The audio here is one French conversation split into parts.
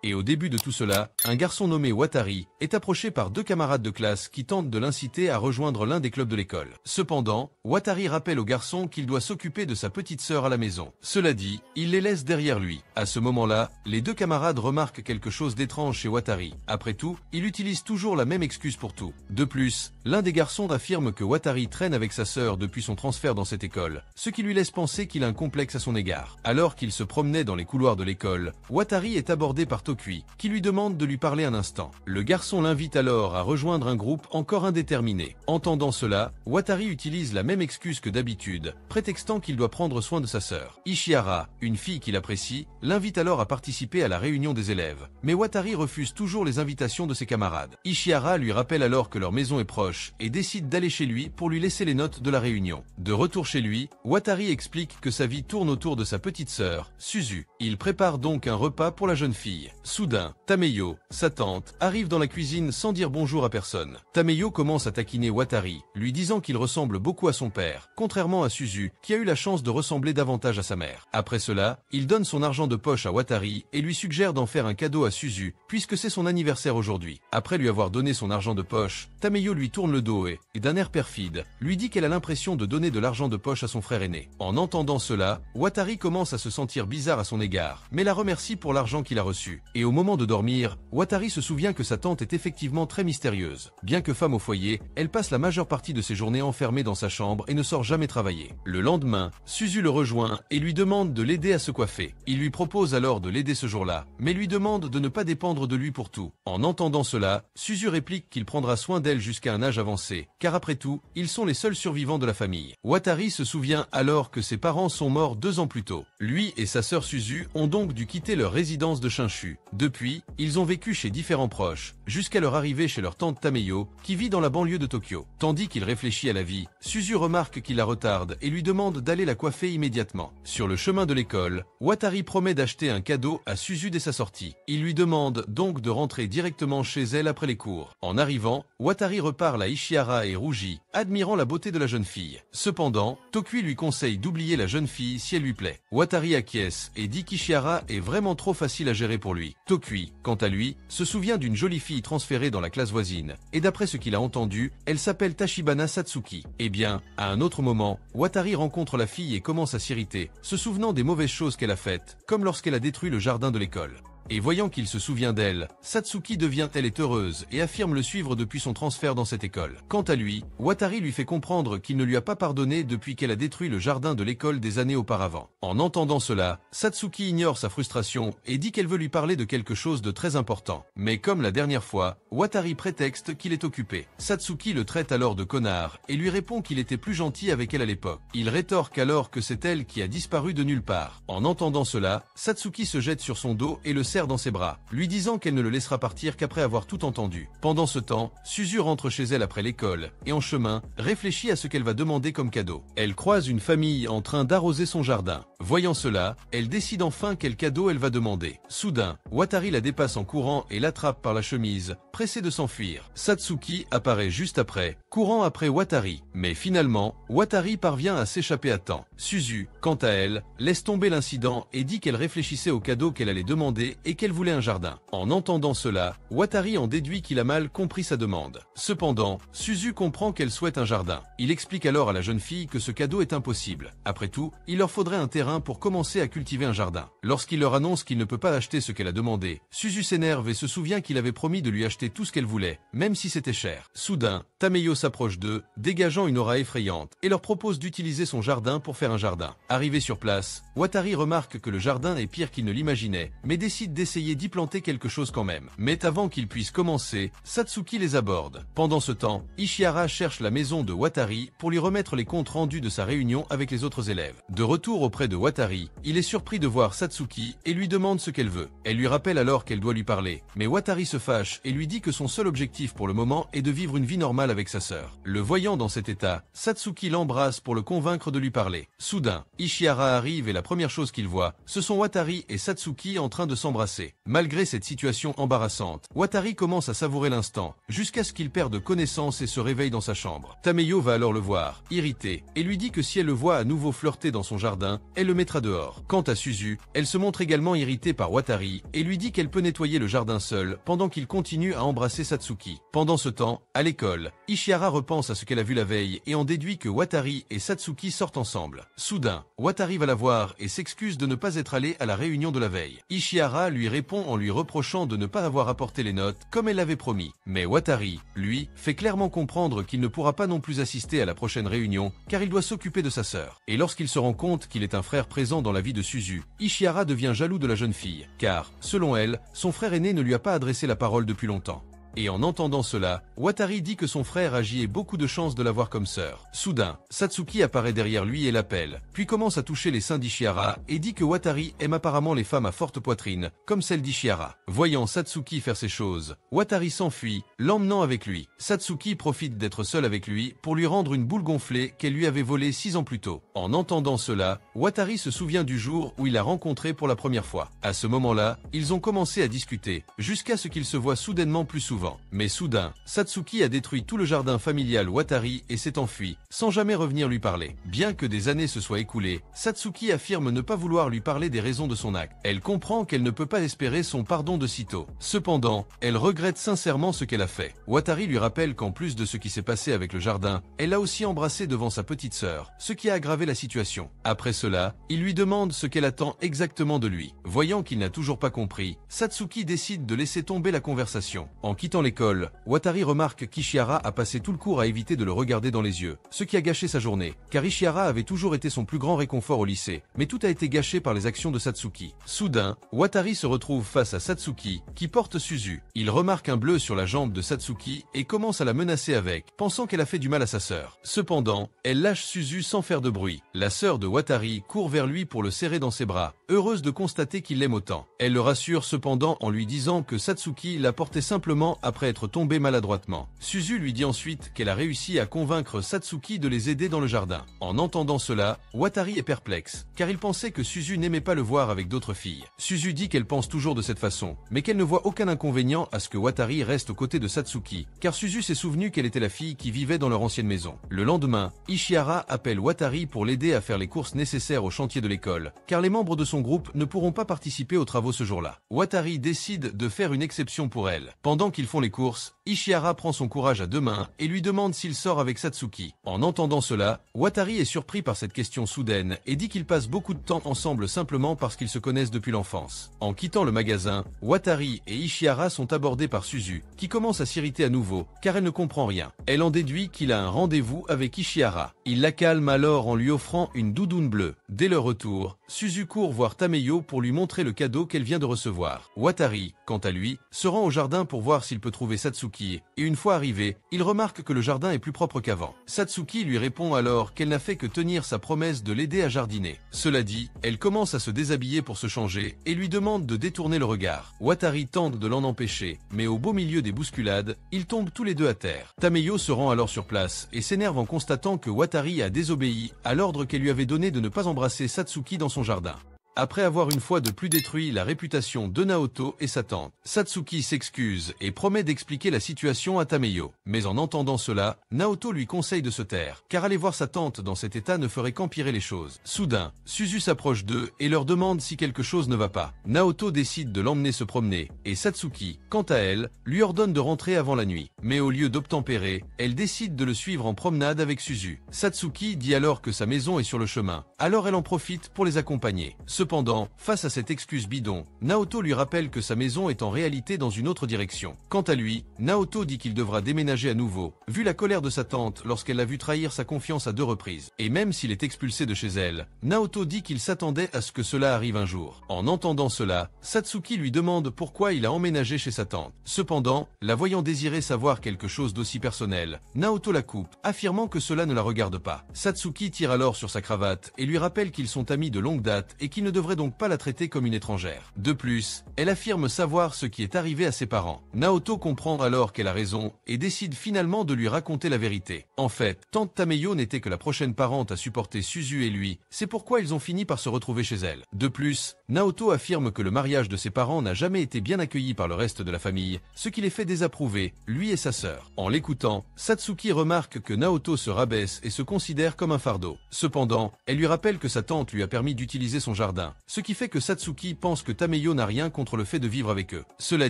Et au début de tout cela, un garçon nommé Watari est approché par deux camarades de classe qui tentent de l'inciter à rejoindre l'un des clubs de l'école. Cependant, Watari rappelle au garçon qu'il doit s'occuper de sa petite sœur à la maison. Cela dit, il les laisse derrière lui. À ce moment-là, les deux camarades remarquent quelque chose d'étrange chez Watari. Après tout, il utilise toujours la même excuse pour tout. De plus, l'un des garçons affirme que Watari traîne avec sa sœur depuis son transfert dans cette école, ce qui lui laisse penser qu'il a un complexe à son égard. Alors qu'il se promenait dans les couloirs de l'école, Watari est abordé par Tokui, qui lui demande de lui parler un instant. Le garçon l'invite alors à rejoindre un groupe encore indéterminé. Entendant cela, Watari utilise la même excuse que d'habitude, prétextant qu'il doit prendre soin de sa sœur. Ishihara, une fille qu'il apprécie, l'invite alors à participer à la réunion des élèves. Mais Watari refuse toujours les invitations de ses camarades. Ishihara lui rappelle alors que leur maison est proche et décide d'aller chez lui pour lui laisser les notes de la réunion. De retour chez lui, Watari explique que sa vie tourne autour de sa petite sœur, Suzu. Il prépare donc un repas pour la jeune fille. Soudain, Tameyo, sa tante, arrive dans la cuisine sans dire bonjour à personne. Tameyo commence à taquiner Watari, lui disant qu'il ressemble beaucoup à son père, contrairement à Suzu, qui a eu la chance de ressembler davantage à sa mère. Après cela, il donne son argent de poche à Watari et lui suggère d'en faire un cadeau à Suzu, puisque c'est son anniversaire aujourd'hui. Après lui avoir donné son argent de poche, Tameyo lui tourne le dos et d'un air perfide, lui dit qu'elle a l'impression de donner de l'argent de poche à son frère aîné. En entendant cela, Watari commence à se sentir bizarre à son égard, mais la remercie pour l'argent qu'il a reçu. Et au moment de dormir, Watari se souvient que sa tante est effectivement très mystérieuse. Bien que femme au foyer, elle passe la majeure partie de ses journées enfermée dans sa chambre et ne sort jamais travailler. Le lendemain, Suzu le rejoint et lui demande de l'aider à se coiffer. Il lui propose alors de l'aider ce jour-là, mais lui demande de ne pas dépendre de lui pour tout. En entendant cela, Suzu réplique qu'il prendra soin d'elle jusqu'à un âge avancé, car après tout, ils sont les seuls survivants de la famille. Watari se souvient alors que ses parents sont morts 2 ans plus tôt. Lui et sa sœur Suzu ont donc dû quitter leur résidence de Shinshu. Depuis, ils ont vécu chez différents proches, jusqu'à leur arrivée chez leur tante Tameyo, qui vit dans la banlieue de Tokyo. Tandis qu'il réfléchit à la vie, Suzu remarque qu'il la retarde et lui demande d'aller la coiffer immédiatement. Sur le chemin de l'école, Watari promet d'acheter un cadeau à Suzu dès sa sortie. Il lui demande donc de rentrer directement chez elle après les cours. En arrivant, Watari reparle à Ishihara et rougit, admirant la beauté de la jeune fille. Cependant, Tokui lui conseille d'oublier la jeune fille si elle lui plaît. Watari acquiesce et dit qu'Ishihara est vraiment trop facile à gérer pour lui. Tokui, quant à lui, se souvient d'une jolie fille transférée dans la classe voisine, et d'après ce qu'il a entendu, elle s'appelle Tachibana Satsuki. Eh bien, à un autre moment, Watari rencontre la fille et commence à s'irriter, se souvenant des mauvaises choses qu'elle a faites, comme lorsqu'elle a détruit le jardin de l'école. Et voyant qu'il se souvient d'elle, Satsuki devient elle est heureuse et affirme le suivre depuis son transfert dans cette école. Quant à lui, Watari lui fait comprendre qu'il ne lui a pas pardonné depuis qu'elle a détruit le jardin de l'école des années auparavant. En entendant cela, Satsuki ignore sa frustration et dit qu'elle veut lui parler de quelque chose de très important. Mais comme la dernière fois, Watari prétexte qu'il est occupé. Satsuki le traite alors de connard et lui répond qu'il était plus gentil avec elle à l'époque. Il rétorque alors que c'est elle qui a disparu de nulle part. En entendant cela, Satsuki se jette sur son dos et le serre dans ses bras, lui disant qu'elle ne le laissera partir qu'après avoir tout entendu. Pendant ce temps, Suzu rentre chez elle après l'école, et en chemin, réfléchit à ce qu'elle va demander comme cadeau. Elle croise une famille en train d'arroser son jardin. Voyant cela, elle décide enfin quel cadeau elle va demander. Soudain, Watari la dépasse en courant et l'attrape par la chemise, pressée de s'enfuir. Satsuki apparaît juste après, courant après Watari. Mais finalement, Watari parvient à s'échapper à temps. Suzu, quant à elle, laisse tomber l'incident et dit qu'elle réfléchissait au cadeau qu'elle allait demander et qu'elle voulait un jardin. En entendant cela, Watari en déduit qu'il a mal compris sa demande. Cependant, Suzu comprend qu'elle souhaite un jardin. Il explique alors à la jeune fille que ce cadeau est impossible. Après tout, il leur faudrait un terrain pour commencer à cultiver un jardin. Lorsqu'il leur annonce qu'il ne peut pas acheter ce qu'elle a demandé, Suzu s'énerve et se souvient qu'il avait promis de lui acheter tout ce qu'elle voulait, même si c'était cher. Soudain, Tameyo s'approche d'eux, dégageant une aura effrayante, et leur propose d'utiliser son jardin pour faire un jardin. Arrivé sur place, Watari remarque que le jardin est pire qu'il ne l'imaginait, mais décide d'essayer d'y planter quelque chose quand même. Mais avant qu'ils puissent commencer, Satsuki les aborde. Pendant ce temps, Ishihara cherche la maison de Watari pour lui remettre les comptes rendus de sa réunion avec les autres élèves. De retour auprès de Watari, il est surpris de voir Satsuki et lui demande ce qu'elle veut. Elle lui rappelle alors qu'elle doit lui parler, mais Watari se fâche et lui dit que son seul objectif pour le moment est de vivre une vie normale avec avec sa sœur. Le voyant dans cet état, Satsuki l'embrasse pour le convaincre de lui parler. Soudain, Ishihara arrive et la première chose qu'il voit, ce sont Watari et Satsuki en train de s'embrasser. Malgré cette situation embarrassante, Watari commence à savourer l'instant, jusqu'à ce qu'il perde connaissance et se réveille dans sa chambre. Tameyo va alors le voir, irrité, et lui dit que si elle le voit à nouveau flirter dans son jardin, elle le mettra dehors. Quant à Suzu, elle se montre également irritée par Watari et lui dit qu'elle peut nettoyer le jardin seule pendant qu'il continue à embrasser Satsuki. Pendant ce temps, à l'école, Ishihara repense à ce qu'elle a vu la veille et en déduit que Watari et Satsuki sortent ensemble. Soudain, Watari va la voir et s'excuse de ne pas être allée à la réunion de la veille. Ishihara lui répond en lui reprochant de ne pas avoir apporté les notes comme elle l'avait promis. Mais Watari, lui, fait clairement comprendre qu'il ne pourra pas non plus assister à la prochaine réunion car il doit s'occuper de sa sœur. Et lorsqu'il se rend compte qu'il est un frère présent dans la vie de Suzu, Ishihara devient jaloux de la jeune fille, car, selon elle, son frère aîné ne lui a pas adressé la parole depuis longtemps. Et en entendant cela, Watari dit que son frère agit et beaucoup de chances de l'avoir comme sœur. Soudain, Satsuki apparaît derrière lui et l'appelle, puis commence à toucher les seins d'Ishihara et dit que Watari aime apparemment les femmes à forte poitrine, comme celle d'Ishihara. Voyant Satsuki faire ces choses, Watari s'enfuit, l'emmenant avec lui. Satsuki profite d'être seul avec lui pour lui rendre une boule gonflée qu'elle lui avait volée 6 ans plus tôt. En entendant cela, Watari se souvient du jour où il l'a rencontré pour la première fois. À ce moment-là, ils ont commencé à discuter, jusqu'à ce qu'ils se voient soudainement plus souvent. Mais soudain, Satsuki a détruit tout le jardin familial Watari et s'est enfui, sans jamais revenir lui parler. Bien que des années se soient écoulées, Satsuki affirme ne pas vouloir lui parler des raisons de son acte. Elle comprend qu'elle ne peut pas espérer son pardon de sitôt. Cependant, elle regrette sincèrement ce qu'elle a fait. Watari lui rappelle qu'en plus de ce qui s'est passé avec le jardin, elle l'a aussi embrassé devant sa petite sœur, ce qui a aggravé la situation. Après cela, il lui demande ce qu'elle attend exactement de lui. Voyant qu'il n'a toujours pas compris, Satsuki décide de laisser tomber la conversation. En quittant l'école, Watari remarque qu'Ishihara a passé tout le cours à éviter de le regarder dans les yeux, ce qui a gâché sa journée, car Ishihara avait toujours été son plus grand réconfort au lycée, mais tout a été gâché par les actions de Satsuki. Soudain, Watari se retrouve face à Satsuki, qui porte Suzu. Il remarque un bleu sur la jambe de Satsuki et commence à la menacer avec, pensant qu'elle a fait du mal à sa sœur. Cependant, elle lâche Suzu sans faire de bruit. La sœur de Watari court vers lui pour le serrer dans ses bras, heureuse de constater qu'il l'aime autant. Elle le rassure cependant en lui disant que Satsuki l'a porté simplement après être tombée maladroitement. Suzu lui dit ensuite qu'elle a réussi à convaincre Satsuki de les aider dans le jardin. En entendant cela, Watari est perplexe, car il pensait que Suzu n'aimait pas le voir avec d'autres filles. Suzu dit qu'elle pense toujours de cette façon, mais qu'elle ne voit aucun inconvénient à ce que Watari reste aux côtés de Satsuki, car Suzu s'est souvenu qu'elle était la fille qui vivait dans leur ancienne maison. Le lendemain, Ishihara appelle Watari pour l'aider à faire les courses nécessaires au chantier de l'école, car les membres de son groupe ne pourront pas participer aux travaux ce jour-là. Watari décide de faire une exception pour elle. Pendant qu'ils font les courses, Ishihara prend son courage à deux mains et lui demande s'il sort avec Satsuki. En entendant cela, Watari est surpris par cette question soudaine et dit qu'ils passent beaucoup de temps ensemble simplement parce qu'ils se connaissent depuis l'enfance. En quittant le magasin, Watari et Ishihara sont abordés par Suzu, qui commence à s'irriter à nouveau, car elle ne comprend rien. Elle en déduit qu'il a un rendez-vous avec Ishihara. Il la calme alors en lui offrant une doudoune bleue. Dès leur retour, Suzu court voir Tameyo pour lui montrer le cadeau qu'elle vient de recevoir. Watari, quant à lui, se rend au jardin pour voir s'il peut trouver Satsuki, et une fois arrivé, il remarque que le jardin est plus propre qu'avant. Satsuki lui répond alors qu'elle n'a fait que tenir sa promesse de l'aider à jardiner. Cela dit, elle commence à se déshabiller pour se changer, et lui demande de détourner le regard. Watari tente de l'en empêcher, mais au beau milieu des bousculades, ils tombent tous les deux à terre. Tameyo se rend alors sur place, et s'énerve en constatant que Watari a désobéi à l'ordre qu'elle lui avait donné de ne pas embrasser Satsuki dans son jardin. Après avoir une fois de plus détruit la réputation de Naoto et sa tante, Satsuki s'excuse et promet d'expliquer la situation à Tameyo. Mais en entendant cela, Naoto lui conseille de se taire, car aller voir sa tante dans cet état ne ferait qu'empirer les choses. Soudain, Suzu s'approche d'eux et leur demande si quelque chose ne va pas. Naoto décide de l'emmener se promener, et Satsuki, quant à elle, lui ordonne de rentrer avant la nuit. Mais au lieu d'obtempérer, elle décide de le suivre en promenade avec Suzu. Satsuki dit alors que sa maison est sur le chemin, alors elle en profite pour les accompagner. Cependant, face à cette excuse bidon, Naoto lui rappelle que sa maison est en réalité dans une autre direction. Quant à lui, Naoto dit qu'il devra déménager à nouveau, vu la colère de sa tante lorsqu'elle l'a vu trahir sa confiance à 2 reprises. Et même s'il est expulsé de chez elle, Naoto dit qu'il s'attendait à ce que cela arrive un jour. En entendant cela, Satsuki lui demande pourquoi il a emménagé chez sa tante. Cependant, la voyant désirer savoir quelque chose d'aussi personnel, Naoto la coupe, affirmant que cela ne la regarde pas. Satsuki tire alors sur sa cravate et lui rappelle qu'ils sont amis de longue date et qu'ils ne devrait donc pas la traiter comme une étrangère. De plus, elle affirme savoir ce qui est arrivé à ses parents. Naoto comprend alors qu'elle a raison et décide finalement de lui raconter la vérité. En fait, tante Tameyo n'était que la prochaine parente à supporter Suzu et lui, c'est pourquoi ils ont fini par se retrouver chez elle. De plus, Naoto affirme que le mariage de ses parents n'a jamais été bien accueilli par le reste de la famille, ce qui les fait désapprouver, lui et sa sœur. En l'écoutant, Satsuki remarque que Naoto se rabaisse et se considère comme un fardeau. Cependant, elle lui rappelle que sa tante lui a permis d'utiliser son jardin, ce qui fait que Satsuki pense que Tameyo n'a rien contre le fait de vivre avec eux. Cela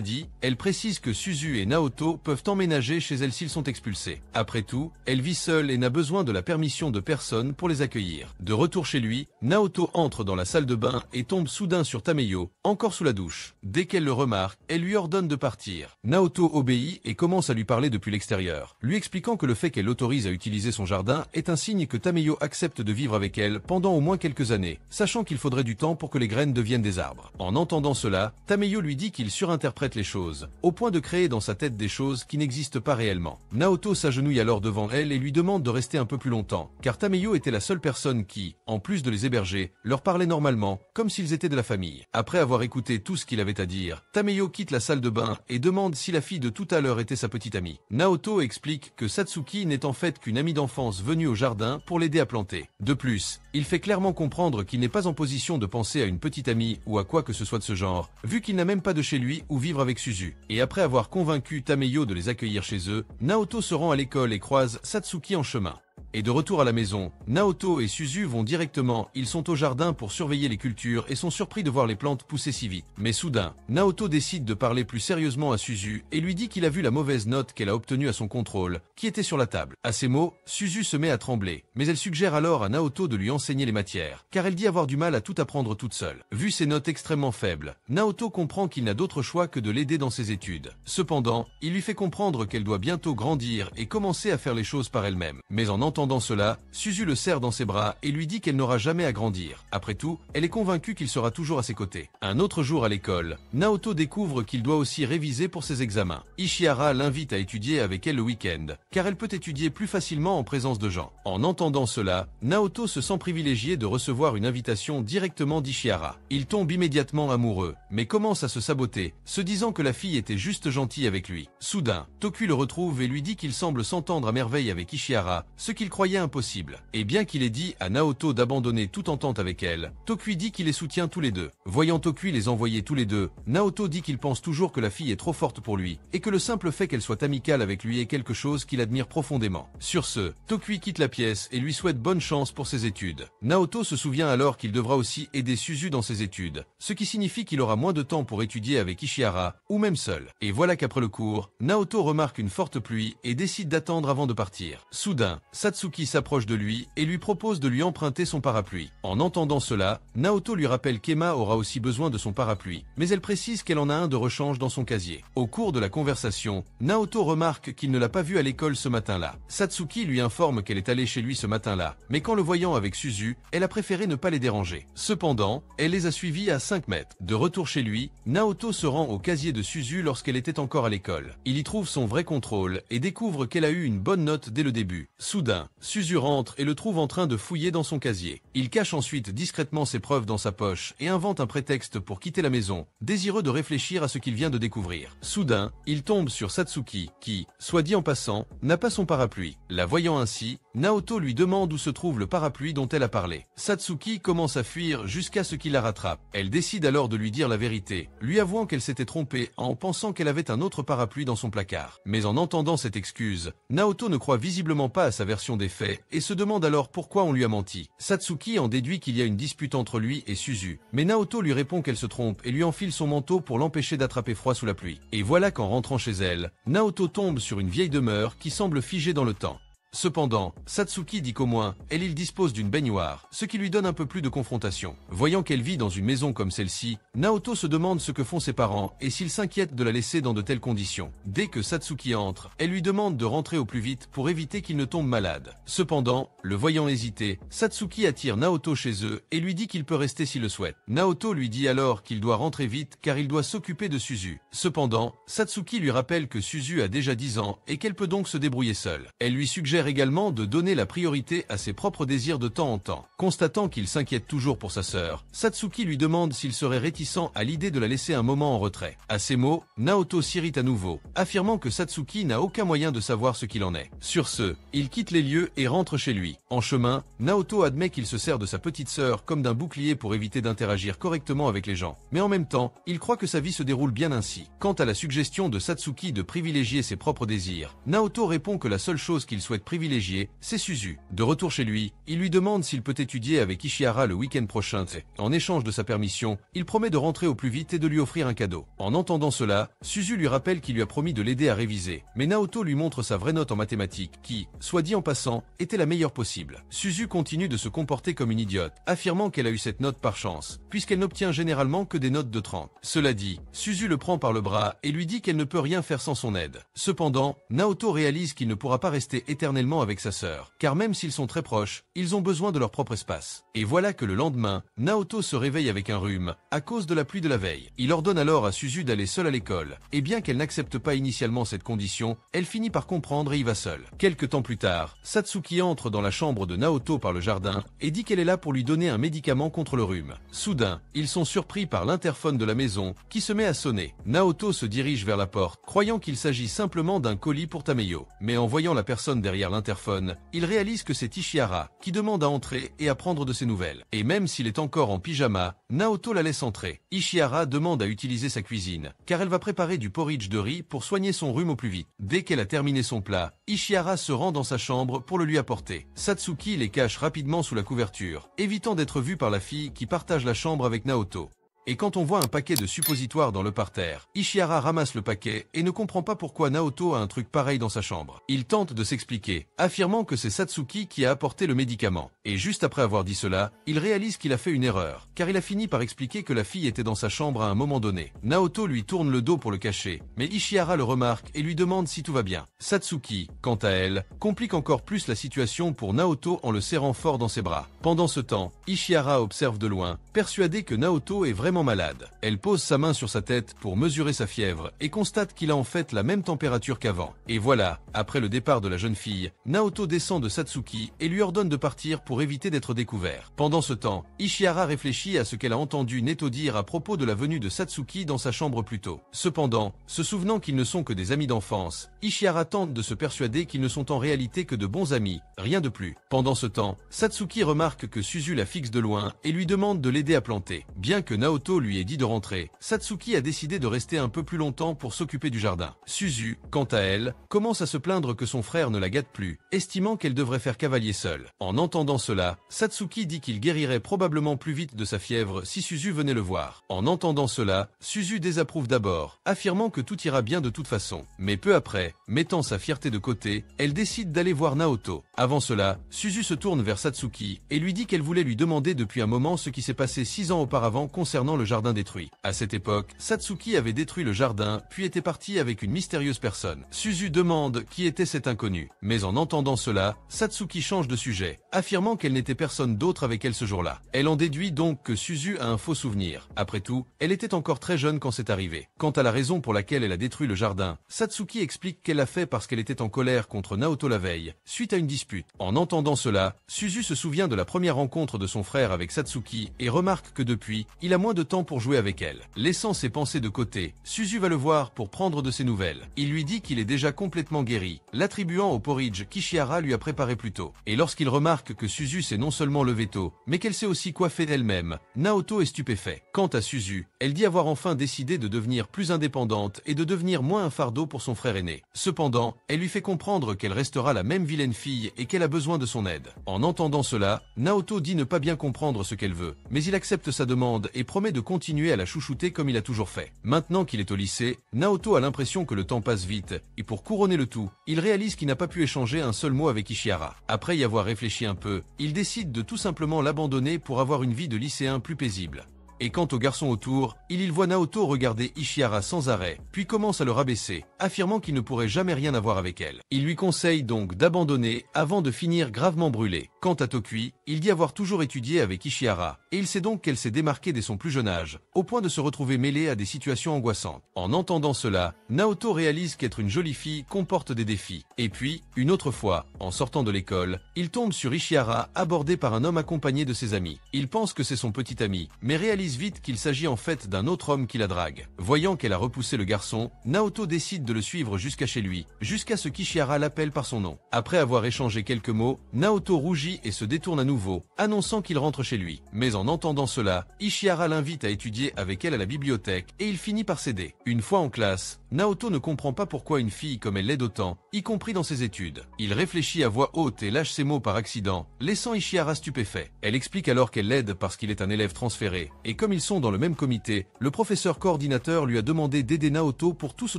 dit, elle précise que Suzu et Naoto peuvent emménager chez elle s'ils sont expulsés. Après tout, elle vit seule et n'a besoin de la permission de personne pour les accueillir. De retour chez lui, Naoto entre dans la salle de bain et tombe soudain sur Tameyo, encore sous la douche. Dès qu'elle le remarque, elle lui ordonne de partir. Naoto obéit et commence à lui parler depuis l'extérieur, lui expliquant que le fait qu'elle l'autorise à utiliser son jardin est un signe que Tameyo accepte de vivre avec elle pendant au moins quelques années, sachant qu'il faudrait du temps pour que les graines deviennent des arbres. En entendant cela, Tameyo lui dit qu'il surinterprète les choses, au point de créer dans sa tête des choses qui n'existent pas réellement. Naoto s'agenouille alors devant elle et lui demande de rester un peu plus longtemps, car Tameyo était la seule personne qui, en plus de les héberger, leur parlait normalement, comme s'ils étaient de la famille. Après avoir écouté tout ce qu'il avait à dire, Tameyo quitte la salle de bain et demande si la fille de tout à l'heure était sa petite amie. Naoto explique que Satsuki n'est en fait qu'une amie d'enfance venue au jardin pour l'aider à planter. De plus, il fait clairement comprendre qu'il n'est pas en position de penser à une petite amie ou à quoi que ce soit de ce genre, vu qu'il n'a même pas de chez lui où vivre avec Suzu. Et après avoir convaincu Tameyo de les accueillir chez eux, Naoto se rend à l'école et croise Satsuki en chemin. Et de retour à la maison, Naoto et Suzu vont directement, ils sont au jardin pour surveiller les cultures et sont surpris de voir les plantes pousser si vite. Mais soudain, Naoto décide de parler plus sérieusement à Suzu et lui dit qu'il a vu la mauvaise note qu'elle a obtenue à son contrôle, qui était sur la table. À ces mots, Suzu se met à trembler, mais elle suggère alors à Naoto de lui enseigner les matières, car elle dit avoir du mal à tout apprendre toute seule. Vu ses notes extrêmement faibles, Naoto comprend qu'il n'a d'autre choix que de l'aider dans ses études. Cependant, il lui fait comprendre qu'elle doit bientôt grandir et commencer à faire les choses par elle-même. Mais en entendant cela, Suzu le serre dans ses bras et lui dit qu'elle n'aura jamais à grandir. Après tout, elle est convaincue qu'il sera toujours à ses côtés. Un autre jour à l'école, Naoto découvre qu'il doit aussi réviser pour ses examens. Ishihara l'invite à étudier avec elle le week-end, car elle peut étudier plus facilement en présence de gens. En entendant cela, Naoto se sent privilégié de recevoir une invitation directement d'Ishihara. Il tombe immédiatement amoureux, mais commence à se saboter, se disant que la fille était juste gentille avec lui. Soudain, Tokui le retrouve et lui dit qu'il semble s'entendre à merveille avec Ishihara, ce qu'il croyait impossible. Et bien qu'il ait dit à Naoto d'abandonner toute entente avec elle, Tokui dit qu'il les soutient tous les deux. Voyant Tokui les envoyer tous les deux, Naoto dit qu'il pense toujours que la fille est trop forte pour lui, et que le simple fait qu'elle soit amicale avec lui est quelque chose qu'il admire profondément. Sur ce, Tokui quitte la pièce et lui souhaite bonne chance pour ses études. Naoto se souvient alors qu'il devra aussi aider Suzu dans ses études, ce qui signifie qu'il aura moins de temps pour étudier avec Ishihara, ou même seul. Et voilà qu'après le cours, Naoto remarque une forte pluie et décide d'attendre avant de partir. Soudain, Satsuki s'approche de lui et lui propose de lui emprunter son parapluie. En entendant cela, Naoto lui rappelle qu'Emma aura aussi besoin de son parapluie, mais elle précise qu'elle en a un de rechange dans son casier. Au cours de la conversation, Naoto remarque qu'il ne l'a pas vue à l'école ce matin-là. Satsuki lui informe qu'elle est allée chez lui ce matin-là, mais qu'en le voyant avec Suzu, elle a préféré ne pas les déranger. Cependant, elle les a suivis à 5 mètres. De retour chez lui, Naoto se rend au casier de Suzu lorsqu'elle était encore à l'école. Il y trouve son vrai contrôle et découvre qu'elle a eu une bonne note dès le début. Soudain, Suzu rentre et le trouve en train de fouiller dans son casier. Il cache ensuite discrètement ses preuves dans sa poche et invente un prétexte pour quitter la maison, désireux de réfléchir à ce qu'il vient de découvrir. Soudain, il tombe sur Satsuki, qui, soit dit en passant, n'a pas son parapluie. La voyant ainsi, Naoto lui demande où se trouve le parapluie dont elle a parlé. Satsuki commence à fuir jusqu'à ce qu'il la rattrape. Elle décide alors de lui dire la vérité, lui avouant qu'elle s'était trompée en pensant qu'elle avait un autre parapluie dans son placard. Mais en entendant cette excuse, Naoto ne croit visiblement pas à sa version des faits et se demande alors pourquoi on lui a menti. Satsuki en déduit qu'il y a une dispute entre lui et Suzu, mais Naoto lui répond qu'elle se trompe et lui enfile son manteau pour l'empêcher d'attraper froid sous la pluie. Et voilà qu'en rentrant chez elle, Naoto tombe sur une vieille demeure qui semble figée dans le temps. Cependant, Satsuki dit qu'au moins, il dispose d'une baignoire, ce qui lui donne un peu plus de confrontation. Voyant qu'elle vit dans une maison comme celle-ci, Naoto se demande ce que font ses parents et s'ils s'inquiètent de la laisser dans de telles conditions. Dès que Satsuki entre, elle lui demande de rentrer au plus vite pour éviter qu'il ne tombe malade. Cependant, le voyant hésiter, Satsuki attire Naoto chez eux et lui dit qu'il peut rester s'il le souhaite. Naoto lui dit alors qu'il doit rentrer vite car il doit s'occuper de Suzu. Cependant, Satsuki lui rappelle que Suzu a déjà 10 ans et qu'elle peut donc se débrouiller seule. Elle lui suggère suggère également de donner la priorité à ses propres désirs de temps en temps. Constatant qu'il s'inquiète toujours pour sa sœur, Satsuki lui demande s'il serait réticent à l'idée de la laisser un moment en retrait. À ces mots, Naoto s'irrite à nouveau, affirmant que Satsuki n'a aucun moyen de savoir ce qu'il en est. Sur ce, il quitte les lieux et rentre chez lui. En chemin, Naoto admet qu'il se sert de sa petite sœur comme d'un bouclier pour éviter d'interagir correctement avec les gens. Mais en même temps, il croit que sa vie se déroule bien ainsi. Quant à la suggestion de Satsuki de privilégier ses propres désirs, Naoto répond que la seule chose qu'il souhaite privilégier, c'est Suzu. De retour chez lui, il lui demande s'il peut étudier avec Ishihara le week-end prochain. En échange de sa permission, il promet de rentrer au plus vite et de lui offrir un cadeau. En entendant cela, Suzu lui rappelle qu'il lui a promis de l'aider à réviser, mais Naoto lui montre sa vraie note en mathématiques qui, soit dit en passant, était la meilleure possible. Suzu continue de se comporter comme une idiote, affirmant qu'elle a eu cette note par chance, puisqu'elle n'obtient généralement que des notes de 30. Cela dit, Suzu le prend par le bras et lui dit qu'elle ne peut rien faire sans son aide. Cependant, Naoto réalise qu'il ne pourra pas rester éternellement avec sa sœur, car même s'ils sont très proches, ils ont besoin de leur propre espace. Et voilà que le lendemain, Naoto se réveille avec un rhume, à cause de la pluie de la veille. Il ordonne alors à Suzu d'aller seule à l'école, et bien qu'elle n'accepte pas initialement cette condition, elle finit par comprendre et y va seule. Quelque temps plus tard, Satsuki entre dans la chambre de Naoto par le jardin, et dit qu'elle est là pour lui donner un médicament contre le rhume. Soudain, ils sont surpris par l'interphone de la maison, qui se met à sonner. Naoto se dirige vers la porte, croyant qu'il s'agit simplement d'un colis pour Tameyo. Mais en voyant la personne derrière l'interphone, il réalise que c'est Ishihara, qui demande à entrer et à prendre de ses nouvelles. Et même s'il est encore en pyjama, Naoto la laisse entrer. Ishihara demande à utiliser sa cuisine, car elle va préparer du porridge de riz pour soigner son rhume au plus vite. Dès qu'elle a terminé son plat, Ishihara se rend dans sa chambre pour le lui apporter. Satsuki les cache rapidement sous la couverture, évitant d'être vu par la fille qui partage la chambre avec Naoto. Et quand on voit un paquet de suppositoires dans le parterre, Ishihara ramasse le paquet et ne comprend pas pourquoi Naoto a un truc pareil dans sa chambre. Il tente de s'expliquer, affirmant que c'est Satsuki qui a apporté le médicament. Et juste après avoir dit cela, il réalise qu'il a fait une erreur, car il a fini par expliquer que la fille était dans sa chambre à un moment donné. Naoto lui tourne le dos pour le cacher, mais Ishihara le remarque et lui demande si tout va bien. Satsuki, quant à elle, complique encore plus la situation pour Naoto en le serrant fort dans ses bras. Pendant ce temps, Ishihara observe de loin, persuadé que Naoto est vraiment malade. Elle pose sa main sur sa tête pour mesurer sa fièvre et constate qu'il a en fait la même température qu'avant. Et voilà, après le départ de la jeune fille, Naoto descend de Satsuki et lui ordonne de partir pour éviter d'être découvert. Pendant ce temps, Ishihara réfléchit à ce qu'elle a entendu Neto dire à propos de la venue de Satsuki dans sa chambre plus tôt. Cependant, se souvenant qu'ils ne sont que des amis d'enfance, Ishihara tente de se persuader qu'ils ne sont en réalité que de bons amis, rien de plus. Pendant ce temps, Satsuki remarque que Suzu la fixe de loin et lui demande de l'aider à planter. Bien que Naoto lui ait dit de rentrer, Satsuki a décidé de rester un peu plus longtemps pour s'occuper du jardin. Suzu, quant à elle, commence à se plaindre que son frère ne la gâte plus, estimant qu'elle devrait faire cavalier seule. En entendant cela, Satsuki dit qu'il guérirait probablement plus vite de sa fièvre si Suzu venait le voir. En entendant cela, Suzu désapprouve d'abord, affirmant que tout ira bien de toute façon. Mais peu après, mettant sa fierté de côté, elle décide d'aller voir Naoto. Avant cela, Suzu se tourne vers Satsuki et lui dit qu'elle voulait lui demander depuis un moment ce qui s'est passé 6 ans auparavant concernant le jardin détruit. À cette époque, Satsuki avait détruit le jardin puis était parti avec une mystérieuse personne. Suzu demande qui était cet inconnu. Mais en entendant cela, Satsuki change de sujet, affirmant qu'elle n'était personne d'autre avec elle ce jour-là. Elle en déduit donc que Suzu a un faux souvenir. Après tout, elle était encore très jeune quand c'est arrivé. Quant à la raison pour laquelle elle a détruit le jardin, Satsuki explique qu'elle l'a fait parce qu'elle était en colère contre Naoto la veille, suite à une dispute. En entendant cela, Suzu se souvient de la première rencontre de son frère avec Satsuki et remarque que depuis, il a moins de temps pour jouer avec elle. Laissant ses pensées de côté, Suzu va le voir pour prendre de ses nouvelles. Il lui dit qu'il est déjà complètement guéri, l'attribuant au porridge qu'Ishihara lui a préparé plus tôt. Et lorsqu'il remarque que Suzu sait non seulement lever tôt, mais qu'elle sait aussi coiffer elle-même, Naoto est stupéfait. Quant à Suzu, elle dit avoir enfin décidé de devenir plus indépendante et de devenir moins un fardeau pour son frère aîné. Cependant, elle lui fait comprendre qu'elle restera la même vilaine fille et qu'elle a besoin de son aide. En entendant cela, Naoto dit ne pas bien comprendre ce qu'elle veut, mais il accepte sa demande et promet de continuer à la chouchouter comme il a toujours fait. Maintenant qu'il est au lycée, Naoto a l'impression que le temps passe vite, et pour couronner le tout, il réalise qu'il n'a pas pu échanger un seul mot avec Ishihara. Après y avoir réfléchi un peu, il décide de tout simplement l'abandonner pour avoir une vie de lycéen plus paisible. Et quant aux garçons autour, il voit Naoto regarder Ishihara sans arrêt, puis commence à le rabaisser, affirmant qu'il ne pourrait jamais rien avoir avec elle. Il lui conseille donc d'abandonner avant de finir gravement brûlé. Quant à Tokui, il dit avoir toujours étudié avec Ishihara, et il sait donc qu'elle s'est démarquée dès son plus jeune âge, au point de se retrouver mêlée à des situations angoissantes. En entendant cela, Naoto réalise qu'être une jolie fille comporte des défis. Et puis, une autre fois, en sortant de l'école, il tombe sur Ishihara abordé par un homme accompagné de ses amis. Il pense que c'est son petit ami, mais réalise vite qu'il s'agit en fait d'un autre homme qui la drague. Voyant qu'elle a repoussé le garçon, Naoto décide de le suivre jusqu'à chez lui, jusqu'à ce qu'Ishihara l'appelle par son nom. Après avoir échangé quelques mots, Naoto rougit et se détourne à nouveau, annonçant qu'il rentre chez lui. Mais en entendant cela, Ishihara l'invite à étudier avec elle à la bibliothèque et il finit par céder. Une fois en classe, Naoto ne comprend pas pourquoi une fille comme elle l'aide autant, y compris dans ses études. Il réfléchit à voix haute et lâche ses mots par accident, laissant Ishihara stupéfait. Elle explique alors qu'elle l'aide parce qu'il est un élève transféré, et comme ils sont dans le même comité, le professeur coordinateur lui a demandé d'aider Naoto pour tout ce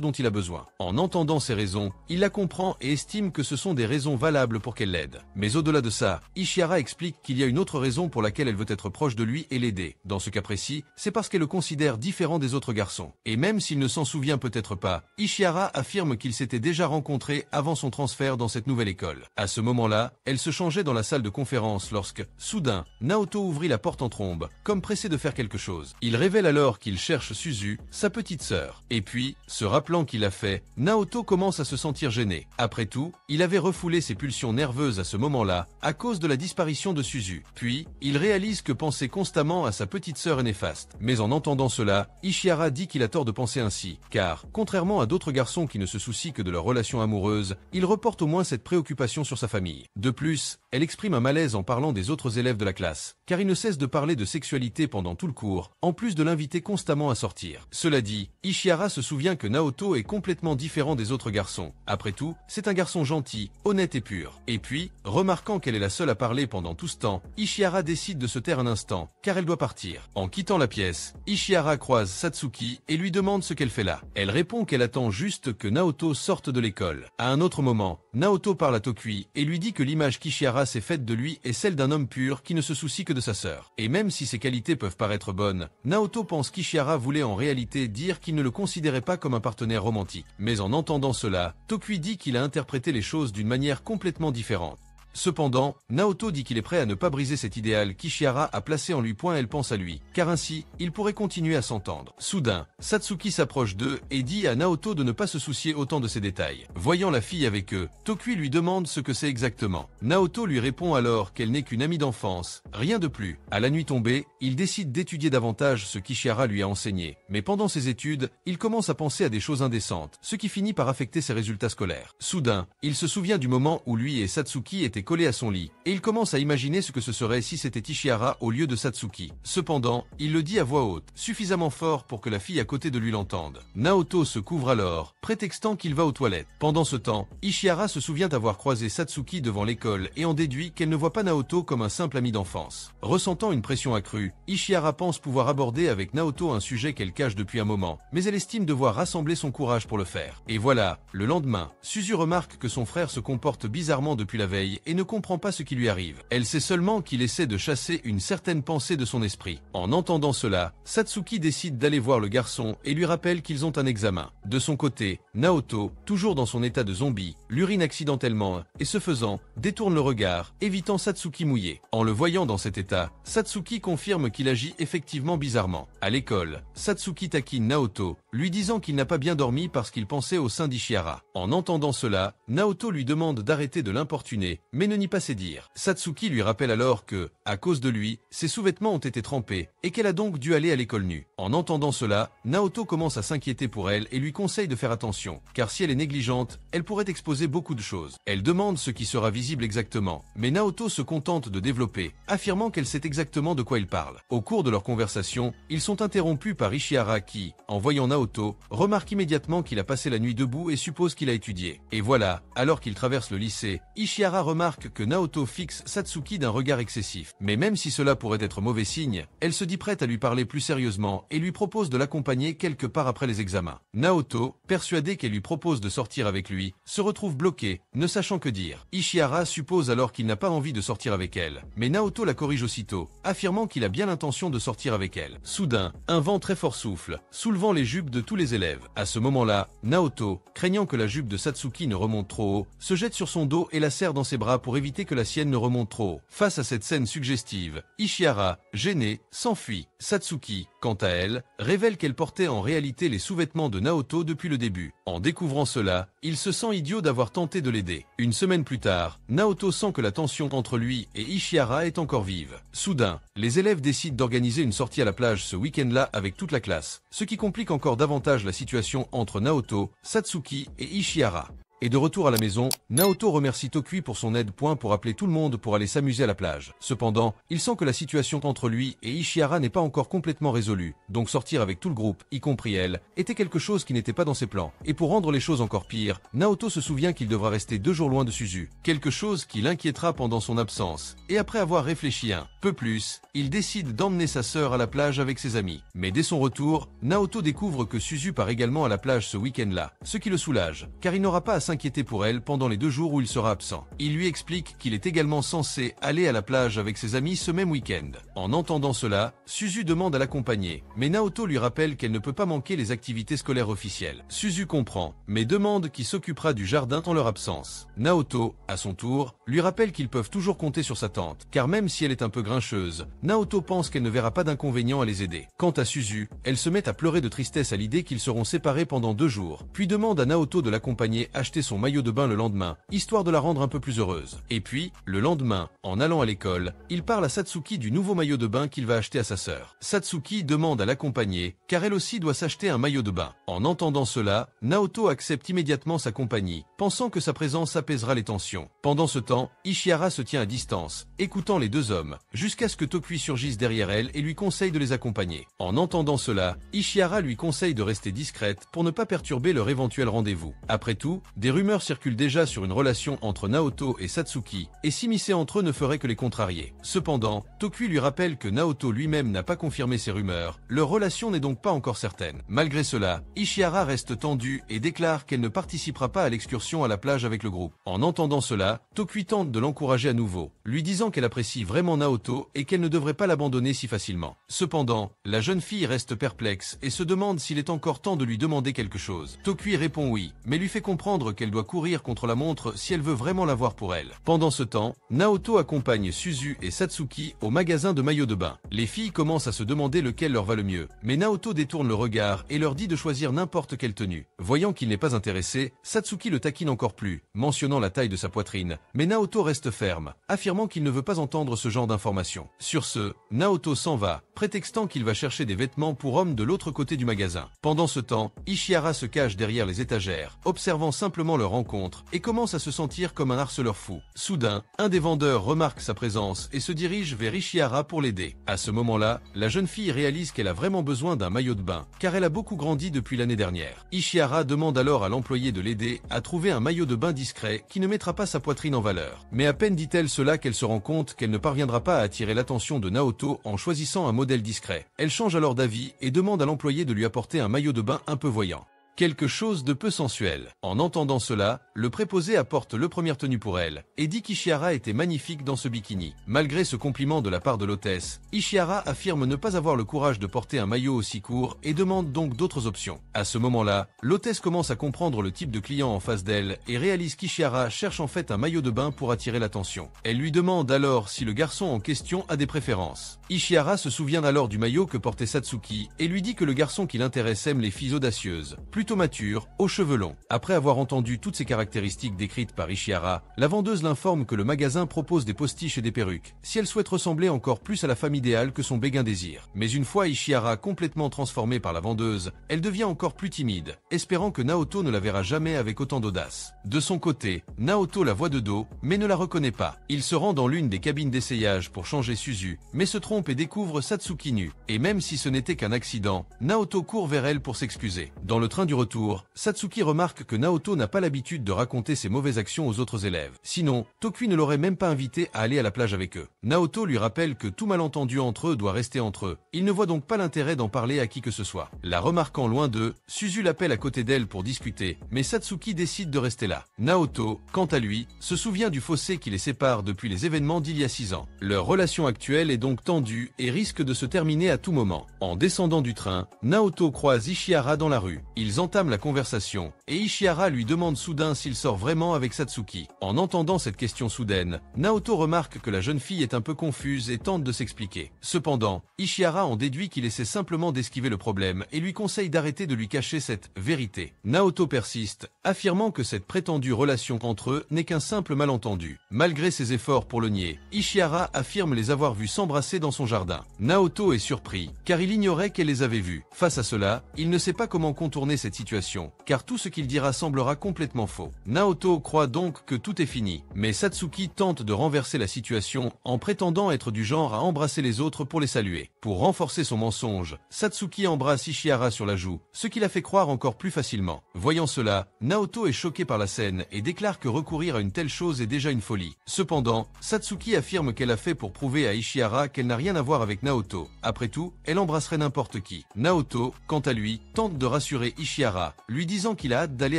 dont il a besoin. En entendant ces raisons, il la comprend et estime que ce sont des raisons valables pour qu'elle l'aide. Mais au-delà de ça, Ishihara explique qu'il y a une autre raison pour laquelle elle veut être proche de lui et l'aider. Dans ce cas précis, c'est parce qu'elle le considère différent des autres garçons. Et même s'il ne s'en souvient peut-être pas, Ishihara affirme qu'ils s'étaient déjà rencontrés avant son transfert dans cette nouvelle école. À ce moment-là, elle se changeait dans la salle de conférence lorsque, soudain, Naoto ouvrit la porte en trombe, comme pressé de faire quelque chose. Il révèle alors qu'il cherche Suzu, sa petite sœur. Et puis, se rappelant qu'il a fait, Naoto commence à se sentir gêné. Après tout, il avait refoulé ses pulsions nerveuses à ce moment-là, à cause de la disparition de Suzu. Puis, il réalise que penser constamment à sa petite sœur est néfaste. Mais en entendant cela, Ishihara dit qu'il a tort de penser ainsi, car, contrairement à d'autres garçons qui ne se soucient que de leur relation amoureuse, il reporte au moins cette préoccupation sur sa famille. De plus, elle exprime un malaise en parlant des autres élèves de la classe, car il ne cesse de parler de sexualité pendant tout le cours, en plus de l'inviter constamment à sortir. Cela dit, Ishihara se souvient que Naoto est complètement différent des autres garçons. Après tout, c'est un garçon gentil, honnête et pur. Et puis, remarquant qu'elle est la seule à parler pendant tout ce temps, Ishihara décide de se taire un instant, car elle doit partir. En quittant la pièce, Ishihara croise Satsuki et lui demande ce qu'elle fait là. Elle répond qu'elle attend juste que Naoto sorte de l'école. À un autre moment, Naoto parle à Tokui et lui dit que l'image qu'Ishihara s'est faite de lui est celle d'un homme pur qui ne se soucie que de sa sœur. Et même si ses qualités peuvent paraître bonnes, Naoto pense qu'Ishihara voulait en réalité dire qu'il ne le considérait pas comme un partenaire romantique. Mais en entendant cela, Tokui dit qu'il a interprété les choses d'une manière complètement différente. Cependant, Naoto dit qu'il est prêt à ne pas briser cet idéal qu'Ishihara a placé en lui. Elle pense à lui, car ainsi, il pourrait continuer à s'entendre. Soudain, Satsuki s'approche d'eux et dit à Naoto de ne pas se soucier autant de ces détails. Voyant la fille avec eux, Tokui lui demande ce que c'est exactement. Naoto lui répond alors qu'elle n'est qu'une amie d'enfance, rien de plus. À la nuit tombée, il décide d'étudier davantage ce qu'Ishihara lui a enseigné. Mais pendant ses études, il commence à penser à des choses indécentes, ce qui finit par affecter ses résultats scolaires. Soudain, il se souvient du moment où lui et Satsuki étaient collé à son lit, et il commence à imaginer ce que ce serait si c'était Ishihara au lieu de Satsuki. Cependant, il le dit à voix haute, suffisamment fort pour que la fille à côté de lui l'entende. Naoto se couvre alors, prétextant qu'il va aux toilettes. Pendant ce temps, Ishihara se souvient avoir croisé Satsuki devant l'école et en déduit qu'elle ne voit pas Naoto comme un simple ami d'enfance. Ressentant une pression accrue, Ishihara pense pouvoir aborder avec Naoto un sujet qu'elle cache depuis un moment, mais elle estime devoir rassembler son courage pour le faire. Et voilà, le lendemain, Suzu remarque que son frère se comporte bizarrement depuis la veille et ne comprend pas ce qui lui arrive. Elle sait seulement qu'il essaie de chasser une certaine pensée de son esprit. En entendant cela, Satsuki décide d'aller voir le garçon et lui rappelle qu'ils ont un examen. De son côté, Naoto, toujours dans son état de zombie, l'urine accidentellement et ce faisant, détourne le regard, évitant Satsuki mouillé. En le voyant dans cet état, Satsuki confirme qu'il agit effectivement bizarrement. À l'école, Satsuki taquine Naoto, lui disant qu'il n'a pas bien dormi parce qu'il pensait au sein d'Ishihara. En entendant cela, Naoto lui demande d'arrêter de l'importuner, mais ne nie pas ses dires. Satsuki lui rappelle alors que, à cause de lui, ses sous-vêtements ont été trempés, et qu'elle a donc dû aller à l'école nue. En entendant cela, Naoto commence à s'inquiéter pour elle et lui conseille de faire attention, car si elle est négligente, elle pourrait exposer beaucoup de choses. Elle demande ce qui sera visible exactement, mais Naoto se contente de développer, affirmant qu'elle sait exactement de quoi il parle. Au cours de leur conversation, ils sont interrompus par Ishihara qui, en voyant Naoto, remarque immédiatement qu'il a passé la nuit debout et suppose qu'il a étudié. Et voilà, alors qu'il traverse le lycée, Ishihara remarque remarque que Naoto fixe Satsuki d'un regard excessif. Mais même si cela pourrait être mauvais signe, elle se dit prête à lui parler plus sérieusement et lui propose de l'accompagner quelque part après les examens. Naoto, persuadé qu'elle lui propose de sortir avec lui, se retrouve bloqué, ne sachant que dire. Ishihara suppose alors qu'il n'a pas envie de sortir avec elle, mais Naoto la corrige aussitôt, affirmant qu'il a bien l'intention de sortir avec elle. Soudain, un vent très fort souffle, soulevant les jupes de tous les élèves. À ce moment-là, Naoto, craignant que la jupe de Satsuki ne remonte trop haut, se jette sur son dos et la serre dans ses bras pour éviter que la sienne ne remonte trop haut. Face à cette scène suggestive, Ishihara, gênée, s'enfuit. Satsuki, quant à elle, révèle qu'elle portait en réalité les sous-vêtements de Naoto depuis le début. En découvrant cela, il se sent idiot d'avoir tenté de l'aider. Une semaine plus tard, Naoto sent que la tension entre lui et Ishihara est encore vive. Soudain, les élèves décident d'organiser une sortie à la plage ce week-end-là avec toute la classe, ce qui complique encore davantage la situation entre Naoto, Satsuki et Ishihara. Et de retour à la maison, Naoto remercie Tokui pour son aide. Pour appeler tout le monde pour aller s'amuser à la plage. Cependant, il sent que la situation entre lui et Ishihara n'est pas encore complètement résolue, donc sortir avec tout le groupe, y compris elle, était quelque chose qui n'était pas dans ses plans. Et pour rendre les choses encore pires, Naoto se souvient qu'il devra rester 2 jours loin de Suzu, quelque chose qui l'inquiétera pendant son absence. Et après avoir réfléchi un peu plus, il décide d'emmener sa sœur à la plage avec ses amis. Mais dès son retour, Naoto découvre que Suzu part également à la plage ce week-end-là, ce qui le soulage, car il n'aura pas à s'inquiéter pour elle pendant les 2 jours où il sera absent. Il lui explique qu'il est également censé aller à la plage avec ses amis ce même week-end. En entendant cela, Suzu demande à l'accompagner, mais Naoto lui rappelle qu'elle ne peut pas manquer les activités scolaires officielles. Suzu comprend, mais demande qui s'occupera du jardin en leur absence. Naoto, à son tour, lui rappelle qu'ils peuvent toujours compter sur sa tante, car même si elle est un peu grincheuse, Naoto pense qu'elle ne verra pas d'inconvénient à les aider. Quant à Suzu, elle se met à pleurer de tristesse à l'idée qu'ils seront séparés pendant 2 jours, puis demande à Naoto de l'accompagner acheter son maillot de bain le lendemain, histoire de la rendre un peu plus heureuse. Et puis, le lendemain, en allant à l'école, il parle à Satsuki du nouveau maillot de bain qu'il va acheter à sa sœur. Satsuki demande à l'accompagner, car elle aussi doit s'acheter un maillot de bain. En entendant cela, Naoto accepte immédiatement sa compagnie, pensant que sa présence apaisera les tensions. Pendant ce temps, Ishihara se tient à distance, écoutant les 2 hommes, jusqu'à ce que Tokui surgisse derrière elle et lui conseille de les accompagner. En entendant cela, Ishihara lui conseille de rester discrète pour ne pas perturber leur éventuel rendez-vous. Après tout, des rumeurs circulent déjà sur une relation entre Naoto et Satsuki, et s'immiscer entre eux ne ferait que les contrarier. Cependant, Tokui lui rappelle que Naoto lui-même n'a pas confirmé ces rumeurs, leur relation n'est donc pas encore certaine. Malgré cela, Ishihara reste tendue et déclare qu'elle ne participera pas à l'excursion à la plage avec le groupe. En entendant cela, Tokui tente de l'encourager à nouveau, lui disant qu'elle apprécie vraiment Naoto et qu'elle ne devrait pas l'abandonner si facilement. Cependant, la jeune fille reste perplexe et se demande s'il est encore temps de lui demander quelque chose. Tokui répond oui, mais lui fait comprendre qu'elle doit courir contre la montre si elle veut vraiment l'avoir pour elle. Pendant ce temps, Naoto accompagne Suzu et Satsuki au magasin de maillots de bain. Les filles commencent à se demander lequel leur va le mieux, mais Naoto détourne le regard et leur dit de choisir n'importe quelle tenue. Voyant qu'il n'est pas intéressé, Satsuki le taquine encore plus, mentionnant la taille de sa poitrine, mais Naoto reste ferme, affirmant qu'il ne veut pas entendre ce genre d'informations. Sur ce, Naoto s'en va, prétextant qu'il va chercher des vêtements pour hommes de l'autre côté du magasin. Pendant ce temps, Ishihara se cache derrière les étagères, observant simplement leur rencontre, et commence à se sentir comme un harceleur fou. Soudain, un des vendeurs remarque sa présence et se dirige vers Ishihara pour l'aider. À ce moment-là, la jeune fille réalise qu'elle a vraiment besoin d'un maillot de bain, car elle a beaucoup grandi depuis l'année dernière. Ishihara demande alors à l'employé de l'aider à trouver un maillot de bain discret qui ne mettra pas sa poitrine en valeur. Mais à peine dit-elle cela qu'elle se rend compte qu'elle ne parviendra pas à attirer l'attention de Naoto en choisissant un modèle discret. Elle change alors d'avis et demande à l'employé de lui apporter un maillot de bain un peu voyant. Quelque chose de peu sensuel. En entendant cela, le préposé apporte le première tenue pour elle, et dit qu'Ishihara était magnifique dans ce bikini. Malgré ce compliment de la part de l'hôtesse, Ishihara affirme ne pas avoir le courage de porter un maillot aussi court et demande donc d'autres options. À ce moment-là, l'hôtesse commence à comprendre le type de client en face d'elle et réalise qu'Ishihara cherche en fait un maillot de bain pour attirer l'attention. Elle lui demande alors si le garçon en question a des préférences. Ishihara se souvient alors du maillot que portait Satsuki et lui dit que le garçon qui l'intéresse aime les filles audacieuses, plutôt mature, aux cheveux longs. Après avoir entendu toutes ces caractéristiques décrites par Ishihara, la vendeuse l'informe que le magasin propose des postiches et des perruques, si elle souhaite ressembler encore plus à la femme idéale que son béguin désire. Mais une fois Ishihara complètement transformée par la vendeuse, elle devient encore plus timide, espérant que Naoto ne la verra jamais avec autant d'audace. De son côté, Naoto la voit de dos, mais ne la reconnaît pas. Il se rend dans l'une des cabines d'essayage pour changer Suzu, mais se trompe et découvre Satsuki nue. Et même si ce n'était qu'un accident, Naoto court vers elle pour s'excuser. Dans le train du retour, Satsuki remarque que Naoto n'a pas l'habitude de raconter ses mauvaises actions aux autres élèves. Sinon, Tokui ne l'aurait même pas invité à aller à la plage avec eux. Naoto lui rappelle que tout malentendu entre eux doit rester entre eux. Il ne voit donc pas l'intérêt d'en parler à qui que ce soit. La remarquant loin d'eux, Suzu l'appelle à côté d'elle pour discuter, mais Satsuki décide de rester là. Naoto, quant à lui, se souvient du fossé qui les sépare depuis les événements d'il y a 6 ans. Leur relation actuelle est donc tendue et risque de se terminer à tout moment. En descendant du train, Naoto croise Ishihara dans la rue. Ils entament la conversation, et Ishihara lui demande soudain s'il sort vraiment avec Satsuki. En entendant cette question soudaine, Naoto remarque que la jeune fille est un peu confuse et tente de s'expliquer. Cependant, Ishihara en déduit qu'il essaie simplement d'esquiver le problème et lui conseille d'arrêter de lui cacher cette vérité. Naoto persiste, affirmant que cette prétendue relation entre eux n'est qu'un simple malentendu. Malgré ses efforts pour le nier, Ishihara affirme les avoir vus s'embrasser dans son jardin. Naoto est surpris, car il ignorait qu'elle les avait vus. Face à cela, il ne sait pas comment contourner cette situation, car tout ce qu'il dira semblera complètement faux. Naoto croit donc que tout est fini, mais Satsuki tente de renverser la situation en prétendant être du genre à embrasser les autres pour les saluer. Pour renforcer son mensonge, Satsuki embrasse Ishihara sur la joue, ce qui la fait croire encore plus facilement. Voyant cela, Naoto est choqué par la scène et déclare que recourir à une telle chose est déjà une folie. Cependant, Satsuki affirme qu'elle a fait pour prouver à Ishihara qu'elle n'a rien à voir avec Naoto. Après tout, elle embrasserait n'importe qui. Naoto, quant à lui, tente de rassurer Ishihara, lui disant qu'il a hâte d'aller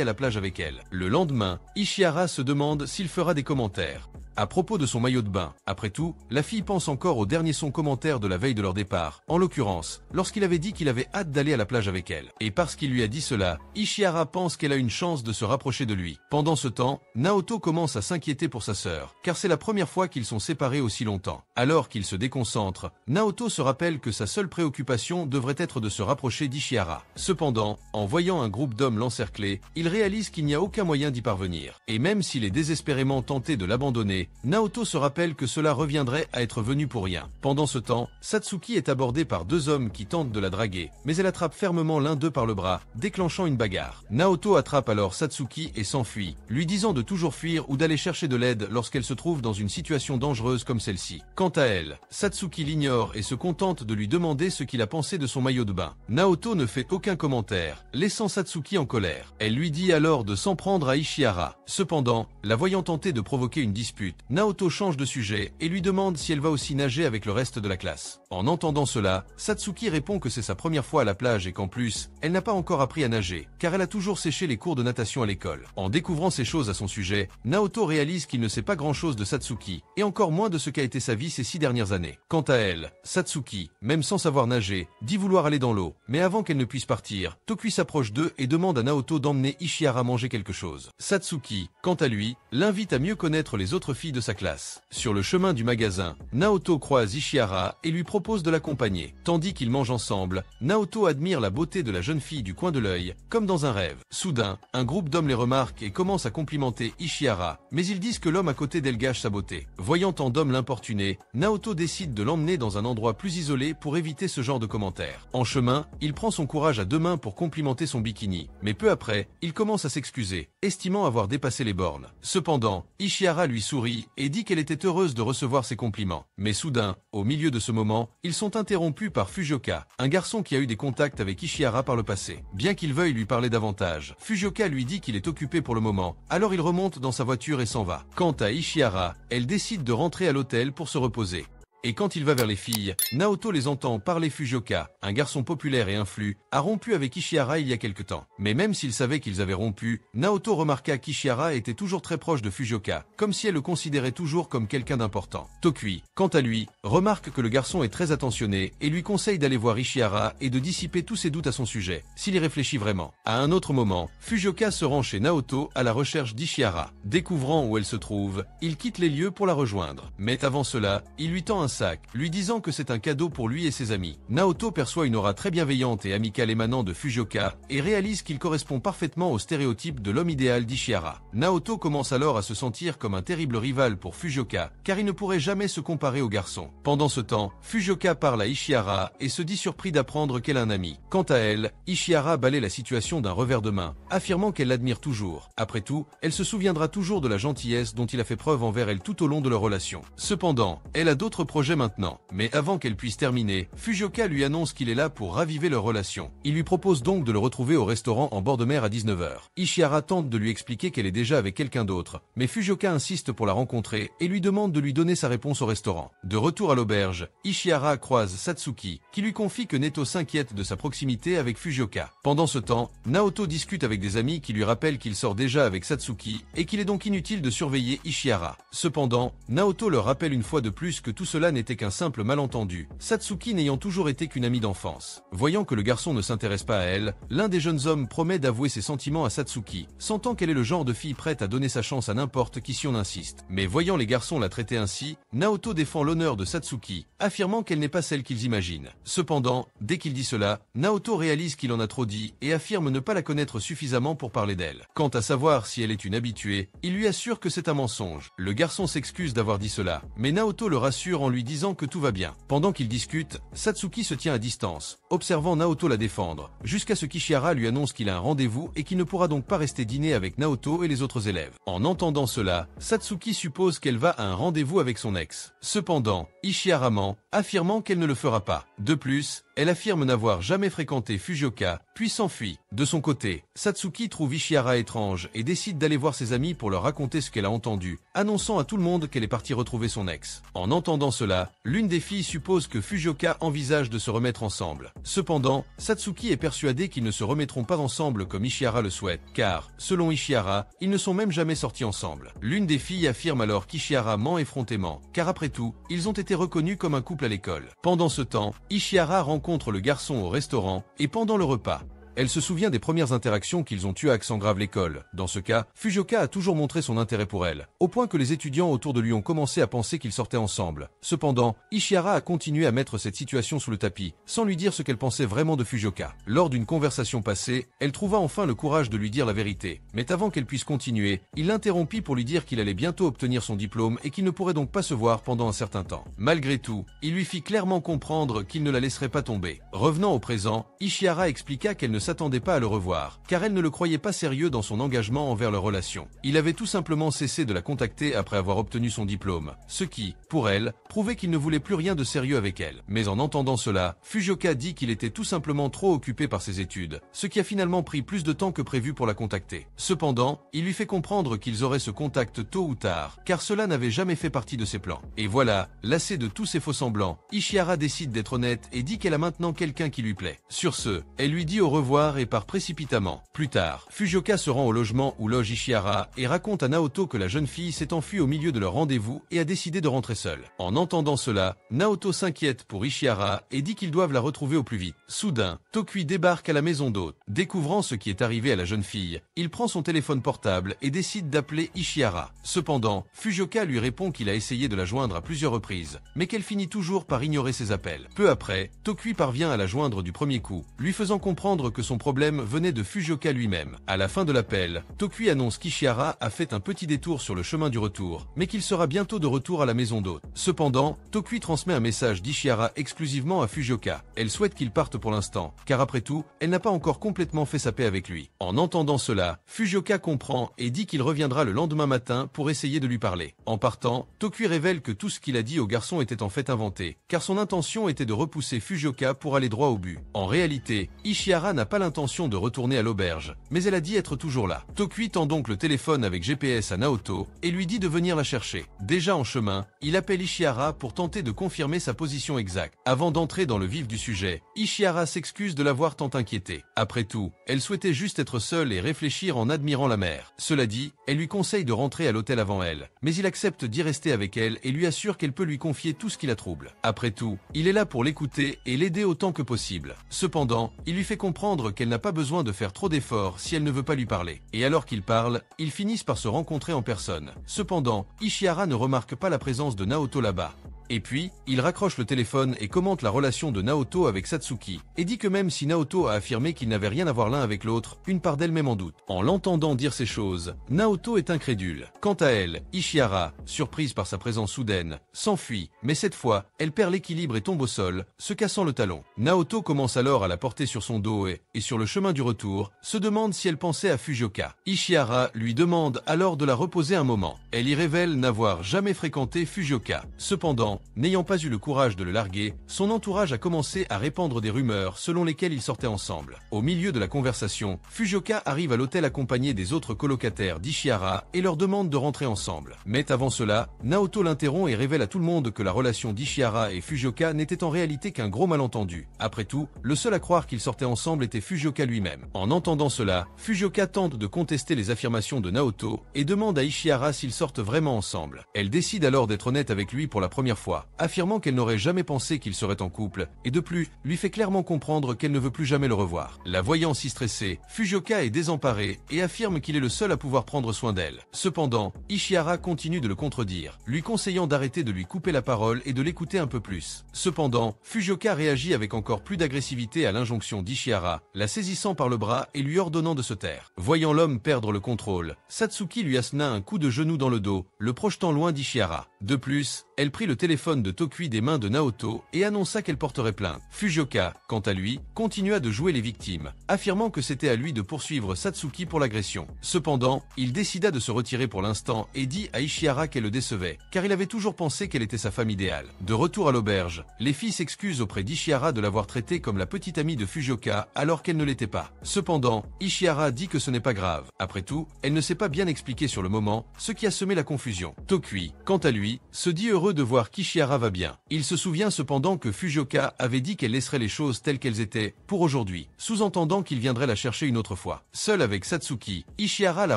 à la plage avec elle. Le lendemain, Ishihara se demande s'il fera des commentaires à propos de son maillot de bain. Après tout, la fille pense encore au dernier son commentaire de la veille de leur départ, en l'occurrence, lorsqu'il avait dit qu'il avait hâte d'aller à la plage avec elle. Et parce qu'il lui a dit cela, Ishihara pense qu'elle a une chance de se rapprocher de lui. Pendant ce temps, Naoto commence à s'inquiéter pour sa sœur, car c'est la première fois qu'ils sont séparés aussi longtemps. Alors qu'il se déconcentre, Naoto se rappelle que sa seule préoccupation devrait être de se rapprocher d'Ishihara. Cependant, en voyant un groupe d'hommes l'encercler, il réalise qu'il n'y a aucun moyen d'y parvenir. Et même s'il est désespérément tenté de l'abandonner, Naoto se rappelle que cela reviendrait à être venu pour rien. Pendant ce temps, Satsuki est abordée par 2 hommes qui tentent de la draguer, mais elle attrape fermement l'un d'eux par le bras, déclenchant une bagarre. Naoto attrape alors Satsuki et s'enfuit, lui disant de toujours fuir ou d'aller chercher de l'aide lorsqu'elle se trouve dans une situation dangereuse comme celle-ci. Quant à elle, Satsuki l'ignore et se contente de lui demander ce qu'il a pensé de son maillot de bain. Naoto ne fait aucun commentaire, laissant Satsuki en colère. Elle lui dit alors de s'en prendre à Ishihara. Cependant, la voyant tenter de provoquer une dispute, Naoto change de sujet et lui demande si elle va aussi nager avec le reste de la classe. En entendant cela, Satsuki répond que c'est sa première fois à la plage et qu'en plus, elle n'a pas encore appris à nager, car elle a toujours séché les cours de natation à l'école. En découvrant ces choses à son sujet, Naoto réalise qu'il ne sait pas grand-chose de Satsuki, et encore moins de ce qu'a été sa vie ces 6 dernières années. Quant à elle, Satsuki, même sans savoir nager, dit vouloir aller dans l'eau, mais avant qu'elle ne puisse partir, Tokui s'approche d'eux et demande à Naoto d'emmener Ishihara manger quelque chose. Satsuki, quant à lui, l'invite à mieux connaître les autres filles de sa classe. Sur le chemin du magasin, Naoto croise Ishihara et lui propose de l'accompagner. Tandis qu'ils mangent ensemble, Naoto admire la beauté de la jeune fille du coin de l'œil, comme dans un rêve. Soudain, un groupe d'hommes les remarque et commence à complimenter Ishihara, mais ils disent que l'homme à côté d'elle gâche sa beauté. Voyant tant d'hommes l'importuner, Naoto décide de l'emmener dans un endroit plus isolé pour éviter ce genre de commentaires. En chemin, il prend son courage à 2 mains pour complimenter son bikini, mais peu après, il commence à s'excuser, estimant avoir dépassé les bornes. Cependant, Ishihara lui sourit et dit qu'elle était heureuse de recevoir ses compliments. Mais soudain, au milieu de ce moment, ils sont interrompus par Fujioka, un garçon qui a eu des contacts avec Ishihara par le passé. Bien qu'il veuille lui parler davantage, Fujioka lui dit qu'il est occupé pour le moment, alors il remonte dans sa voiture et s'en va. Quant à Ishihara, elle décide de rentrer à l'hôtel pour se reposer. Et quand il va vers les filles, Naoto les entend parler. Fujioka, un garçon populaire et influent, a rompu avec Ishihara il y a quelque temps. Mais même s'il savait qu'ils avaient rompu, Naoto remarqua qu'Ishihara était toujours très proche de Fujioka, comme si elle le considérait toujours comme quelqu'un d'important. Tokui, quant à lui, remarque que le garçon est très attentionné et lui conseille d'aller voir Ishihara et de dissiper tous ses doutes à son sujet, s'il y réfléchit vraiment. À un autre moment, Fujioka se rend chez Naoto à la recherche d'Ishihara. Découvrant où elle se trouve, il quitte les lieux pour la rejoindre. Mais avant cela, il lui tend un sac, lui disant que c'est un cadeau pour lui et ses amis. Naoto perçoit une aura très bienveillante et amicale émanant de Fujioka et réalise qu'il correspond parfaitement au stéréotype de l'homme idéal d'Ishihara. Naoto commence alors à se sentir comme un terrible rival pour Fujioka, car il ne pourrait jamais se comparer au garçon. Pendant ce temps, Fujioka parle à Ishihara et se dit surpris d'apprendre qu'elle a un ami. Quant à elle, Ishihara balaye la situation d'un revers de main, affirmant qu'elle l'admire toujours. Après tout, elle se souviendra toujours de la gentillesse dont il a fait preuve envers elle tout au long de leur relation. Cependant, elle a d'autres projets projet maintenant. Mais avant qu'elle puisse terminer, Fujioka lui annonce qu'il est là pour raviver leur relation. Il lui propose donc de le retrouver au restaurant en bord de mer à 19 h. Ishihara tente de lui expliquer qu'elle est déjà avec quelqu'un d'autre, mais Fujioka insiste pour la rencontrer et lui demande de lui donner sa réponse au restaurant. De retour à l'auberge, Ishihara croise Satsuki, qui lui confie que Neto s'inquiète de sa proximité avec Fujioka. Pendant ce temps, Naoto discute avec des amis qui lui rappellent qu'il sort déjà avec Satsuki et qu'il est donc inutile de surveiller Ishihara. Cependant, Naoto leur rappelle une fois de plus que tout cela n'était qu'un simple malentendu, Satsuki n'ayant toujours été qu'une amie d'enfance. Voyant que le garçon ne s'intéresse pas à elle, l'un des jeunes hommes promet d'avouer ses sentiments à Satsuki, sentant qu'elle est le genre de fille prête à donner sa chance à n'importe qui si on insiste. Mais voyant les garçons la traiter ainsi, Naoto défend l'honneur de Satsuki, affirmant qu'elle n'est pas celle qu'ils imaginent. Cependant, dès qu'il dit cela, Naoto réalise qu'il en a trop dit et affirme ne pas la connaître suffisamment pour parler d'elle. Quant à savoir si elle est une habituée, il lui assure que c'est un mensonge. Le garçon s'excuse d'avoir dit cela, mais Naoto le rassure en lui disant que tout va bien. Pendant qu'ils discutent, Satsuki se tient à distance, observant Naoto la défendre, jusqu'à ce qu'Ishihara lui annonce qu'il a un rendez-vous et qu'il ne pourra donc pas rester dîner avec Naoto et les autres élèves. En entendant cela, Satsuki suppose qu'elle va à un rendez-vous avec son ex. Cependant, Ishihara ment, affirmant qu'elle ne le fera pas. De plus, elle affirme n'avoir jamais fréquenté Fujioka, puis s'enfuit. De son côté, Satsuki trouve Ishihara étrange et décide d'aller voir ses amis pour leur raconter ce qu'elle a entendu, annonçant à tout le monde qu'elle est partie retrouver son ex. En entendant cela, l'une des filles suppose que Fujioka envisage de se remettre ensemble. Cependant, Satsuki est persuadée qu'ils ne se remettront pas ensemble comme Ishihara le souhaite, car, selon Ishihara, ils ne sont même jamais sortis ensemble. L'une des filles affirme alors qu'Ishihara ment effrontément, car après tout, ils ont été reconnus comme un couple à l'école. Pendant ce temps, Ishihara rencontre le garçon au restaurant et pendant le repas. Elle se souvient des premières interactions qu'ils ont eues à Accent Grave l'école. Dans ce cas, Fujioka a toujours montré son intérêt pour elle, au point que les étudiants autour de lui ont commencé à penser qu'ils sortaient ensemble. Cependant, Ishihara a continué à mettre cette situation sous le tapis, sans lui dire ce qu'elle pensait vraiment de Fujioka. Lors d'une conversation passée, elle trouva enfin le courage de lui dire la vérité. Mais avant qu'elle puisse continuer, il l'interrompit pour lui dire qu'il allait bientôt obtenir son diplôme et qu'il ne pourrait donc pas se voir pendant un certain temps. Malgré tout, il lui fit clairement comprendre qu'il ne la laisserait pas tomber. Revenant au présent, Ishihara expliqua qu'elle ne s'attendait pas à le revoir, car elle ne le croyait pas sérieux dans son engagement envers leur relation. Il avait tout simplement cessé de la contacter après avoir obtenu son diplôme, ce qui, pour elle, prouvait qu'il ne voulait plus rien de sérieux avec elle. Mais en entendant cela, Fujioka dit qu'il était tout simplement trop occupé par ses études, ce qui a finalement pris plus de temps que prévu pour la contacter. Cependant, il lui fait comprendre qu'ils auraient ce contact tôt ou tard, car cela n'avait jamais fait partie de ses plans. Et voilà, lassé de tous ces faux-semblants, Ishihara décide d'être honnête et dit qu'elle a maintenant quelqu'un qui lui plaît. Sur ce, elle lui dit au revoir et part précipitamment. Plus tard, Fujioka se rend au logement où loge Ishihara et raconte à Naoto que la jeune fille s'est enfuie au milieu de leur rendez-vous et a décidé de rentrer seule. En entendant cela, Naoto s'inquiète pour Ishihara et dit qu'ils doivent la retrouver au plus vite. Soudain, Tokui débarque à la maison d'hôte. Découvrant ce qui est arrivé à la jeune fille, il prend son téléphone portable et décide d'appeler Ishihara. Cependant, Fujioka lui répond qu'il a essayé de la joindre à plusieurs reprises, mais qu'elle finit toujours par ignorer ses appels. Peu après, Tokui parvient à la joindre du premier coup, lui faisant comprendre que son problème venait de Fujioka lui-même. À la fin de l'appel, Tokui annonce qu'Ishihara a fait un petit détour sur le chemin du retour, mais qu'il sera bientôt de retour à la maison d'hôte. Cependant, Tokui transmet un message d'Ishihara exclusivement à Fujioka. Elle souhaite qu'il parte pour l'instant, car après tout, elle n'a pas encore complètement fait sa paix avec lui. En entendant cela, Fujioka comprend et dit qu'il reviendra le lendemain matin pour essayer de lui parler. En partant, Tokui révèle que tout ce qu'il a dit au garçon était en fait inventé, car son intention était de repousser Fujioka pour aller droit au but. En réalité, Ishihara n'a pas l'intention de retourner à l'auberge, mais elle a dit être toujours là. Tokui tend donc le téléphone avec GPS à Naoto et lui dit de venir la chercher. Déjà en chemin, il appelle Ishihara pour tenter de confirmer sa position exacte. Avant d'entrer dans le vif du sujet, Ishihara s'excuse de l'avoir tant inquiété. Après tout, elle souhaitait juste être seule et réfléchir en admirant la mer. Cela dit, elle lui conseille de rentrer à l'hôtel avant elle, mais il accepte d'y rester avec elle et lui assure qu'elle peut lui confier tout ce qui la trouble. Après tout, il est là pour l'écouter et l'aider autant que possible. Cependant, il lui fait comprendre qu'elle n'a pas besoin de faire trop d'efforts si elle ne veut pas lui parler. Et alors qu'ils parlent, ils finissent par se rencontrer en personne. Cependant, Ishihara ne remarque pas la présence de Naoto là-bas. Et puis, il raccroche le téléphone et commente la relation de Naoto avec Satsuki, et dit que même si Naoto a affirmé qu'ils n'avaient rien à voir l'un avec l'autre, une part d'elle-même en doute. En l'entendant dire ces choses, Naoto est incrédule. Quant à elle, Ishihara, surprise par sa présence soudaine, s'enfuit, mais cette fois, elle perd l'équilibre et tombe au sol, se cassant le talon. Naoto commence alors à la porter sur son dos et sur le chemin du retour, se demande si elle pensait à Fujioka. Ishihara lui demande alors de la reposer un moment. Elle y révèle n'avoir jamais fréquenté Fujioka. Cependant, Cependant, n'ayant pas eu le courage de le larguer, son entourage a commencé à répandre des rumeurs selon lesquelles ils sortaient ensemble. Au milieu de la conversation, Fujioka arrive à l'hôtel accompagné des autres colocataires d'Ishihara et leur demande de rentrer ensemble. Mais avant cela, Naoto l'interrompt et révèle à tout le monde que la relation d'Ishihara et Fujioka n'était en réalité qu'un gros malentendu. Après tout, le seul à croire qu'ils sortaient ensemble était Fujioka lui-même. En entendant cela, Fujioka tente de contester les affirmations de Naoto et demande à Ishihara s'ils sortent vraiment ensemble. Elle décide alors d'être honnête avec lui pour la première fois, affirmant qu'elle n'aurait jamais pensé qu'ils seraient en couple, et de plus, lui fait clairement comprendre qu'elle ne veut plus jamais le revoir. La voyant si stressée, Fujioka est désemparée et affirme qu'il est le seul à pouvoir prendre soin d'elle. Cependant, Ishihara continue de le contredire, lui conseillant d'arrêter de lui couper la parole et de l'écouter un peu plus. Cependant, Fujioka réagit avec encore plus d'agressivité à l'injonction d'Ishihara, la saisissant par le bras et lui ordonnant de se taire. Voyant l'homme perdre le contrôle, Satsuki lui assena un coup de genou dans le dos, le projetant loin d'Ishihara. De plus, elle prit le téléphone de Tokui des mains de Naoto et annonça qu'elle porterait plainte. Fujioka, quant à lui, continua de jouer les victimes, affirmant que c'était à lui de poursuivre Satsuki pour l'agression. Cependant, il décida de se retirer pour l'instant et dit à Ishihara qu'elle le décevait, car il avait toujours pensé qu'elle était sa femme idéale. De retour à l'auberge, les filles s'excusent auprès d'Ishihara de l'avoir traitée comme la petite amie de Fujioka alors qu'elle ne l'était pas. Cependant, Ishihara dit que ce n'est pas grave. Après tout, elle ne s'est pas bien expliquée sur le moment, ce qui a semé la confusion. Tokui, quant à lui, se dit heureux de voir qu'Ishihara va bien. Il se souvient cependant que Fujioka avait dit qu'elle laisserait les choses telles qu'elles étaient, pour aujourd'hui, sous-entendant qu'il viendrait la chercher une autre fois. Seul avec Satsuki, Ishihara la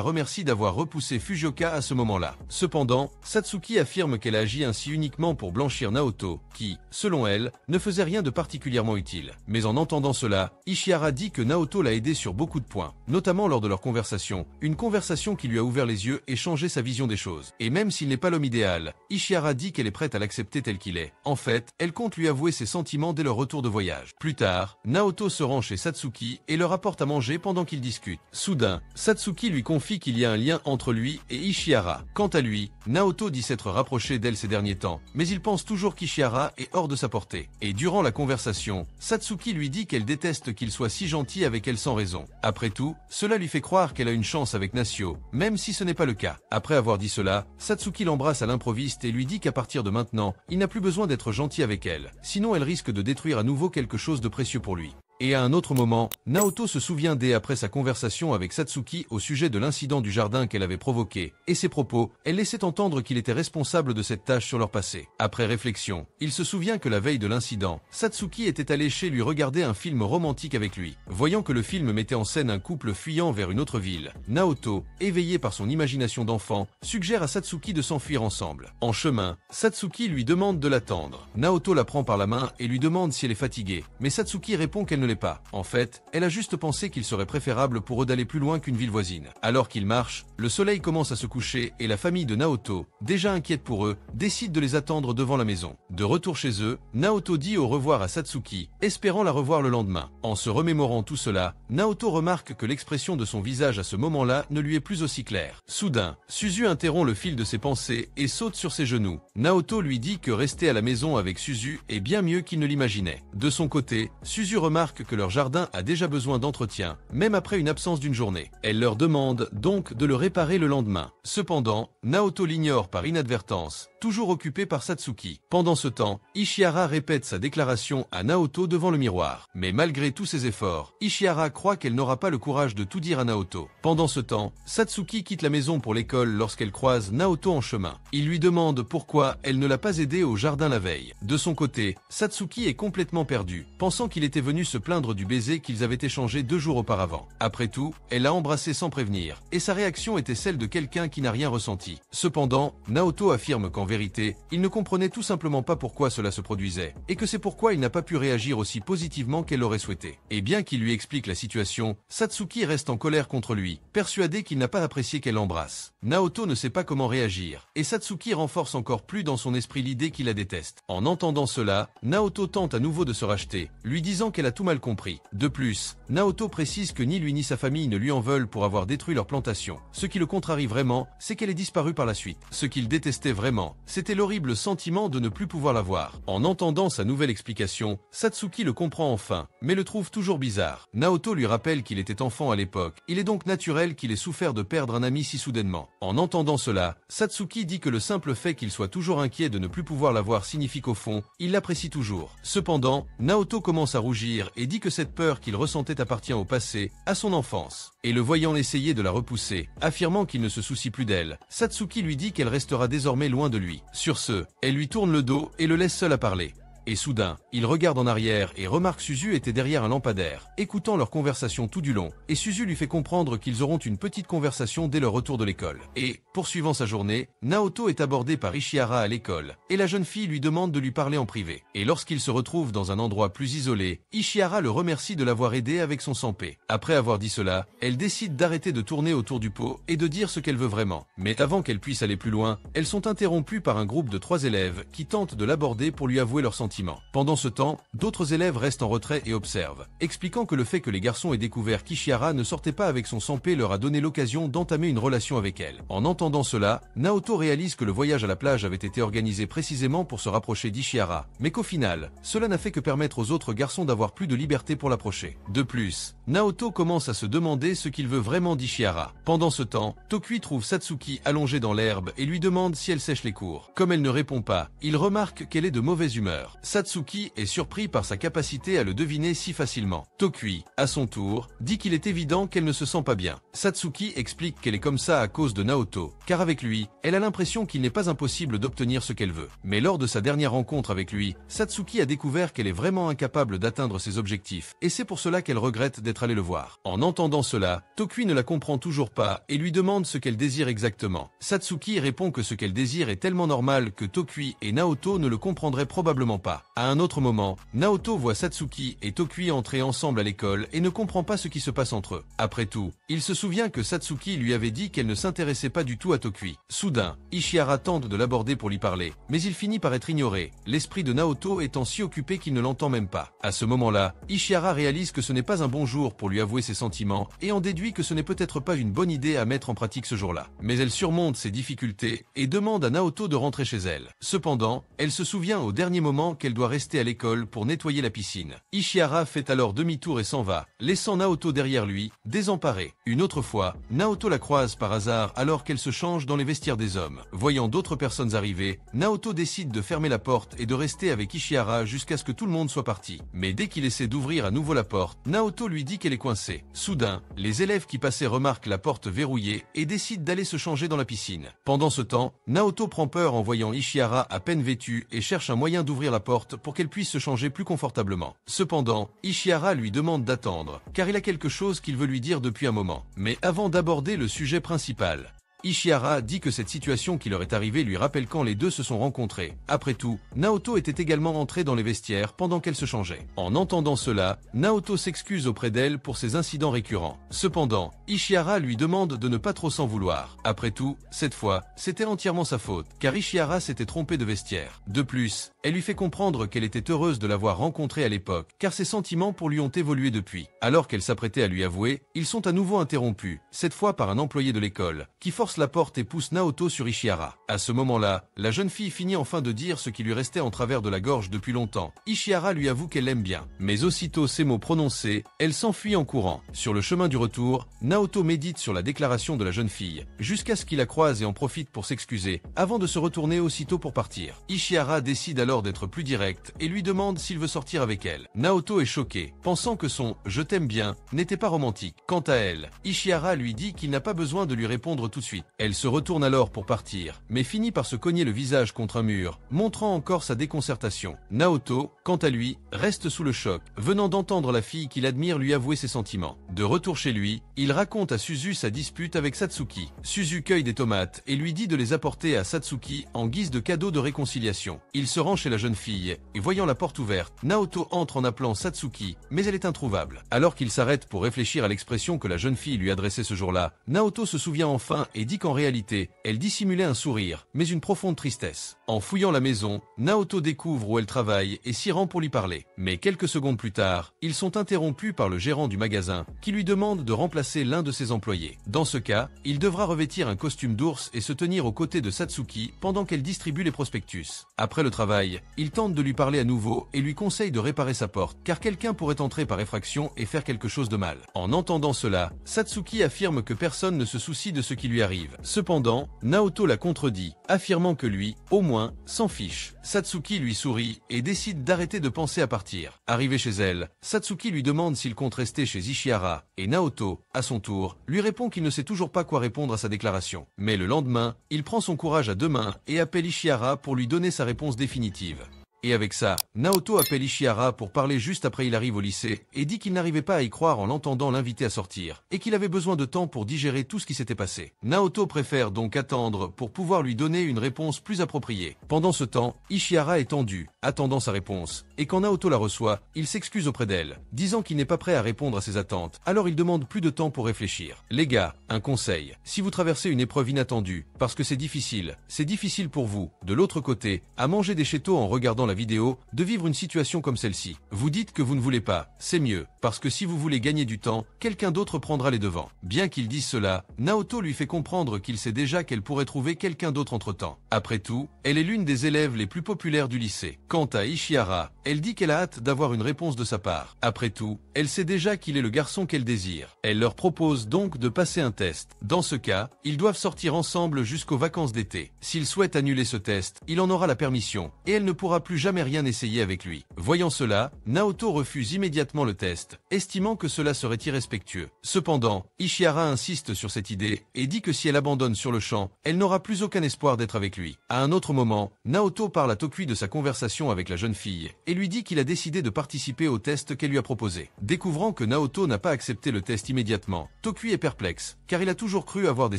remercie d'avoir repoussé Fujioka à ce moment-là. Cependant, Satsuki affirme qu'elle a agi ainsi uniquement pour blanchir Naoto, qui, selon elle, ne faisait rien de particulièrement utile. Mais en entendant cela, Ishihara dit que Naoto l'a aidé sur beaucoup de points, notamment lors de leur conversation, une conversation qui lui a ouvert les yeux et changé sa vision des choses. Et même s'il n'est pas l'homme idéal, Ishihara dit qu'elle est prête à l'accepter tel qu'il est. En fait, elle compte lui avouer ses sentiments dès leur retour de voyage. Plus tard, Naoto se rend chez Satsuki et leur apporte à manger pendant qu'ils discutent. Soudain, Satsuki lui confie qu'il y a un lien entre lui et Ishihara. Quant à lui, Naoto dit s'être rapproché d'elle ces derniers temps, mais il pense toujours qu'Ishihara est hors de sa portée. Et durant la conversation, Satsuki lui dit qu'elle déteste qu'il soit si gentil avec elle sans raison. Après tout, cela lui fait croire qu'elle a une chance avec Nasio, même si ce n'est pas le cas. Après avoir dit cela, Satsuki l'embrasse à l'improviste et lui dit qu'à partir de maintenant, il n'a plus besoin d'être gentil avec elle, sinon elle risque de détruire à nouveau quelque chose de précieux pour lui. Et à un autre moment, Naoto se souvient dès après sa conversation avec Satsuki au sujet de l'incident du jardin qu'elle avait provoqué, et ses propos, elle laissait entendre qu'il était responsable de cette tâche sur leur passé. Après réflexion, il se souvient que la veille de l'incident, Satsuki était allé chez lui regarder un film romantique avec lui. Voyant que le film mettait en scène un couple fuyant vers une autre ville, Naoto, éveillé par son imagination d'enfant, suggère à Satsuki de s'enfuir ensemble. En chemin, Satsuki lui demande de l'attendre. Naoto la prend par la main et lui demande si elle est fatiguée, mais Satsuki répond qu'elle ne l'est pas. En fait, elle a juste pensé qu'il serait préférable pour eux d'aller plus loin qu'une ville voisine. Alors qu'ils marchent, le soleil commence à se coucher et la famille de Naoto, déjà inquiète pour eux, décide de les attendre devant la maison. De retour chez eux, Naoto dit au revoir à Satsuki, espérant la revoir le lendemain. En se remémorant tout cela, Naoto remarque que l'expression de son visage à ce moment-là ne lui est plus aussi claire. Soudain, Suzu interrompt le fil de ses pensées et saute sur ses genoux. Naoto lui dit que rester à la maison avec Suzu est bien mieux qu'il ne l'imaginait. De son côté, Suzu remarque que leur jardin a déjà besoin d'entretien, même après une absence d'une journée. Elle leur demande donc de le réparer le lendemain. Cependant, Naoto l'ignore par inadvertance, toujours occupé par Satsuki. Pendant ce temps, Ishihara répète sa déclaration à Naoto devant le miroir. Mais malgré tous ses efforts, Ishihara croit qu'elle n'aura pas le courage de tout dire à Naoto. Pendant ce temps, Satsuki quitte la maison pour l'école lorsqu'elle croise Naoto en chemin. Il lui demande pourquoi elle ne l'a pas aidé au jardin la veille. De son côté, Satsuki est complètement perdu, pensant qu'il était venu se plaindre du baiser qu'ils avaient échangé 2 jours auparavant. Après tout, elle l'a embrassé sans prévenir, et sa réaction était celle de quelqu'un qui n'a rien ressenti. Cependant, Naoto affirme qu'en vérité, il ne comprenait tout simplement pas pourquoi cela se produisait, et que c'est pourquoi il n'a pas pu réagir aussi positivement qu'elle l'aurait souhaité. Et bien qu'il lui explique la situation, Satsuki reste en colère contre lui, persuadé qu'il n'a pas apprécié qu'elle l'embrasse. Naoto ne sait pas comment réagir, et Satsuki renforce encore plus dans son esprit l'idée qu'il la déteste. En entendant cela, Naoto tente à nouveau de se racheter, lui disant qu'elle a tout mal mal compris. De plus, Naoto précise que ni lui ni sa famille ne lui en veulent pour avoir détruit leur plantation. Ce qui le contrarie vraiment, c'est qu'elle est disparue par la suite. Ce qu'il détestait vraiment, c'était l'horrible sentiment de ne plus pouvoir la voir. En entendant sa nouvelle explication, Satsuki le comprend enfin, mais le trouve toujours bizarre. Naoto lui rappelle qu'il était enfant à l'époque, il est donc naturel qu'il ait souffert de perdre un ami si soudainement. En entendant cela, Satsuki dit que le simple fait qu'il soit toujours inquiet de ne plus pouvoir la voir signifie qu'au fond, il l'apprécie toujours. Cependant, Naoto commence à rougir et dit que cette peur qu'il ressentait appartient au passé, à son enfance. Et le voyant essayer de la repousser, affirmant qu'il ne se soucie plus d'elle, Satsuki lui dit qu'elle restera désormais loin de lui. Sur ce, elle lui tourne le dos et le laisse seul à parler. Et soudain, il regarde en arrière et remarque Suzu était derrière un lampadaire, écoutant leur conversation tout du long, et Suzu lui fait comprendre qu'ils auront une petite conversation dès leur retour de l'école. Et, poursuivant sa journée, Naoto est abordé par Ishihara à l'école, et la jeune fille lui demande de lui parler en privé. Et lorsqu'il se retrouve dans un endroit plus isolé, Ishihara le remercie de l'avoir aidé avec son sanpé. Après avoir dit cela, elle décide d'arrêter de tourner autour du pot et de dire ce qu'elle veut vraiment. Mais avant qu'elle puisse aller plus loin, elles sont interrompues par un groupe de 3 élèves qui tentent de l'aborder pour lui avouer leurs sentiments. Pendant ce temps, d'autres élèves restent en retrait et observent, expliquant que le fait que les garçons aient découvert qu'Ishihara ne sortait pas avec son sanpé leur a donné l'occasion d'entamer une relation avec elle. En entendant cela, Naoto réalise que le voyage à la plage avait été organisé précisément pour se rapprocher d'Ishihara, mais qu'au final, cela n'a fait que permettre aux autres garçons d'avoir plus de liberté pour l'approcher. De plus, Naoto commence à se demander ce qu'il veut vraiment d'Ishihara. Pendant ce temps, Tokui trouve Satsuki allongée dans l'herbe et lui demande si elle sèche les cours. Comme elle ne répond pas, il remarque qu'elle est de mauvaise humeur. Satsuki est surpris par sa capacité à le deviner si facilement. Tokui, à son tour, dit qu'il est évident qu'elle ne se sent pas bien. Satsuki explique qu'elle est comme ça à cause de Naoto, car avec lui, elle a l'impression qu'il n'est pas impossible d'obtenir ce qu'elle veut. Mais lors de sa dernière rencontre avec lui, Satsuki a découvert qu'elle est vraiment incapable d'atteindre ses objectifs, et c'est pour cela qu'elle regrette d'être allée le voir. En entendant cela, Tokui ne la comprend toujours pas et lui demande ce qu'elle désire exactement. Satsuki répond que ce qu'elle désire est tellement normal que Tokui et Naoto ne le comprendraient probablement pas. À un autre moment, Naoto voit Satsuki et Tokui entrer ensemble à l'école et ne comprend pas ce qui se passe entre eux. Après tout, il se souvient que Satsuki lui avait dit qu'elle ne s'intéressait pas du tout à Tokui. Soudain, Ishihara tente de l'aborder pour lui parler, mais il finit par être ignoré, l'esprit de Naoto étant si occupé qu'il ne l'entend même pas. À ce moment-là, Ishihara réalise que ce n'est pas un bon jour pour lui avouer ses sentiments et en déduit que ce n'est peut-être pas une bonne idée à mettre en pratique ce jour-là. Mais elle surmonte ses difficultés et demande à Naoto de rentrer chez elle. Cependant, elle se souvient au dernier moment qu'elle doit rester à l'école pour nettoyer la piscine. Ishihara fait alors demi-tour et s'en va, laissant Naoto derrière lui, désemparé. Une autre fois, Naoto la croise par hasard alors qu'elle se change dans les vestiaires des hommes. Voyant d'autres personnes arriver, Naoto décide de fermer la porte et de rester avec Ishihara jusqu'à ce que tout le monde soit parti. Mais dès qu'il essaie d'ouvrir à nouveau la porte, Naoto lui dit qu'elle est coincée. Soudain, les élèves qui passaient remarquent la porte verrouillée et décident d'aller se changer dans la piscine. Pendant ce temps, Naoto prend peur en voyant Ishihara à peine vêtue et cherche un moyen d'ouvrir la porte pour qu'elle puisse se changer plus confortablement. Cependant, Ishihara lui demande d'attendre, car il a quelque chose qu'il veut lui dire depuis un moment. Mais avant d'aborder le sujet principal, Ishihara dit que cette situation qui leur est arrivée lui rappelle quand les deux se sont rencontrés. Après tout, Naoto était également entrée dans les vestiaires pendant qu'elle se changeait. En entendant cela, Naoto s'excuse auprès d'elle pour ces incidents récurrents. Cependant, Ishihara lui demande de ne pas trop s'en vouloir. Après tout, cette fois, c'était entièrement sa faute, car Ishihara s'était trompé de vestiaire. De plus, elle lui fait comprendre qu'elle était heureuse de l'avoir rencontré à l'époque, car ses sentiments pour lui ont évolué depuis. Alors qu'elle s'apprêtait à lui avouer, ils sont à nouveau interrompus, cette fois par un employé de l'école, qui force la porte et pousse Naoto sur Ishihara. À ce moment-là, la jeune fille finit enfin de dire ce qui lui restait en travers de la gorge depuis longtemps. Ishihara lui avoue qu'elle l'aime bien. Mais aussitôt ces mots prononcés, elle s'enfuit en courant. Sur le chemin du retour, Naoto médite sur la déclaration de la jeune fille, jusqu'à ce qu'il la croise et en profite pour s'excuser, avant de se retourner aussitôt pour partir. Ishihara décide alors d'être plus direct et lui demande s'il veut sortir avec elle. Naoto est choquée, pensant que son « je t'aime bien » n'était pas romantique. Quant à elle, Ishihara lui dit qu'il n'a pas besoin de lui répondre tout de suite. Elle se retourne alors pour partir, mais finit par se cogner le visage contre un mur, montrant encore sa déconcertation. Naoto, quant à lui, reste sous le choc, venant d'entendre la fille qu'il admire lui avouer ses sentiments. De retour chez lui, il raconte à Suzu sa dispute avec Satsuki. Suzu cueille des tomates et lui dit de les apporter à Satsuki en guise de cadeau de réconciliation. Il se rend chez la jeune fille, et voyant la porte ouverte, Naoto entre en appelant Satsuki, mais elle est introuvable. Alors qu'il s'arrête pour réfléchir à l'expression que la jeune fille lui adressait ce jour-là, Naoto se souvient enfin et et dit qu'en réalité, elle dissimulait un sourire, mais une profonde tristesse. En fouillant la maison, Naoto découvre où elle travaille et s'y rend pour lui parler. Mais quelques secondes plus tard, ils sont interrompus par le gérant du magasin, qui lui demande de remplacer l'un de ses employés. Dans ce cas, il devra revêtir un costume d'ours et se tenir aux côtés de Satsuki pendant qu'elle distribue les prospectus. Après le travail, il tente de lui parler à nouveau et lui conseille de réparer sa porte, car quelqu'un pourrait entrer par effraction et faire quelque chose de mal. En entendant cela, Satsuki affirme que personne ne se soucie de ce qui lui arrive. Cependant, Naoto la contredit, affirmant que lui, au moins, s'en fiche. Satsuki lui sourit et décide d'arrêter de penser à partir. Arrivé chez elle, Satsuki lui demande s'il compte rester chez Ishihara, et Naoto, à son tour, lui répond qu'il ne sait toujours pas quoi répondre à sa déclaration. Mais le lendemain, il prend son courage à deux mains et appelle Ishihara pour lui donner sa réponse définitive. Et avec ça, Naoto appelle Ishihara pour parler juste après il arrive au lycée et dit qu'il n'arrivait pas à y croire en l'entendant l'inviter à sortir et qu'il avait besoin de temps pour digérer tout ce qui s'était passé. Naoto préfère donc attendre pour pouvoir lui donner une réponse plus appropriée. Pendant ce temps, Ishihara est tendu, attendant sa réponse, et quand Naoto la reçoit, il s'excuse auprès d'elle, disant qu'il n'est pas prêt à répondre à ses attentes, alors il demande plus de temps pour réfléchir. Les gars, un conseil, si vous traversez une épreuve inattendue, parce que c'est difficile pour vous, de l'autre côté, à manger des chétos en regardant la vidéo, de vivre une situation comme celle-ci. Vous dites que vous ne voulez pas, c'est mieux, parce que si vous voulez gagner du temps, quelqu'un d'autre prendra les devants. Bien qu'il dise cela, Naoto lui fait comprendre qu'il sait déjà qu'elle pourrait trouver quelqu'un d'autre entre-temps. Après tout, elle est l'une des élèves les plus populaires du lycée. Quant à Ishihara, elle dit qu'elle a hâte d'avoir une réponse de sa part. Après tout, elle sait déjà qu'il est le garçon qu'elle désire. Elle leur propose donc de passer un test. Dans ce cas, ils doivent sortir ensemble jusqu'aux vacances d'été. S'il souhaite annuler ce test, il en aura la permission, et elle ne pourra plus jamais rien essayer avec lui. Voyant cela, Naoto refuse immédiatement le test, estimant que cela serait irrespectueux. Cependant, Ishihara insiste sur cette idée et dit que si elle abandonne sur le champ, elle n'aura plus aucun espoir d'être avec lui. À un autre moment, Naoto parle à Tokui de sa conversation avec la jeune fille et lui dit qu'il a décidé de participer au test qu'elle lui a proposé. Découvrant que Naoto n'a pas accepté le test immédiatement, Tokui est perplexe, car il a toujours cru avoir des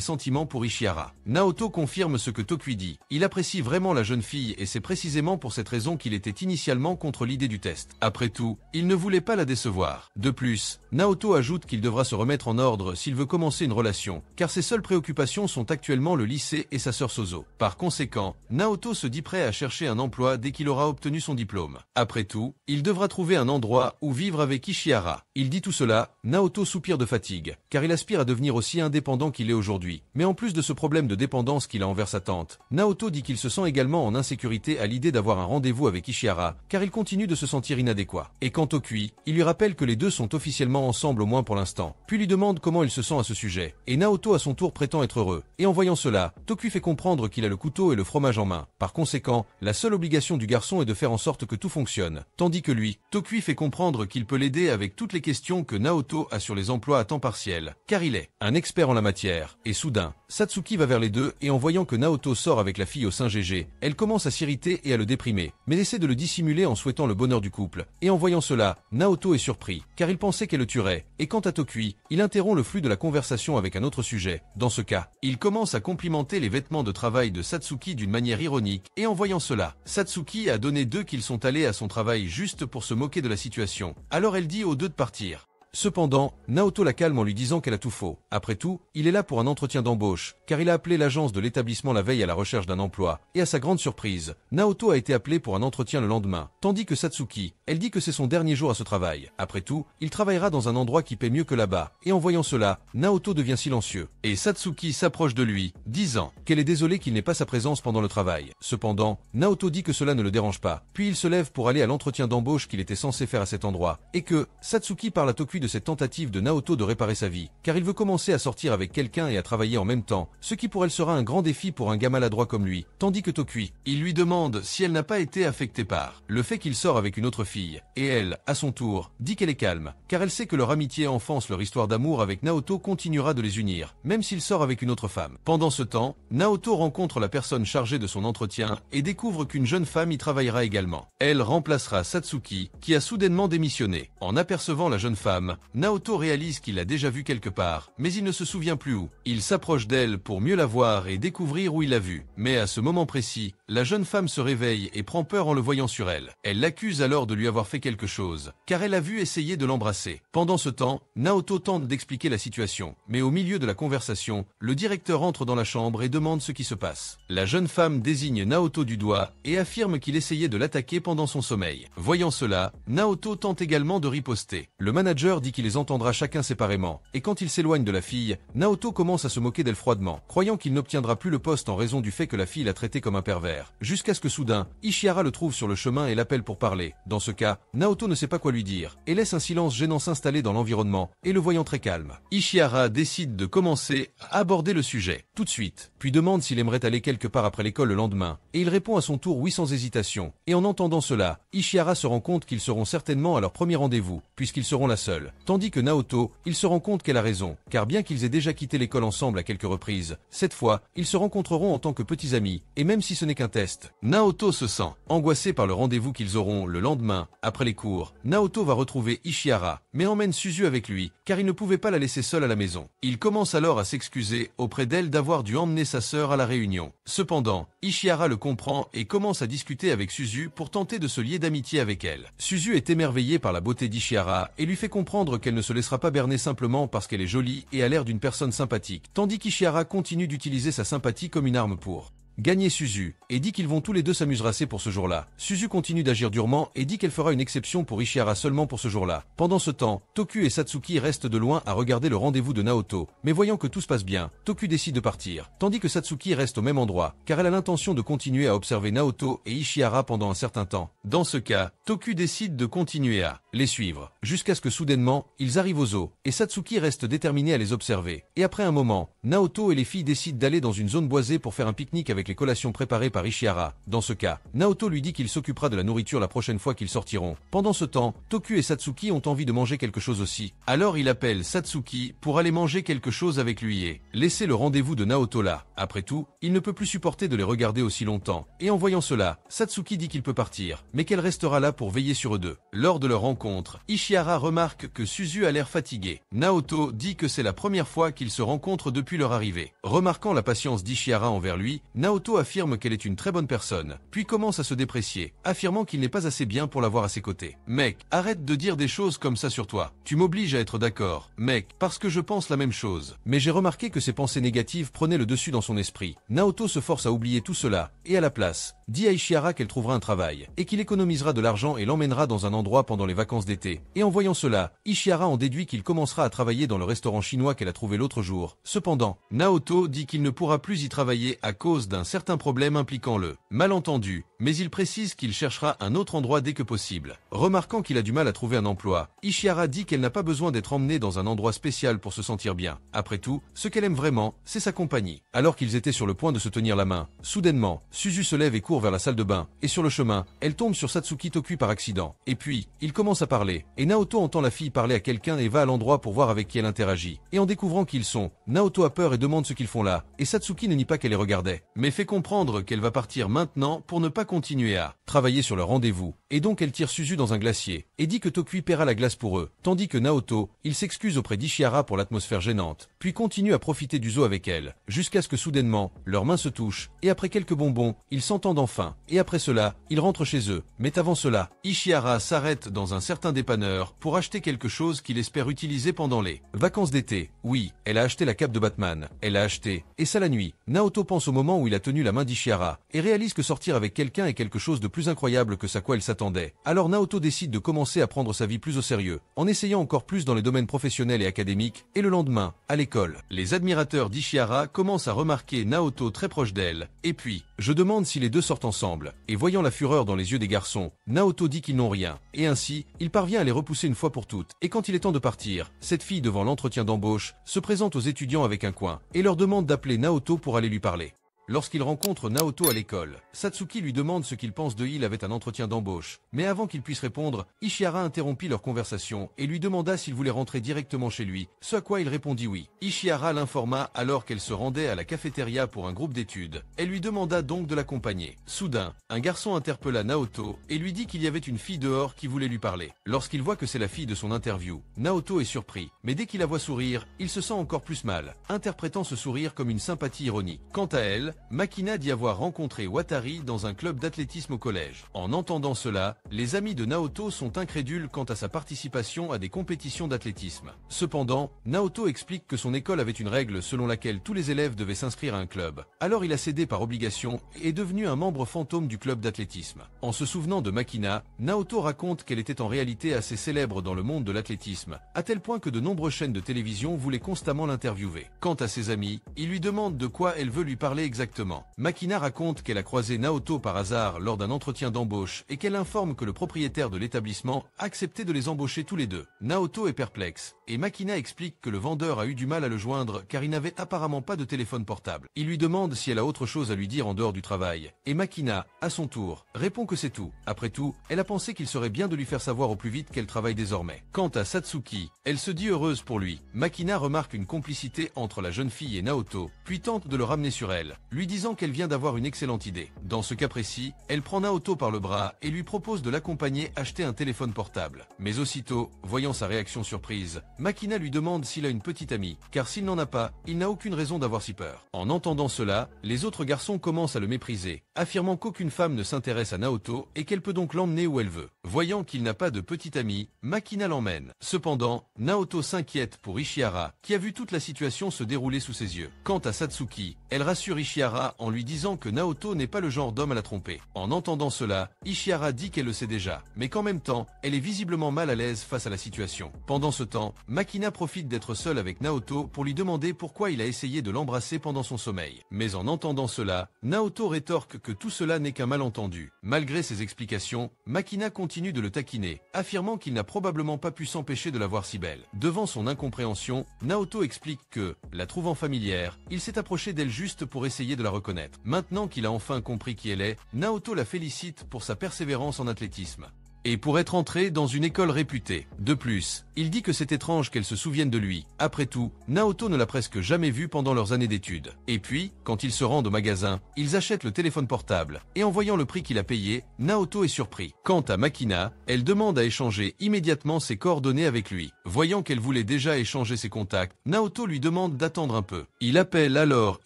sentiments pour Ishihara. Naoto confirme ce que Tokui dit. Il apprécie vraiment la jeune fille et c'est précisément pour cette raison qu'il était initialement contre l'idée du test. Après tout, il ne voulait pas la décevoir. De plus, Naoto ajoute qu'il devra se remettre en ordre s'il veut commencer une relation, car ses seules préoccupations sont actuellement le lycée et sa sœur Sozo. Par conséquent, Naoto se dit prêt à chercher un emploi dès qu'il aura obtenu son diplôme. Après tout, il devra trouver un endroit où vivre avec Ishihara. Il dit tout cela, Naoto soupire de fatigue, car il aspire à devenir aussi indépendant qu'il est aujourd'hui. Mais en plus de ce problème de dépendance qu'il a envers sa tante, Naoto dit qu'il se sent également en insécurité à l'idée d'avoir un rendez-vous avec Ishihara, car il continue de se sentir inadéquat. Et quant au Tokui, il lui rappelle que les deux sont officiellement ensemble au moins pour l'instant, puis lui demande comment il se sent à ce sujet. Et Naoto à son tour prétend être heureux. Et en voyant cela, Tokui fait comprendre qu'il a le couteau et le fromage en main. Par conséquent, la seule obligation du garçon est de faire en sorte que tout fonctionne. Tandis que lui, Tokui fait comprendre qu'il peut l'aider avec toutes les questions que Naoto a sur les emplois à temps partiel, car il est un expert en la matière. Et soudain, Satsuki va vers les deux et en voyant que Naoto sort avec la fille au sein GG, elle commence à s'irriter et à le déprimer, mais essaie de le dissimuler en souhaitant le bonheur du couple. Et en voyant cela, Naoto est surpris, car il pensait qu'elle le tuerait. Et quant à Tokui, il interrompt le flux de la conversation avec un autre sujet. Dans ce cas, il commence à complimenter les vêtements de travail de Satsuki d'une manière ironique, et en voyant cela, Satsuki a donné d'eux qu'ils sont allés à son travail juste pour se moquer de la situation. Alors elle dit aux deux de partir. Cependant, Naoto la calme en lui disant qu'elle a tout faux. Après tout, il est là pour un entretien d'embauche, car il a appelé l'agence de l'établissement la veille à la recherche d'un emploi, et à sa grande surprise, Naoto a été appelé pour un entretien le lendemain, tandis que Satsuki, elle dit que c'est son dernier jour à ce travail. Après tout, il travaillera dans un endroit qui paie mieux que là-bas, et en voyant cela, Naoto devient silencieux, et Satsuki s'approche de lui, disant qu'elle est désolée qu'il n'ait pas sa présence pendant le travail. Cependant, Naoto dit que cela ne le dérange pas, puis il se lève pour aller à l'entretien d'embauche qu'il était censé faire à cet endroit, et que Satsuki parle à Tokui de cette tentative de Naoto de réparer sa vie, car il veut commencer à sortir avec quelqu'un et à travailler en même temps, ce qui pour elle sera un grand défi pour un gars maladroit comme lui, tandis que Tokui, il lui demande si elle n'a pas été affectée par le fait qu'il sort avec une autre fille, et elle, à son tour, dit qu'elle est calme, car elle sait que leur amitié enfance, leur histoire d'amour avec Naoto continuera de les unir, même s'il sort avec une autre femme. Pendant ce temps, Naoto rencontre la personne chargée de son entretien et découvre qu'une jeune femme y travaillera également. Elle remplacera Satsuki, qui a soudainement démissionné. En apercevant la jeune femme, chemin, Naoto réalise qu'il l'a déjà vue quelque part, mais il ne se souvient plus où. Il s'approche d'elle pour mieux la voir et découvrir où il l'a vue. Mais à ce moment précis, la jeune femme se réveille et prend peur en le voyant sur elle. Elle l'accuse alors de lui avoir fait quelque chose, car elle a vu essayer de l'embrasser. Pendant ce temps, Naoto tente d'expliquer la situation, mais au milieu de la conversation, le directeur entre dans la chambre et demande ce qui se passe. La jeune femme désigne Naoto du doigt et affirme qu'il essayait de l'attaquer pendant son sommeil. Voyant cela, Naoto tente également de riposter. Le manager dit qu'il les entendra chacun séparément, et quand il s'éloigne de la fille, Naoto commence à se moquer d'elle froidement, croyant qu'il n'obtiendra plus le poste en raison du fait que la fille l'a traité comme un pervers. Jusqu'à ce que soudain, Ishihara le trouve sur le chemin et l'appelle pour parler. Dans ce cas, Naoto ne sait pas quoi lui dire, et laisse un silence gênant s'installer dans l'environnement, et le voyant très calme. Ishihara décide de commencer à aborder le sujet, tout de suite, puis demande s'il aimerait aller quelque part après l'école le lendemain, et il répond à son tour oui sans hésitation. Et en entendant cela, Ishihara se rend compte qu'ils seront certainement à leur premier rendez-vous, puisqu'ils seront la seule. Tandis que Naoto, il se rend compte qu'elle a raison, car bien qu'ils aient déjà quitté l'école ensemble à quelques reprises, cette fois, ils se rencontreront en tant que petits amis, et même si ce n'est qu'un test. Naoto se sent angoissé par le rendez-vous qu'ils auront le lendemain, après les cours. Naoto va retrouver Ishihara, mais emmène Suzu avec lui, car il ne pouvait pas la laisser seule à la maison. Il commence alors à s'excuser auprès d'elle d'avoir dû emmener sa sœur à la réunion. Cependant, Ishihara le comprend et commence à discuter avec Suzu pour tenter de se lier d'amitié avec elle. Suzu est émerveillée par la beauté d'Ishihara et lui fait comprendre qu'elle ne se laissera pas berner simplement parce qu'elle est jolie et a l'air d'une personne sympathique, tandis qu'Ishihara continue d'utiliser sa sympathie comme une arme pour gagner Suzu, et dit qu'ils vont tous les deux s'amuser pour ce jour-là. Suzu continue d'agir durement et dit qu'elle fera une exception pour Ishihara seulement pour ce jour-là. Pendant ce temps, Toku et Satsuki restent de loin à regarder le rendez-vous de Naoto, mais voyant que tout se passe bien, Toku décide de partir, tandis que Satsuki reste au même endroit, car elle a l'intention de continuer à observer Naoto et Ishihara pendant un certain temps. Dans ce cas, Toku décide de continuer à les suivre, jusqu'à ce que soudainement, ils arrivent aux eaux, et Satsuki reste déterminé à les observer. Et après un moment, Naoto et les filles décident d'aller dans une zone boisée pour faire un pique-nique avec les collations préparées par Ishihara. Dans ce cas, Naoto lui dit qu'il s'occupera de la nourriture la prochaine fois qu'ils sortiront. Pendant ce temps, Toku et Satsuki ont envie de manger quelque chose aussi. Alors il appelle Satsuki pour aller manger quelque chose avec lui et laisser le rendez-vous de Naoto là. Après tout, il ne peut plus supporter de les regarder aussi longtemps. Et en voyant cela, Satsuki dit qu'il peut partir, mais qu'elle restera là pour veiller sur eux deux. Lors de leur rencontre, Ishihara remarque que Suzu a l'air fatigué. Naoto dit que c'est la première fois qu'ils se rencontrent depuis leur arrivée. Remarquant la patience d'Ishihara envers lui, Naoto affirme qu'elle est une très bonne personne, puis commence à se déprécier, affirmant qu'il n'est pas assez bien pour l'avoir à ses côtés. Mec, arrête de dire des choses comme ça sur toi. Tu m'obliges à être d'accord, mec, parce que je pense la même chose. Mais j'ai remarqué que ces pensées négatives prenaient le dessus dans son esprit. Naoto se force à oublier tout cela, et à la place, dit à Ishihara qu'elle trouvera un travail, et qu'il économisera de l'argent et l'emmènera dans un endroit pendant les vacances d'été. Et en voyant cela, Ishihara en déduit qu'il commencera à travailler dans le restaurant chinois qu'elle a trouvé l'autre jour. Cependant, Naoto dit qu'il ne pourra plus y travailler à cause d'un certain problème impliquant le malentendu, mais il précise qu'il cherchera un autre endroit dès que possible. Remarquant qu'il a du mal à trouver un emploi, Ishihara dit qu'elle n'a pas besoin d'être emmenée dans un endroit spécial pour se sentir bien. Après tout, ce qu'elle aime vraiment, c'est sa compagnie. Alors qu'ils étaient sur le point de se tenir la main, soudainement, Suzu se lève et court vers la salle de bain, et sur le chemin, elle tombe sur Satsuki Toku par accident. Et puis, ils commencent à parler, et Naoto entend la fille parler à quelqu'un et va à l'endroit pour voir avec qui elle interagit. Et en découvrant qui ils sont, Naoto a peur et demande ce qu'ils font là, et Satsuki ne nie pas qu'elle les regardait, mais fait comprendre qu'elle va partir maintenant pour ne pas continuer à travailler sur leur rendez-vous. Et donc elle tire Suzu dans un glacier, et dit que Toku paiera la glace pour eux, tandis que Naoto, il s'excuse auprès d'Ishihara pour l'atmosphère gênante, puis continue à profiter du zoo avec elle, jusqu'à ce que soudainement, leurs mains se touchent, et après quelques bonbons, ils s'entendent enfin, et après cela, ils rentrent chez eux. Mais avant cela, Ishihara s'arrête dans un certain dépanneur pour acheter quelque chose qu'il espère utiliser pendant les vacances d'été. Oui, elle a acheté la cape de Batman, elle l'a acheté, et ça la nuit. Naoto pense au moment où il a tenu la main d'Ishihara, et réalise que sortir avec quelqu'un est quelque chose de plus incroyable que ce à quoi elle s'attendait. Alors Naoto décide de commencer à prendre sa vie plus au sérieux, en essayant encore plus dans les domaines professionnels et académiques, et le lendemain, à l'école. Les admirateurs d'Ishihara commencent à remarquer Naoto très proche d'elle, et puis, je demande si les deux sortent ensemble, et voyant la fureur dans les yeux des garçons, Naoto dit qu'ils n'ont rien, et ainsi, il parvient à les repousser une fois pour toutes, et quand il est temps de partir, cette fille devant l'entretien d'embauche, se présente aux étudiants avec un coin, et leur demande d'appeler Naoto pour aller lui parler. lorsqu'il rencontre Naoto à l'école. Satsuki lui demande ce qu'il pense de il avec un entretien d'embauche. Mais avant qu'il puisse répondre, Ishihara interrompit leur conversation et lui demanda s'il voulait rentrer directement chez lui, ce à quoi il répondit oui. Ishihara l'informa alors qu'elle se rendait à la cafétéria pour un groupe d'études. Elle lui demanda donc de l'accompagner. Soudain, un garçon interpella Naoto et lui dit qu'il y avait une fille dehors qui voulait lui parler. Lorsqu'il voit que c'est la fille de son interview, Naoto est surpris, mais dès qu'il la voit sourire, il se sent encore plus mal, interprétant ce sourire comme une sympathie ironique. Quant à elle, Makina dit avoir rencontré Watari dans un club d'athlétisme au collège. En entendant cela, les amis de Naoto sont incrédules quant à sa participation à des compétitions d'athlétisme. Cependant, Naoto explique que son école avait une règle selon laquelle tous les élèves devaient s'inscrire à un club. Alors il a cédé par obligation et est devenu un membre fantôme du club d'athlétisme. En se souvenant de Makina, Naoto raconte qu'elle était en réalité assez célèbre dans le monde de l'athlétisme, à tel point que de nombreuses chaînes de télévision voulaient constamment l'interviewer. Quant à ses amis, ils lui demandent de quoi elle veut lui parler exactement. Makina raconte qu'elle a croisé Naoto par hasard lors d'un entretien d'embauche et qu'elle informe que le propriétaire de l'établissement a accepté de les embaucher tous les deux. Naoto est perplexe, et Makina explique que le vendeur a eu du mal à le joindre car il n'avait apparemment pas de téléphone portable. Il lui demande si elle a autre chose à lui dire en dehors du travail, et Makina, à son tour, répond que c'est tout. Après tout, elle a pensé qu'il serait bien de lui faire savoir au plus vite qu'elle travaille désormais. Quant à Satsuki, elle se dit heureuse pour lui. Makina remarque une complicité entre la jeune fille et Naoto, puis tente de le ramener sur elle, lui disant qu'elle vient d'avoir une excellente idée. Dans ce cas précis, elle prend Naoto par le bras et lui propose de l'accompagner acheter un téléphone portable. Mais aussitôt, voyant sa réaction surprise, Makina lui demande s'il a une petite amie, car s'il n'en a pas, il n'a aucune raison d'avoir si peur. En entendant cela, les autres garçons commencent à le mépriser, affirmant qu'aucune femme ne s'intéresse à Naoto et qu'elle peut donc l'emmener où elle veut. Voyant qu'il n'a pas de petite amie, Makina l'emmène. Cependant, Naoto s'inquiète pour Ishihara, qui a vu toute la situation se dérouler sous ses yeux. Quant à Satsuki, elle rassure Ishihara en lui disant que Naoto n'est pas le genre d'homme à la tromper. En entendant cela, Ishihara dit qu'elle le sait déjà, mais qu'en même temps, elle est visiblement mal à l'aise face à la situation. Pendant ce temps, Makina profite d'être seule avec Naoto pour lui demander pourquoi il a essayé de l'embrasser pendant son sommeil. Mais en entendant cela, Naoto rétorque que tout cela n'est qu'un malentendu. Malgré ses explications, Makina continue de le taquiner, affirmant qu'il n'a probablement pas pu s'empêcher de la voir si belle. Devant son incompréhension, Naoto explique que, la trouvant familière, il s'est approché d'elle juste pour essayer de la reconnaître. Maintenant qu'il a enfin compris qui elle est, Naoto la félicite pour sa persévérance en athlétisme et pour être entré dans une école réputée. De plus, il dit que c'est étrange qu'elle se souvienne de lui. Après tout, Naoto ne l'a presque jamais vu pendant leurs années d'études. Et puis, quand ils se rendent au magasin, ils achètent le téléphone portable, et en voyant le prix qu'il a payé, Naoto est surpris. Quant à Makina, elle demande à échanger immédiatement ses coordonnées avec lui. Voyant qu'elle voulait déjà échanger ses contacts, Naoto lui demande d'attendre un peu. Il appelle alors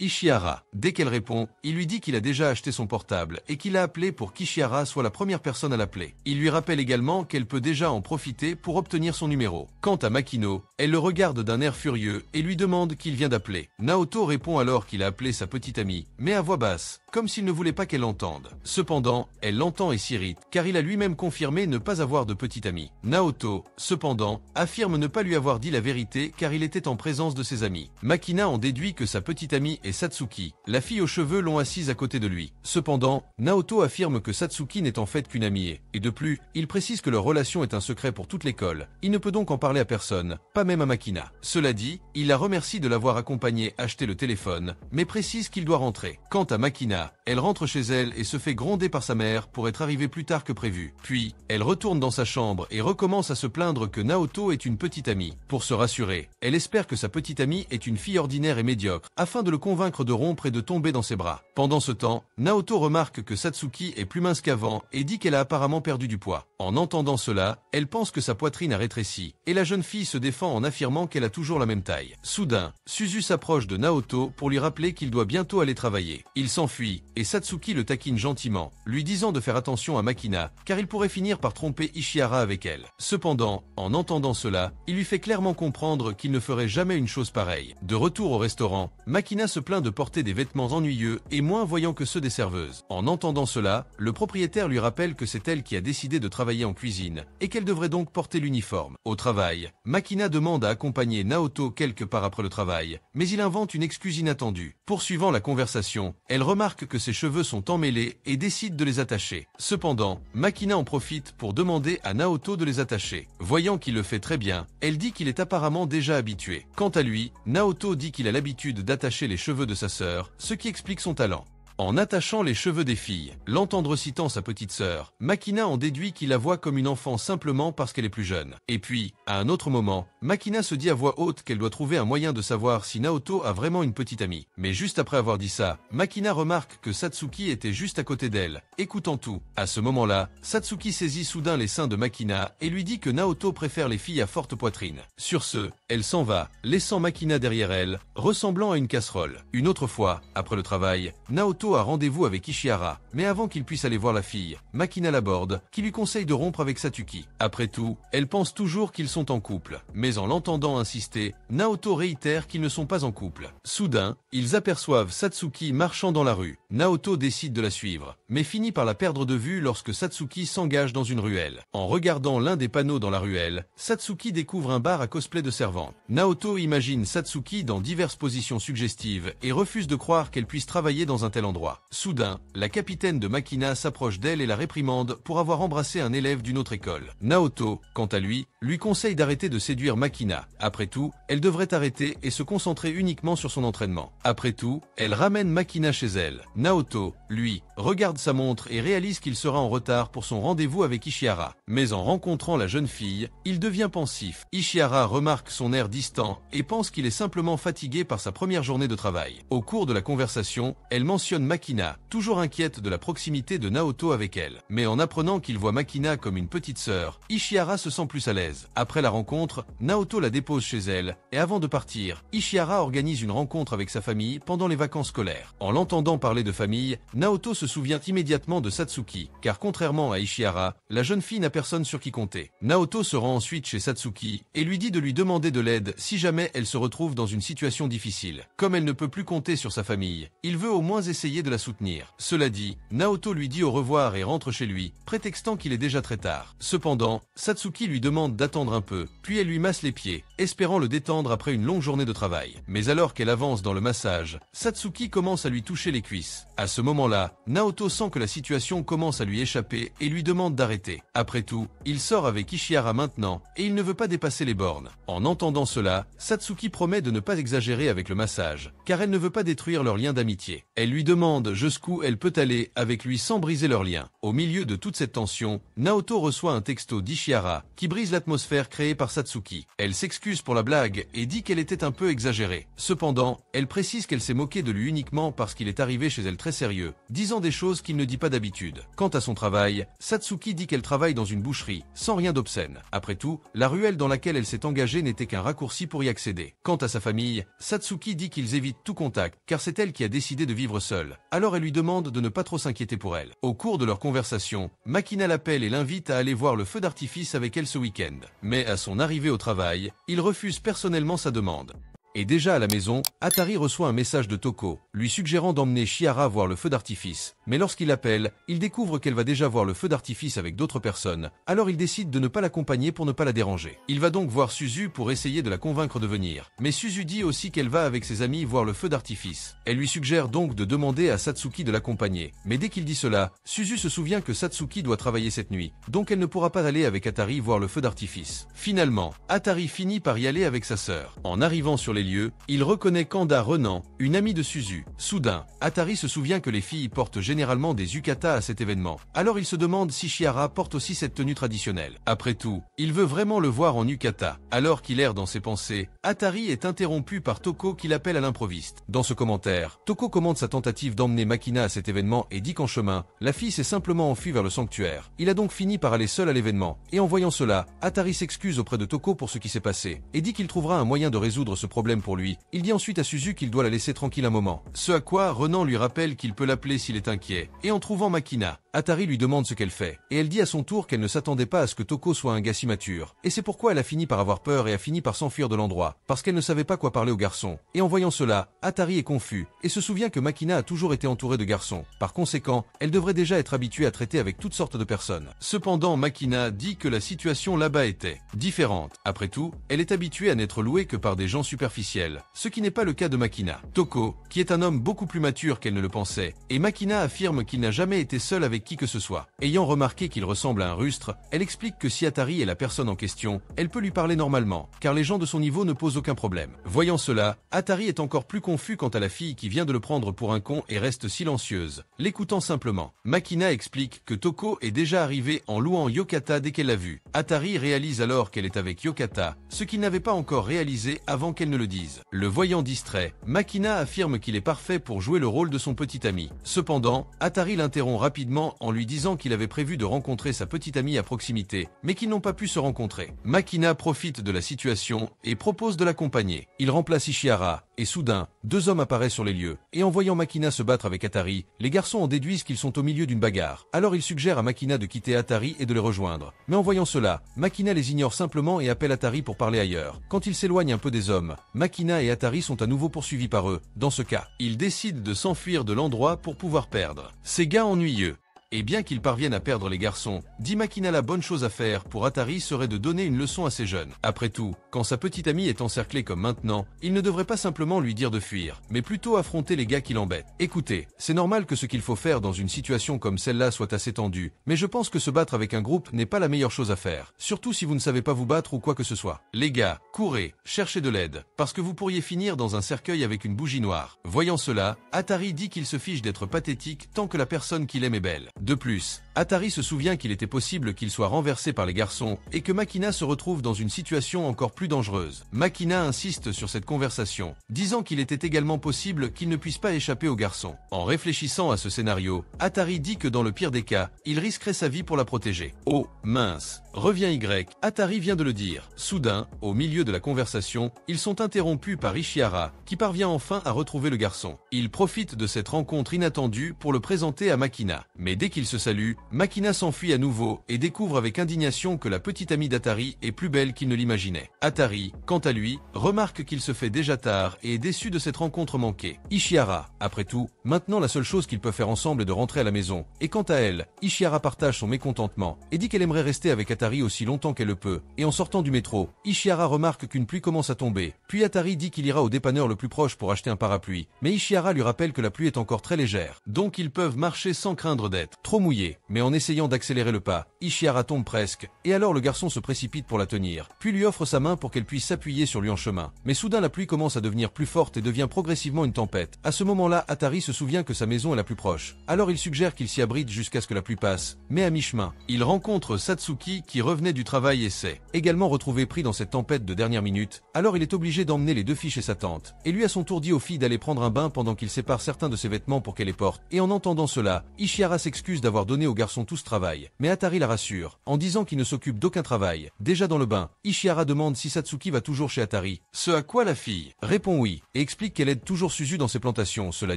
Ishihara. Dès qu'elle répond, il lui dit qu'il a déjà acheté son portable et qu'il a appelé pour qu'Ishihara soit la première personne à l'appeler. Il lui rappelle également qu'elle peut déjà en profiter pour obtenir son numéro. Quant à Makino, elle le regarde d'un air furieux et lui demande qu'il vient d'appeler. Naoto répond alors qu'il a appelé sa petite amie, mais à voix basse, comme s'il ne voulait pas qu'elle l'entende. Cependant, elle l'entend et s'irrite, car il a lui-même confirmé ne pas avoir de petite amie. Naoto, cependant, affirme ne pas lui avoir dit la vérité car il était en présence de ses amis. Makina en déduit que sa petite amie est Satsuki, la fille aux cheveux longs assise à côté de lui. Cependant, Naoto affirme que Satsuki n'est en fait qu'une amie, et de plus, il précise que leur relation est un secret pour toute l'école. Il ne peut donc en parler à personne, pas même à Makina. Cela dit, il la remercie de l'avoir accompagné acheter le téléphone, mais précise qu'il doit rentrer. Quant à Makina, elle rentre chez elle et se fait gronder par sa mère pour être arrivée plus tard que prévu. Puis, elle retourne dans sa chambre et recommence à se plaindre que Naoto est une petite amie. Pour se rassurer, elle espère que sa petite amie est une fille ordinaire et médiocre, afin de le convaincre de rompre et de tomber dans ses bras. Pendant ce temps, Naoto remarque que Satsuki est plus mince qu'avant et dit qu'elle a apparemment perdu du poids. En entendant cela, elle pense que sa poitrine a rétréci, et la jeune fille se défend en affirmant qu'elle a toujours la même taille. Soudain, Suzu s'approche de Naoto pour lui rappeler qu'il doit bientôt aller travailler. Il s'enfuit, et Satsuki le taquine gentiment, lui disant de faire attention à Makina, car il pourrait finir par tromper Ishihara avec elle. Cependant, en entendant cela, il lui fait clairement comprendre qu'il ne ferait jamais une chose pareille. De retour au restaurant, Makina se plaint de porter des vêtements ennuyeux et moins voyants que ceux des serveuses. En entendant cela, le propriétaire lui rappelle que c'est elle qui a décidé de travailler en cuisine, et qu'elle devrait donc porter l'uniforme. Au travail, Makina demande à accompagner Naoto quelque part après le travail, mais il invente une excuse inattendue. Poursuivant la conversation, elle remarque que ses cheveux sont emmêlés et décide de les attacher. Cependant, Makina en profite pour demander à Naoto de les attacher. Voyant qu'il le fait très bien, elle dit qu'il est apparemment déjà habitué. Quant à lui, Naoto dit qu'il a l'habitude d'attacher les cheveux de sa sœur, ce qui explique son talent. En attachant les cheveux des filles, l'entendre citant sa petite sœur, Makina en déduit qu'il la voit comme une enfant simplement parce qu'elle est plus jeune. Et puis, à un autre moment, Makina se dit à voix haute qu'elle doit trouver un moyen de savoir si Naoto a vraiment une petite amie. Mais juste après avoir dit ça, Makina remarque que Satsuki était juste à côté d'elle, écoutant tout. À ce moment-là, Satsuki saisit soudain les seins de Makina et lui dit que Naoto préfère les filles à forte poitrine. Sur ce, elle s'en va, laissant Makina derrière elle, ressemblant à une casserole. Une autre fois, après le travail, Naoto a rendez-vous avec Ishihara, mais avant qu'il puisse aller voir la fille, Makina l'aborde, qui lui conseille de rompre avec Satsuki. Après tout, elle pense toujours qu'ils sont en couple, mais en l'entendant insister, Naoto réitère qu'ils ne sont pas en couple. Soudain, ils aperçoivent Satsuki marchant dans la rue. Naoto décide de la suivre, mais finit par la perdre de vue lorsque Satsuki s'engage dans une ruelle. En regardant l'un des panneaux dans la ruelle, Satsuki découvre un bar à cosplay de servante. Naoto imagine Satsuki dans diverses positions suggestives et refuse de croire qu'elle puisse travailler dans un tel endroit. Soudain, la capitaine de Makina s'approche d'elle et la réprimande pour avoir embrassé un élève d'une autre école. Naoto, quant à lui conseille d'arrêter de séduire Makina. Après tout, elle devrait arrêter et se concentrer uniquement sur son entraînement. Après tout, elle ramène Makina chez elle. Naoto, lui, regarde sa montre et réalise qu'il sera en retard pour son rendez-vous avec Ishihara. Mais en rencontrant la jeune fille, il devient pensif. Ishihara remarque son air distant et pense qu'il est simplement fatigué par sa première journée de travail. Au cours de la conversation, elle mentionne Makina, toujours inquiète de la proximité de Naoto avec elle. Mais en apprenant qu'il voit Makina comme une petite sœur, Ishihara se sent plus à l'aise. Après la rencontre, Naoto la dépose chez elle, et avant de partir, Ishihara organise une rencontre avec sa famille pendant les vacances scolaires. En l'entendant parler de famille, Naoto se souvient immédiatement de Satsuki, car contrairement à Ishihara, la jeune fille n'a personne sur qui compter. Naoto se rend ensuite chez Satsuki, et lui dit de lui demander de l'aide si jamais elle se retrouve dans une situation difficile. Comme elle ne peut plus compter sur sa famille, il veut au moins essayer de la soutenir. Cela dit, Naoto lui dit au revoir et rentre chez lui, prétextant qu'il est déjà très tard. Cependant, Satsuki lui demande d'attendre un peu, puis elle lui masse les pieds, espérant le détendre après une longue journée de travail. Mais alors qu'elle avance dans le massage, Satsuki commence à lui toucher les cuisses. À ce moment-là, Naoto sent que la situation commence à lui échapper et lui demande d'arrêter. Après tout, il sort avec Ishihara maintenant, et il ne veut pas dépasser les bornes. En entendant cela, Satsuki promet de ne pas exagérer avec le massage, car elle ne veut pas détruire leur lien d'amitié. Elle lui demande jusqu'où elle peut aller avec lui sans briser leur lien. Au milieu de toute cette tension, Naoto reçoit un texto d'Ishihara qui brise l'atmosphère créée par Satsuki. Elle s'excuse pour la blague et dit qu'elle était un peu exagérée. Cependant, elle précise qu'elle s'est moquée de lui uniquement parce qu'il est arrivé chez elle très sérieux, disant des choses qu'il ne dit pas d'habitude. Quant à son travail, Satsuki dit qu'elle travaille dans une boucherie, sans rien d'obscène. Après tout, la ruelle dans laquelle elle s'est engagée n'était qu'un raccourci pour y accéder. Quant à sa famille, Satsuki dit qu'ils évitent tout contact, car c'est elle qui a décidé de vivre seule. Alors elle lui demande de ne pas trop s'inquiéter pour elle. Au cours de leur conversation, Makina l'appelle et l'invite à aller voir le feu d'artifice avec elle ce week-end. Mais à son arrivée au travail, il refuse personnellement sa demande. Et déjà à la maison, Atari reçoit un message de Toko, lui suggérant d'emmener Shihara voir le feu d'artifice. Mais lorsqu'il l'appelle, il découvre qu'elle va déjà voir le feu d'artifice avec d'autres personnes, alors il décide de ne pas l'accompagner pour ne pas la déranger. Il va donc voir Suzu pour essayer de la convaincre de venir. Mais Suzu dit aussi qu'elle va avec ses amis voir le feu d'artifice. Elle lui suggère donc de demander à Satsuki de l'accompagner. Mais dès qu'il dit cela, Suzu se souvient que Satsuki doit travailler cette nuit, donc elle ne pourra pas aller avec Atari voir le feu d'artifice. Finalement, Atari finit par y aller avec sa sœur. En arrivant sur les lieux, il reconnaît Kanda Renan, une amie de Suzu. Soudain, Atari se souvient que les filles portent généralement des yukata à cet événement. Alors il se demande si Shihara porte aussi cette tenue traditionnelle. Après tout, il veut vraiment le voir en yukata. Alors qu'il erre dans ses pensées, Atari est interrompu par Toko qui l'appelle à l'improviste. Dans ce commentaire, Toko commente sa tentative d'emmener Makina à cet événement et dit qu'en chemin, la fille s'est simplement enfuie vers le sanctuaire. Il a donc fini par aller seul à l'événement. Et en voyant cela, Atari s'excuse auprès de Toko pour ce qui s'est passé et dit qu'il trouvera un moyen de résoudre ce problème pour lui. Il dit ensuite à Suzu qu'il doit la laisser tranquille un moment. Ce à quoi Renan lui rappelle qu'il peut l'appeler s'il est inquiet. Et en trouvant Makina, Atari lui demande ce qu'elle fait, et elle dit à son tour qu'elle ne s'attendait pas à ce que Toko soit un gars si mature. Et c'est pourquoi elle a fini par avoir peur et a fini par s'enfuir de l'endroit, parce qu'elle ne savait pas quoi parler au garçon. Et en voyant cela, Atari est confus, et se souvient que Makina a toujours été entourée de garçons. Par conséquent, elle devrait déjà être habituée à traiter avec toutes sortes de personnes. Cependant, Makina dit que la situation là-bas était différente. Après tout, elle est habituée à n'être louée que par des gens superficiels, ce qui n'est pas le cas de Makina. Toko, qui est un homme beaucoup plus mature qu'elle ne le pensait, et Makina affirme qu'il n'a jamais été seul avec qui que ce soit. Ayant remarqué qu'il ressemble à un rustre, elle explique que si Atari est la personne en question, elle peut lui parler normalement, car les gens de son niveau ne posent aucun problème. Voyant cela, Atari est encore plus confus quant à la fille qui vient de le prendre pour un con et reste silencieuse, l'écoutant simplement. Makina explique que Toko est déjà arrivée en louant Yokata dès qu'elle l'a vue. Atari réalise alors qu'elle est avec Yokata, ce qu'il n'avait pas encore réalisé avant qu'elle ne le dise. Le voyant distrait, Makina affirme qu'il est parfait pour jouer le rôle de son petit ami. Cependant, Atari l'interrompt rapidement en lui disant qu'il avait prévu de rencontrer sa petite amie à proximité, mais qu'ils n'ont pas pu se rencontrer. Makina profite de la situation et propose de l'accompagner. Il remplace Ishihara, et soudain, deux hommes apparaissent sur les lieux, et en voyant Makina se battre avec Atari, les garçons en déduisent qu'ils sont au milieu d'une bagarre. Alors il suggère à Makina de quitter Atari et de les rejoindre. Mais en voyant cela, Makina les ignore simplement et appelle Atari pour parler ailleurs. Quand il s'éloigne un peu des hommes, Makina et Atari sont à nouveau poursuivis par eux. Dans ce cas, ils décident de s'enfuir de l'endroit pour pouvoir perdre. Ces gars ennuyeux. Et bien qu'ils parviennent à perdre les garçons, dit Makina, la bonne chose à faire pour Atari serait de donner une leçon à ces jeunes. Après tout, quand sa petite amie est encerclée comme maintenant, il ne devrait pas simplement lui dire de fuir, mais plutôt affronter les gars qui l'embêtent. Écoutez, c'est normal que ce qu'il faut faire dans une situation comme celle-là soit assez tendu, mais je pense que se battre avec un groupe n'est pas la meilleure chose à faire, surtout si vous ne savez pas vous battre ou quoi que ce soit. Les gars, courez, cherchez de l'aide, parce que vous pourriez finir dans un cercueil avec une bougie noire. Voyant cela, Atari dit qu'il se fiche d'être pathétique tant que la personne qu'il aime est belle. De plus, Atari se souvient qu'il était possible qu'il soit renversé par les garçons et que Makina se retrouve dans une situation encore plus dangereuse. Makina insiste sur cette conversation, disant qu'il était également possible qu'il ne puisse pas échapper aux garçons. En réfléchissant à ce scénario, Atari dit que dans le pire des cas, il risquerait sa vie pour la protéger. Oh, mince, revient Y, Atari vient de le dire. Soudain, au milieu de la conversation, ils sont interrompus par Ishihara, qui parvient enfin à retrouver le garçon. Il profite de cette rencontre inattendue pour le présenter à Makina. Mais dès qu'il se salue, Makina s'enfuit à nouveau et découvre avec indignation que la petite amie d'Atari est plus belle qu'il ne l'imaginait. Atari, quant à lui, remarque qu'il se fait déjà tard et est déçu de cette rencontre manquée. Ishihara, après tout, maintenant la seule chose qu'ils peuvent faire ensemble est de rentrer à la maison. Et quant à elle, Ishihara partage son mécontentement et dit qu'elle aimerait rester avec Atari aussi longtemps qu'elle le peut. Et en sortant du métro, Ishihara remarque qu'une pluie commence à tomber. Puis Atari dit qu'il ira au dépanneur le plus proche pour acheter un parapluie. Mais Ishihara lui rappelle que la pluie est encore très légère, donc ils peuvent marcher sans craindre d'être trop mouillés. Mais en essayant d'accélérer le pas, Ishihara tombe presque, et alors le garçon se précipite pour la tenir, puis lui offre sa main pour qu'elle puisse s'appuyer sur lui en chemin. Mais soudain la pluie commence à devenir plus forte et devient progressivement une tempête. À ce moment-là, Atari se souvient que sa maison est la plus proche. Alors il suggère qu'il s'y abrite jusqu'à ce que la pluie passe. Mais à mi-chemin, il rencontre Satsuki qui revenait du travail et s'est également retrouvé pris dans cette tempête de dernière minute. Alors il est obligé d'emmener les deux filles chez sa tante. Et lui à son tour dit aux filles d'aller prendre un bain pendant qu'il sépare certains de ses vêtements pour qu'elle les porte. Et en entendant cela, Ishihara s'excuse d'avoir donné au garçon tout ce travail. Mais Atari la rassure, en disant qu'il ne s'occupe d'aucun travail. Déjà dans le bain, Ishihara demande si Satsuki va toujours chez Atari. Ce à quoi la fille répond oui, et explique qu'elle aide toujours Suzu dans ses plantations. Cela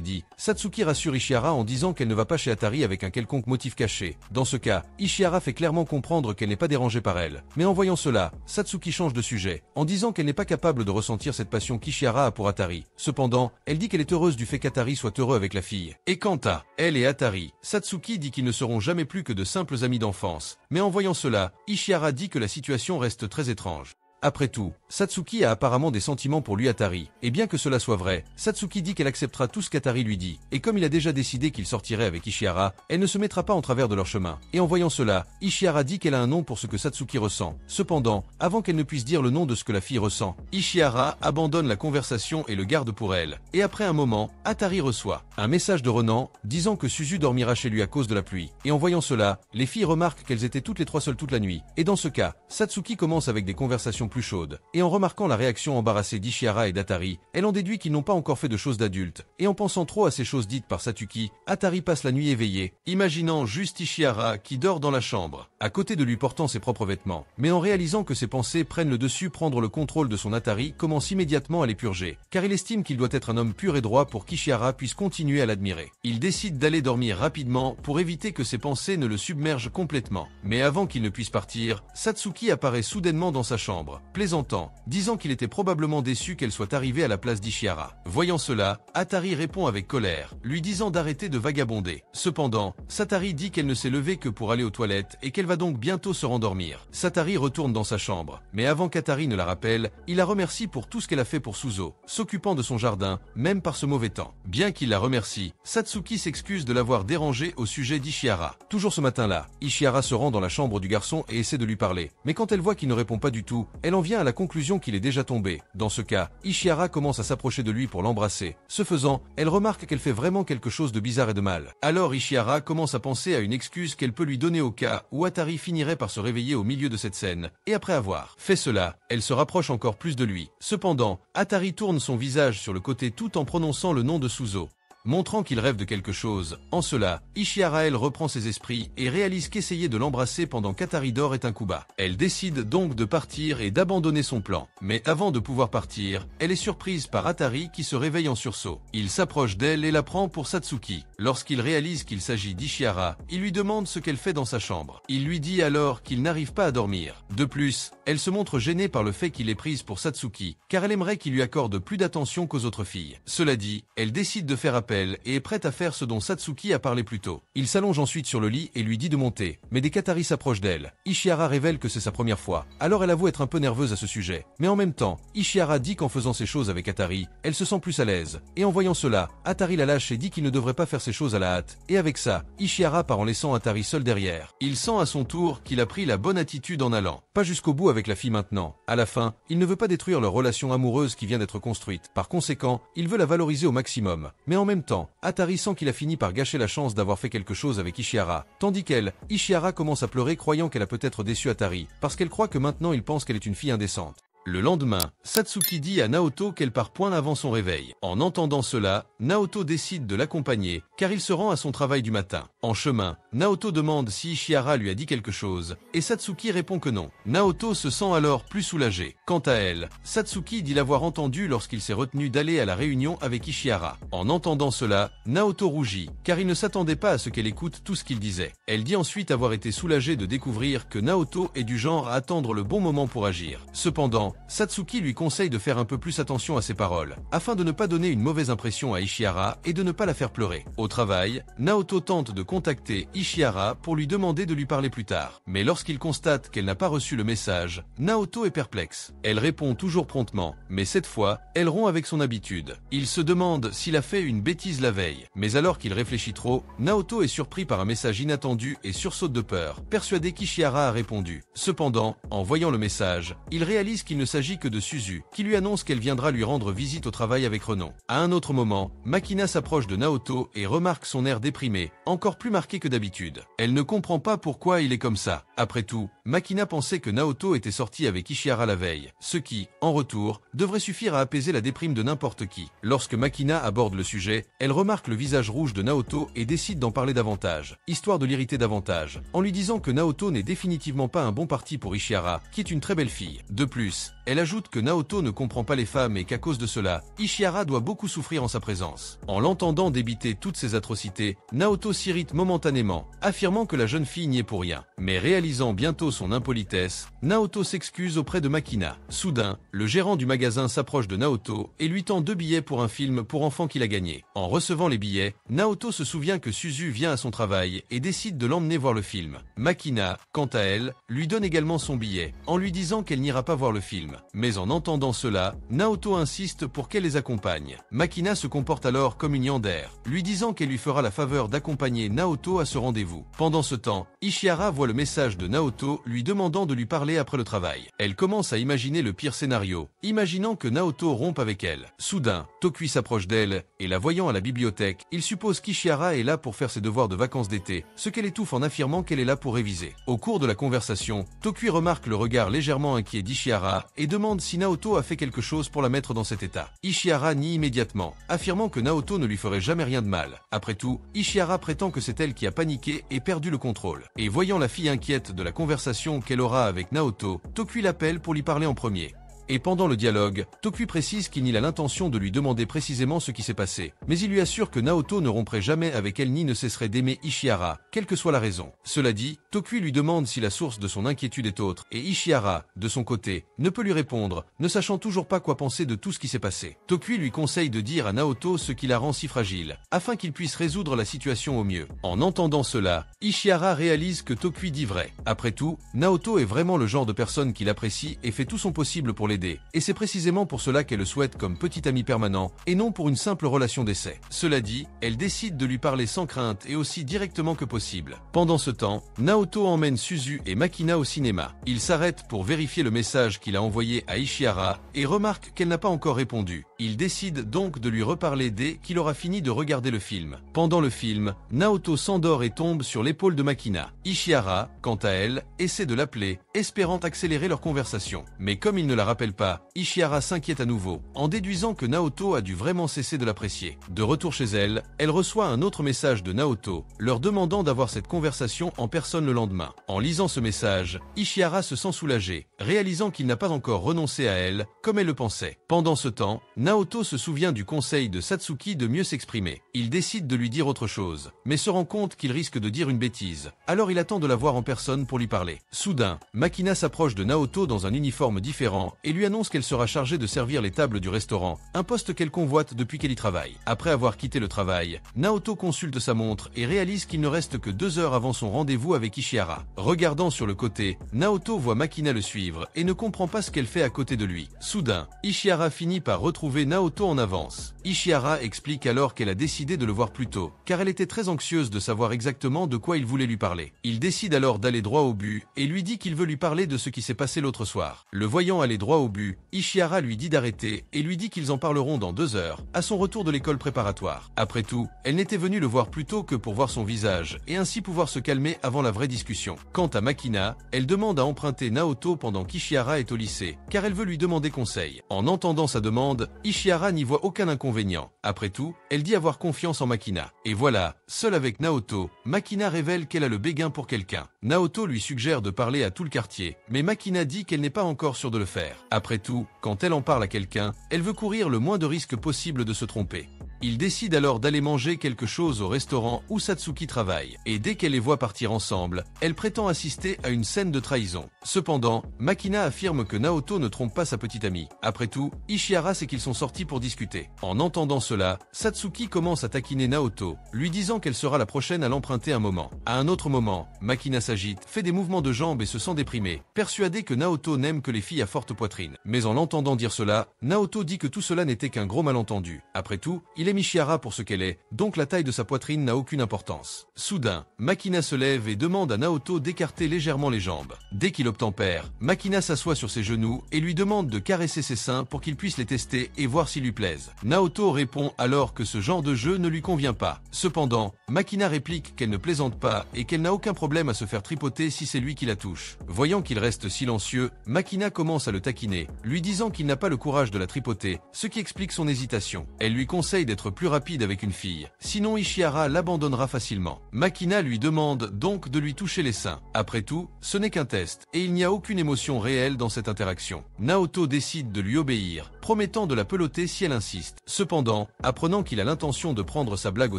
dit, Satsuki rassure Ishihara en disant qu'elle ne va pas chez Atari avec un quelconque motif caché. Dans ce cas, Ishihara fait clairement comprendre qu'elle n'est pas dérangée par elle. Mais en voyant cela, Satsuki change de sujet, en disant qu'elle n'est pas capable de ressentir cette passion qu'Ishihara a pour Atari. Cependant, elle dit qu'elle est heureuse du fait qu'Atari soit heureux avec la fille. Et quant à elle et Atari, Satsuki dit qu'ils ne seront jamais plus que de simples amis d'enfance. Mais en voyant cela, Ishihara dit que la situation reste très étrange. Après tout, Satsuki a apparemment des sentiments pour lui Atari, et bien que cela soit vrai, Satsuki dit qu'elle acceptera tout ce qu'Atari lui dit, et comme il a déjà décidé qu'il sortirait avec Ishihara, elle ne se mettra pas en travers de leur chemin. Et en voyant cela, Ishihara dit qu'elle a un nom pour ce que Satsuki ressent. Cependant, avant qu'elle ne puisse dire le nom de ce que la fille ressent, Ishihara abandonne la conversation et le garde pour elle. Et après un moment, Atari reçoit un message de Renan, disant que Suzu dormira chez lui à cause de la pluie. Et en voyant cela, les filles remarquent qu'elles étaient toutes les trois seules toute la nuit. Et dans ce cas, Satsuki commence avec des conversations plus chaude. Et en remarquant la réaction embarrassée d'Ishihara et d'Atari, elle en déduit qu'ils n'ont pas encore fait de choses d'adultes. Et en pensant trop à ces choses dites par Satsuki, Atari passe la nuit éveillée, imaginant juste Ishihara qui dort dans la chambre, à côté de lui portant ses propres vêtements. Mais en réalisant que ses pensées prennent le dessus, prendre le contrôle de son Atari commence immédiatement à les purger, car il estime qu'il doit être un homme pur et droit pour qu'Ishihara puisse continuer à l'admirer. Il décide d'aller dormir rapidement pour éviter que ses pensées ne le submergent complètement. Mais avant qu'il ne puisse partir, Satsuki apparaît soudainement dans sa chambre, plaisantant, disant qu'il était probablement déçu qu'elle soit arrivée à la place d'Ishihara. Voyant cela, Atari répond avec colère, lui disant d'arrêter de vagabonder. Cependant, Satari dit qu'elle ne s'est levée que pour aller aux toilettes et qu'elle va donc bientôt se rendormir. Satari retourne dans sa chambre, mais avant qu'Atari ne la rappelle, il la remercie pour tout ce qu'elle a fait pour Suzo, s'occupant de son jardin, même par ce mauvais temps. Bien qu'il la remercie, Satsuki s'excuse de l'avoir dérangé au sujet d'Ishihara. Toujours ce matin-là, Ishihara se rend dans la chambre du garçon et essaie de lui parler. Mais quand elle voit qu'il ne répond pas du tout, elle en vient à la conclusion qu'il est déjà tombé. Dans ce cas, Ishihara commence à s'approcher de lui pour l'embrasser. Ce faisant, elle remarque qu'elle fait vraiment quelque chose de bizarre et de mal. Alors Ishihara commence à penser à une excuse qu'elle peut lui donner au cas où Atari finirait par se réveiller au milieu de cette scène. Et après avoir fait cela, elle se rapproche encore plus de lui. Cependant, Atari tourne son visage sur le côté tout en prononçant le nom de Suzo, montrant qu'il rêve de quelque chose. En cela, Ishihara elle reprend ses esprits et réalise qu'essayer de l'embrasser pendant qu'Atari dort est un coup bas. Elle décide donc de partir et d'abandonner son plan. Mais avant de pouvoir partir, elle est surprise par Atari qui se réveille en sursaut. Il s'approche d'elle et la prend pour Satsuki. Lorsqu'il réalise qu'il s'agit d'Ishihara, il lui demande ce qu'elle fait dans sa chambre. Il lui dit alors qu'il n'arrive pas à dormir. De plus, elle se montre gênée par le fait qu'il est prise pour Satsuki, car elle aimerait qu'il lui accorde plus d'attention qu'aux autres filles. Cela dit, elle décide de faire appel et est prête à faire ce dont Satsuki a parlé plus tôt. Il s'allonge ensuite sur le lit et lui dit de monter, mais dès qu'Atari s'approche d'elle, Ishihara révèle que c'est sa première fois. Alors elle avoue être un peu nerveuse à ce sujet. Mais en même temps, Ishihara dit qu'en faisant ces choses avec Atari, elle se sent plus à l'aise. Et en voyant cela, Atari la lâche et dit qu'il ne devrait pas faire ces choses à la hâte. Et avec ça, Ishihara part en laissant Atari seul derrière. Il sent à son tour qu'il a pris la bonne attitude en allant. Pas jusqu'au bout avec la fille maintenant. À la fin, il ne veut pas détruire leur relation amoureuse qui vient d'être construite. Par conséquent, il veut la valoriser au maximum. Mais en même temps, Atari sent qu'il a fini par gâcher la chance d'avoir fait quelque chose avec Ishihara. Tandis qu'elle, Ishihara commence à pleurer croyant qu'elle a peut-être déçu Atari, parce qu'elle croit que maintenant il pense qu'elle est une fille indécente. Le lendemain, Satsuki dit à Naoto qu'elle part point avant son réveil. En entendant cela, Naoto décide de l'accompagner, car il se rend à son travail du matin. En chemin, Naoto demande si Ishihara lui a dit quelque chose, et Satsuki répond que non. Naoto se sent alors plus soulagé. Quant à elle, Satsuki dit l'avoir entendu lorsqu'il s'est retenu d'aller à la réunion avec Ishihara. En entendant cela, Naoto rougit, car il ne s'attendait pas à ce qu'elle écoute tout ce qu'il disait. Elle dit ensuite avoir été soulagée de découvrir que Naoto est du genre à attendre le bon moment pour agir. Cependant, Satsuki lui conseille de faire un peu plus attention à ses paroles, afin de ne pas donner une mauvaise impression à Ishihara et de ne pas la faire pleurer. Au travail, Naoto tente de contacter Ishihara pour lui demander de lui parler plus tard. Mais lorsqu'il constate qu'elle n'a pas reçu le message, Naoto est perplexe. Elle répond toujours promptement, mais cette fois, elle rompt avec son habitude. Il se demande s'il a fait une bêtise la veille. Mais alors qu'il réfléchit trop, Naoto est surpris par un message inattendu et sursaute de peur, persuadé qu'Ishihara a répondu. Cependant, en voyant le message, il réalise qu'il ne s'agit que de Suzu, qui lui annonce qu'elle viendra lui rendre visite au travail avec renom. À un autre moment, Makina s'approche de Naoto et remarque son air déprimé, encore plus marqué que d'habitude. Elle ne comprend pas pourquoi il est comme ça. Après tout, Makina pensait que Naoto était sorti avec Ishihara la veille, ce qui, en retour, devrait suffire à apaiser la déprime de n'importe qui. Lorsque Makina aborde le sujet, elle remarque le visage rouge de Naoto et décide d'en parler davantage, histoire de l'irriter davantage, en lui disant que Naoto n'est définitivement pas un bon parti pour Ishihara, qui est une très belle fille. De plus, elle ajoute que Naoto ne comprend pas les femmes et qu'à cause de cela, Ishihara doit beaucoup souffrir en sa présence. En l'entendant débiter toutes ces atrocités, Naoto s'irrite momentanément, affirmant que la jeune fille n'y est pour rien. Mais réalisant bientôt son impolitesse, Naoto s'excuse auprès de Makina. Soudain, le gérant du magasin s'approche de Naoto et lui tend 2 billets pour un film pour enfants qu'il a gagné. En recevant les billets, Naoto se souvient que Suzu vient à son travail et décide de l'emmener voir le film. Makina, quant à elle, lui donne également son billet, en lui disant qu'elle n'ira pas voir le film. Mais en entendant cela, Naoto insiste pour qu'elle les accompagne. Makina se comporte alors comme une yandere, lui disant qu'elle lui fera la faveur d'accompagner Naoto à ce rendez-vous. Pendant ce temps, Ishihara voit le message de Naoto lui demandant de lui parler après le travail. Elle commence à imaginer le pire scénario, imaginant que Naoto rompe avec elle. Soudain, Tokui s'approche d'elle, et la voyant à la bibliothèque, il suppose qu'Ishihara est là pour faire ses devoirs de vacances d'été, ce qu'elle étouffe en affirmant qu'elle est là pour réviser. Au cours de la conversation, Tokui remarque le regard légèrement inquiet d'Ishihara et demande si Naoto a fait quelque chose pour la mettre dans cet état. Ishihara nie immédiatement, affirmant que Naoto ne lui ferait jamais rien de mal. Après tout, Ishihara prétend que c'est elle qui a paniqué et perdu le contrôle. Et voyant la fille inquiète de la conversation qu'elle aura avec Naoto, Tokui l'appelle pour lui parler en premier. Et pendant le dialogue, Tokui précise qu'il n'a l'intention de lui demander précisément ce qui s'est passé, mais il lui assure que Naoto ne romprait jamais avec elle ni ne cesserait d'aimer Ishihara, quelle que soit la raison. Cela dit, Tokui lui demande si la source de son inquiétude est autre, et Ishihara, de son côté, ne peut lui répondre, ne sachant toujours pas quoi penser de tout ce qui s'est passé. Tokui lui conseille de dire à Naoto ce qui la rend si fragile, afin qu'il puisse résoudre la situation au mieux. En entendant cela, Ishihara réalise que Tokui dit vrai. Après tout, Naoto est vraiment le genre de personne qu'il apprécie et fait tout son possible pour l'aider. Et c'est précisément pour cela qu'elle le souhaite comme petit ami permanent, et non pour une simple relation d'essai. Cela dit, elle décide de lui parler sans crainte et aussi directement que possible. Pendant ce temps, Naoto emmène Suzu et Makina au cinéma. Il s'arrête pour vérifier le message qu'il a envoyé à Ishihara et remarque qu'elle n'a pas encore répondu. Il décide donc de lui reparler dès qu'il aura fini de regarder le film. Pendant le film, Naoto s'endort et tombe sur l'épaule de Makina. Ishihara, quant à elle, essaie de l'appeler, espérant accélérer leur conversation. Mais comme il ne la rappelle pas, Ishihara s'inquiète à nouveau, en déduisant que Naoto a dû vraiment cesser de l'apprécier. De retour chez elle, elle reçoit un autre message de Naoto, leur demandant d'avoir cette conversation en personne le lendemain. En lisant ce message, Ishihara se sent soulagé, réalisant qu'il n'a pas encore renoncé à elle, comme elle le pensait. Pendant ce temps, Naoto se souvient du conseil de Satsuki de mieux s'exprimer. Il décide de lui dire autre chose, mais se rend compte qu'il risque de dire une bêtise. Alors il attend de la voir en personne pour lui parler. Soudain, Makina s'approche de Naoto dans un uniforme différent et lui annonce qu'elle sera chargée de servir les tables du restaurant, un poste qu'elle convoite depuis qu'elle y travaille. Après avoir quitté le travail, Naoto consulte sa montre et réalise qu'il ne reste que 2 heures avant son rendez-vous avec Ishihara. Regardant sur le côté, Naoto voit Makina le suivre et ne comprend pas ce qu'elle fait à côté de lui. Soudain, Ishihara finit par retrouver Naoto en avance. Ishihara explique alors qu'elle a décidé de le voir plus tôt, car elle était très anxieuse de savoir exactement de quoi il voulait lui parler. Il décide alors d'aller droit au but et lui dit qu'il veut lui parler de ce qui s'est passé l'autre soir. Le voyant aller droit au but, Ishihara lui dit d'arrêter et lui dit qu'ils en parleront dans 2 heures, à son retour de l'école préparatoire. Après tout, elle n'était venue le voir plus tôt que pour voir son visage et ainsi pouvoir se calmer avant la vraie discussion. Quant à Makina, elle demande à emprunter Naoto pendant qu'Ishihara est au lycée, car elle veut lui demander conseil. En entendant sa demande, Ishihara n'y voit aucun inconvénient. Après tout, elle dit avoir confiance en Makina. Et voilà, seule avec Naoto, Makina révèle qu'elle a le béguin pour quelqu'un. Naoto lui suggère de parler à tout le quartier, mais Makina dit qu'elle n'est pas encore sûre de le faire. Après tout, quand elle en parle à quelqu'un, elle veut courir le moins de risques possible de se tromper. Ils décident alors d'aller manger quelque chose au restaurant où Satsuki travaille, et dès qu'elle les voit partir ensemble, elle prétend assister à une scène de trahison. Cependant, Makina affirme que Naoto ne trompe pas sa petite amie. Après tout, Ishihara sait qu'ils sont sortis pour discuter. En entendant cela, Satsuki commence à taquiner Naoto, lui disant qu'elle sera la prochaine à l'emprunter un moment. À un autre moment, Makina s'agite, fait des mouvements de jambes et se sent déprimée, persuadée que Naoto n'aime que les filles à forte poitrine. Mais en l'entendant dire cela, Naoto dit que tout cela n'était qu'un gros malentendu. Après tout, il aime Ishihara pour ce qu'elle est, donc la taille de sa poitrine n'a aucune importance. Soudain, Makina se lève et demande à Naoto d'écarter légèrement les jambes. Dès qu'il obtempère, Makina s'assoit sur ses genoux et lui demande de caresser ses seins pour qu'il puisse les tester et voir s'ils lui plaisent. Naoto répond alors que ce genre de jeu ne lui convient pas. Cependant, Makina réplique qu'elle ne plaisante pas et qu'elle n'a aucun problème à se faire tripoter si c'est lui qui la touche. Voyant qu'il reste silencieux, Makina commence à le taquiner, lui disant qu'il n'a pas le courage de la tripoter, ce qui explique son hésitation. Elle lui conseille d'être plus rapide avec une fille, sinon Ishihara l'abandonnera facilement. Makina lui demande donc de lui toucher les seins. Après tout, ce n'est qu'un test, et il n'y a aucune émotion réelle dans cette interaction. Naoto décide de lui obéir, promettant de la peloter si elle insiste. Cependant, apprenant qu'il a l'intention de prendre sa blague au